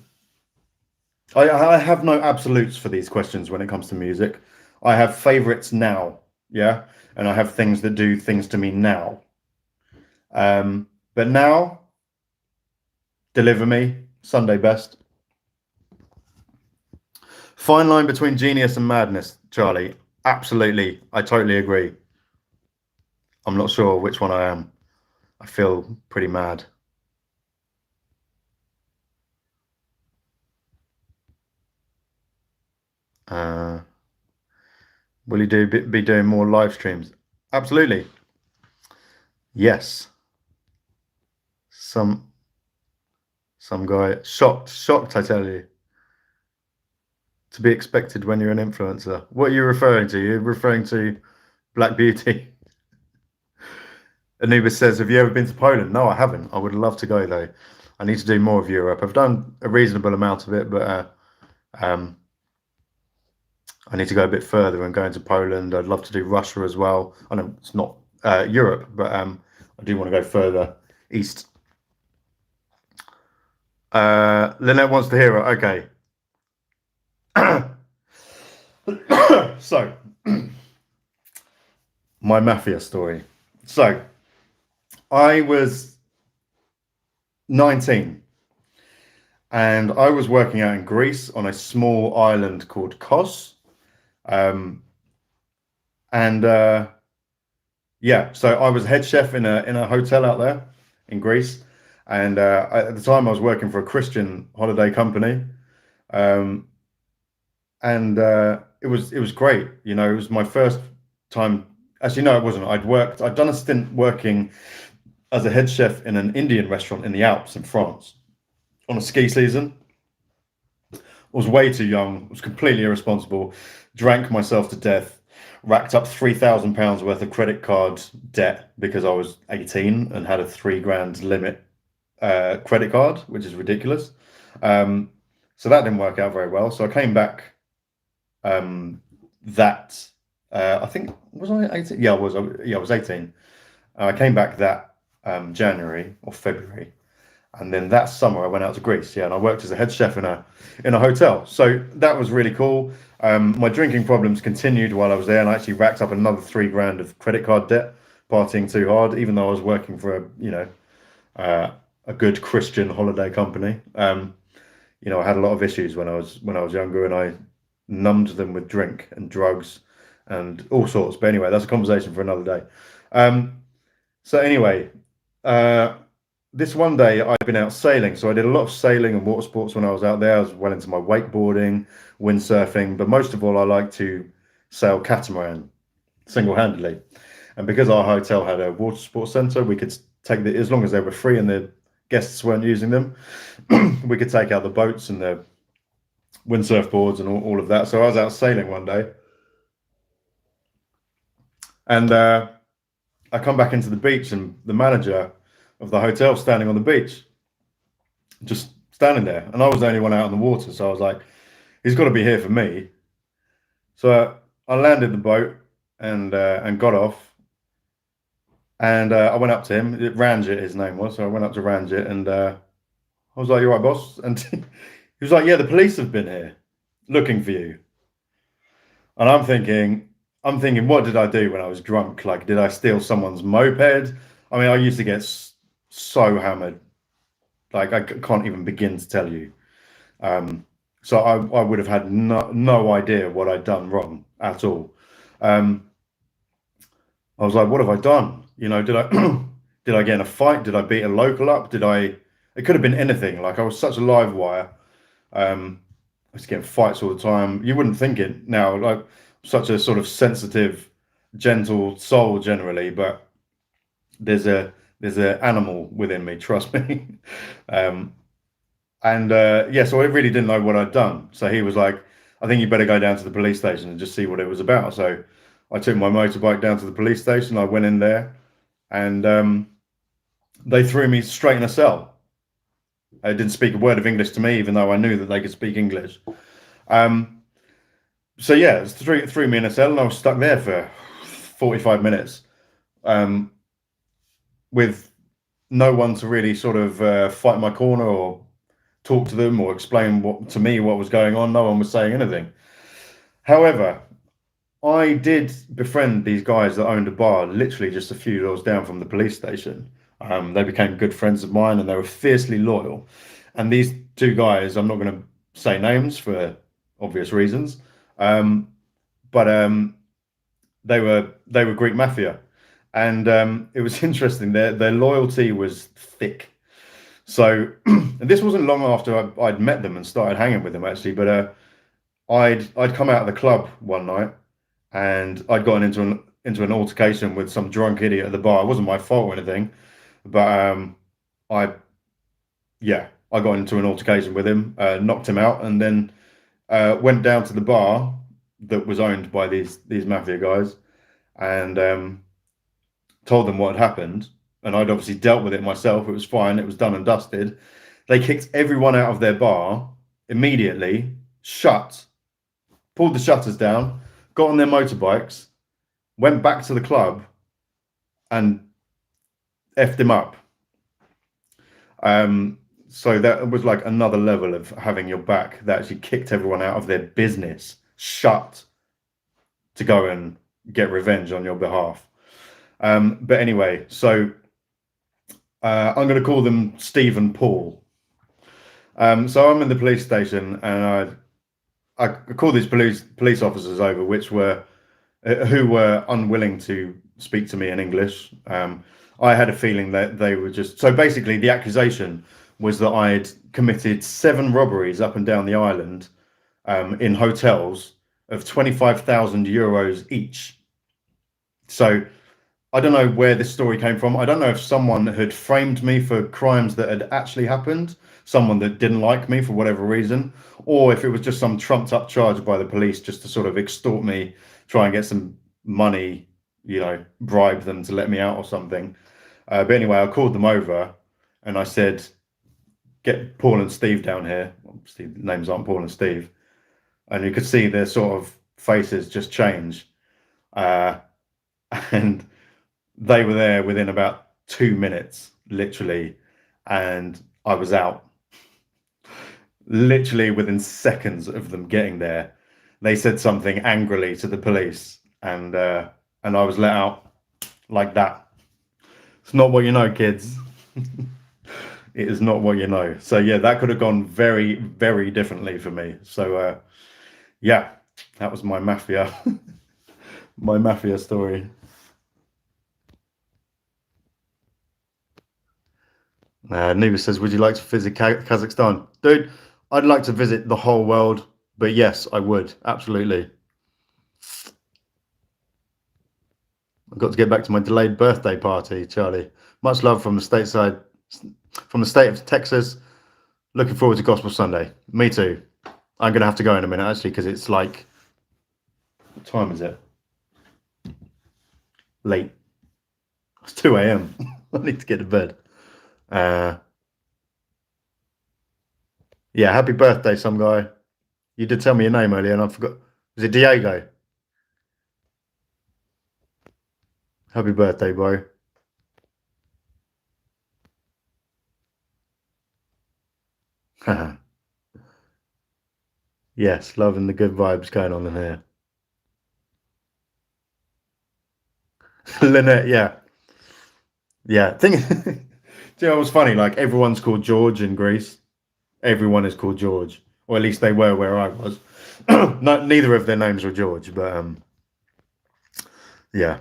I have no absolutes for these questions when it comes to music. I have favorites now, yeah, and I have things that do things to me now. But now, Deliver Me, Sunday Best. Fine line between genius and madness, Charlie. Absolutely, I totally agree. I'm not sure which one I am. I feel pretty mad. Will you be doing more live streams? Absolutely. Yes. Some guy shocked. I tell you. To be expected when you're an influencer. What are you referring to? You're referring to Black Beauty. Anubis says, "Have you ever been to Poland?" No, I haven't. I would love to go though. I need to do more of Europe. I've done a reasonable amount of it, but I need to go a bit further and go into Poland. I'd love to do Russia as well. I know it's not Europe, but I do want to go further east. Lynette wants to hear it. Okay. So, my mafia story. So, I was 19 and I was working out in Greece on a small island called Kos. Um, and Yeah, so I was head chef in a hotel out there in Greece. And at the time, I was working for a Christian holiday company. Um, and it was great. You know, it was my first time. Actually, no, it wasn't. I'd done a stint working as a head chef in an Indian restaurant in the Alps in France on a ski season. I was way too young, was completely irresponsible, drank myself to death, racked up £3,000 worth of credit card debt because I was 18 and had a 3 grand limit credit card, which is ridiculous. Um, so that didn't work out very well. So I came back um, that I think was I 18? Yeah, I was. Yeah, I was 18. I came back that January or February, and then that summer I went out to Greece. Yeah, and I worked as a head chef in a hotel. So that was really cool. My drinking problems continued while I was there, and I actually racked up another 3 grand of credit card debt, partying too hard, even though I was working for a good Christian holiday company. I had a lot of issues when I was younger, and I numbed them with drink and drugs and all sorts. But anyway, that's a conversation for another day. So anyway, uh, this one day I'd been out sailing, so I did a lot of sailing and water sports when I was out there. I was well into my wakeboarding, windsurfing, but most of all, I like to sail catamaran single-handedly. And because our hotel had a water sports centre, we could take as long as they were free and the guests weren't using them, we could take out the boats and the windsurf boards and all of that. So I was out sailing one day, and I come back into the beach, and the manager of the hotel standing on the beach, just standing there, and I was the only one out on the water. So I was like, he's got to be here for me. So I landed the boat and got off, and I went up to him. Ranjit, his name was. So I went up to Ranjit, and I was like, "You all right, boss?" And he was like, "Yeah, the police have been here looking for you." And I'm thinking, what did I do when I was drunk? Like, did I steal someone's moped? I mean, I used to get so hammered, like I can't even begin to tell you. So I would have had no idea what I'd done wrong at all. Um, I was like, what have I done? Did I did I get in a fight? Did I beat a local up? Did I? It could have been anything. Like I was such a live wire. I used to get in fights all the time. You wouldn't think it now. Like such a sort of sensitive, gentle soul generally, but there's a animal within me. Trust me. um, yeah, so I really didn't know what I'd done. So he was like, "I think you better go down to the police station and just see what it was about." So I took my motorbike down to the police station. I went in there, and they threw me straight in a cell. They didn't speak a word of English to me, even though I knew that they could speak English. Um, so yeah, it threw me in a cell, and I was stuck there for 45 minutes um, with no one to really sort of fight my corner or talk to them or explain to me what was going on. No one was saying anything. However, I did befriend these guys that owned a bar literally just a few doors down from the police station. They became good friends of mine, and they were fiercely loyal. And these two guys, I'm not going to say names for obvious reasons, but they were Greek mafia, and it was interesting. Their loyalty was thick. So, and this wasn't long after I'd met them and started hanging with them actually, but I'd come out of the club one night, and I'd gotten into an altercation with some drunk idiot at the bar. It wasn't my fault or anything, but I yeah, I got into an altercation with him, knocked him out, and then went down to the bar that was owned by these mafia guys, and told them what had happened. And I'd obviously dealt with it myself. It was fine. It was done and dusted. They kicked everyone out of their bar immediately, pulled the shutters down, got on their motorbikes, went back to the club, and effed him up. So that was like another level of having your back. That actually kicked everyone out of their business, shut to go and get revenge on your behalf. But anyway, so I'm going to call them Steve and Paul. So I'm in the police station, and I call these police officers over, who were unwilling to speak to me in English. I had a feeling that they were just, so basically the accusation was that I had committed 7 robberies up and down the island, in hotels of 25,000 euros each. So I don't know where this story came from. I don't know if someone had framed me for crimes that had actually happened, someone that didn't like me for whatever reason, or if it was just some trumped up charge by the police just to sort of extort me, try and get some money, bribe them to let me out or something. But anyway, I called them over and I said, get Paul and Steve down here. Obviously, the names aren't Paul and Steve. And you could see their sort of faces just change. And they were there within about 2 minutes, literally, and I was out. Literally within seconds of them getting there, they said something angrily to the police, and I was let out like that. It's not what you know, kids. It is not what you know. So yeah, that could have gone very, very differently for me. So yeah, that was my mafia, my mafia story. Neva says, would you like to visit Kazakhstan? Dude, I'd like to visit the whole world, but yes, I would. Absolutely. I've got to get back to my delayed birthday party, Charlie. Much love from the stateside, from the state of Texas. Looking forward to Gospel Sunday. Me too. I'm going to have to go in a minute, actually, because it's like, what time is it? Late. It's 2 a.m. I need to get to bed. Yeah, happy birthday, some guy. You did tell me your name earlier and I forgot. Was it Diego? Happy birthday, bro. Yes, loving the good vibes going on in here. Lynette, yeah. Yeah. Do you know what's funny? Like, everyone's called George in Greece. Everyone is called George. Or at least they were where I was. Neither of their names were George, but yeah.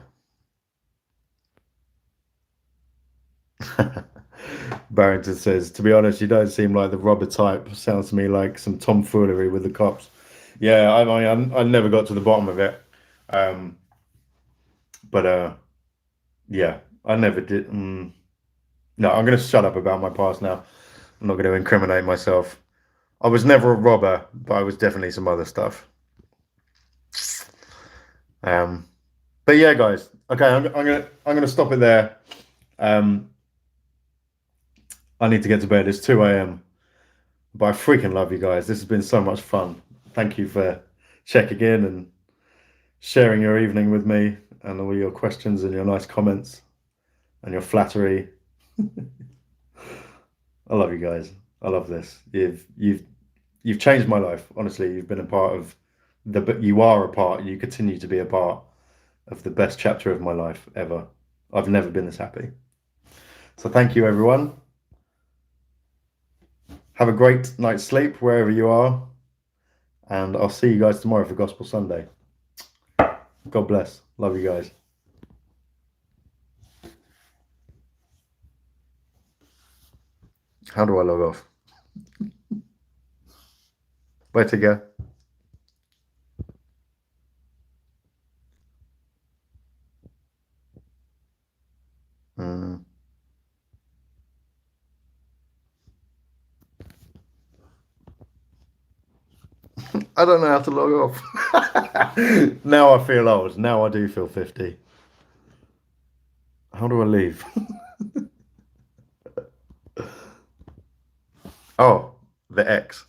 Barrington says, to be honest, you don't seem like the robber type. Sounds to me like some tomfoolery with the cops. Yeah, I never got to the bottom of it. But yeah, I never did. No, I'm going to shut up about my past now. I'm not going to incriminate myself. I was never a robber, but I was definitely some other stuff. But yeah, guys. Okay, I'm gonna stop it there. I need to get to bed. It's 2 a.m. But I freaking love you guys. This has been so much fun. Thank you for checking in and sharing your evening with me, and all your questions and your nice comments and your flattery. I love you guys. I love this. You've changed my life. Honestly, you've been a part of you are a part. You continue to be a part of the best chapter of my life ever. I've never been this happy. So thank you, everyone. Have a great night's sleep wherever you are, and I'll see you guys tomorrow for Gospel Sunday. God bless. Love you guys. How do I log off? Where to go? I don't know how to log off. Now I feel old. Now I do feel 50. How do I leave? Oh, the X.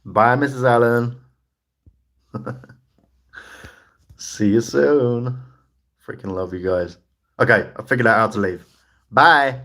Bye, Mrs. Allen. See you soon. Freaking love you guys. Okay, I figured out how to leave. Bye.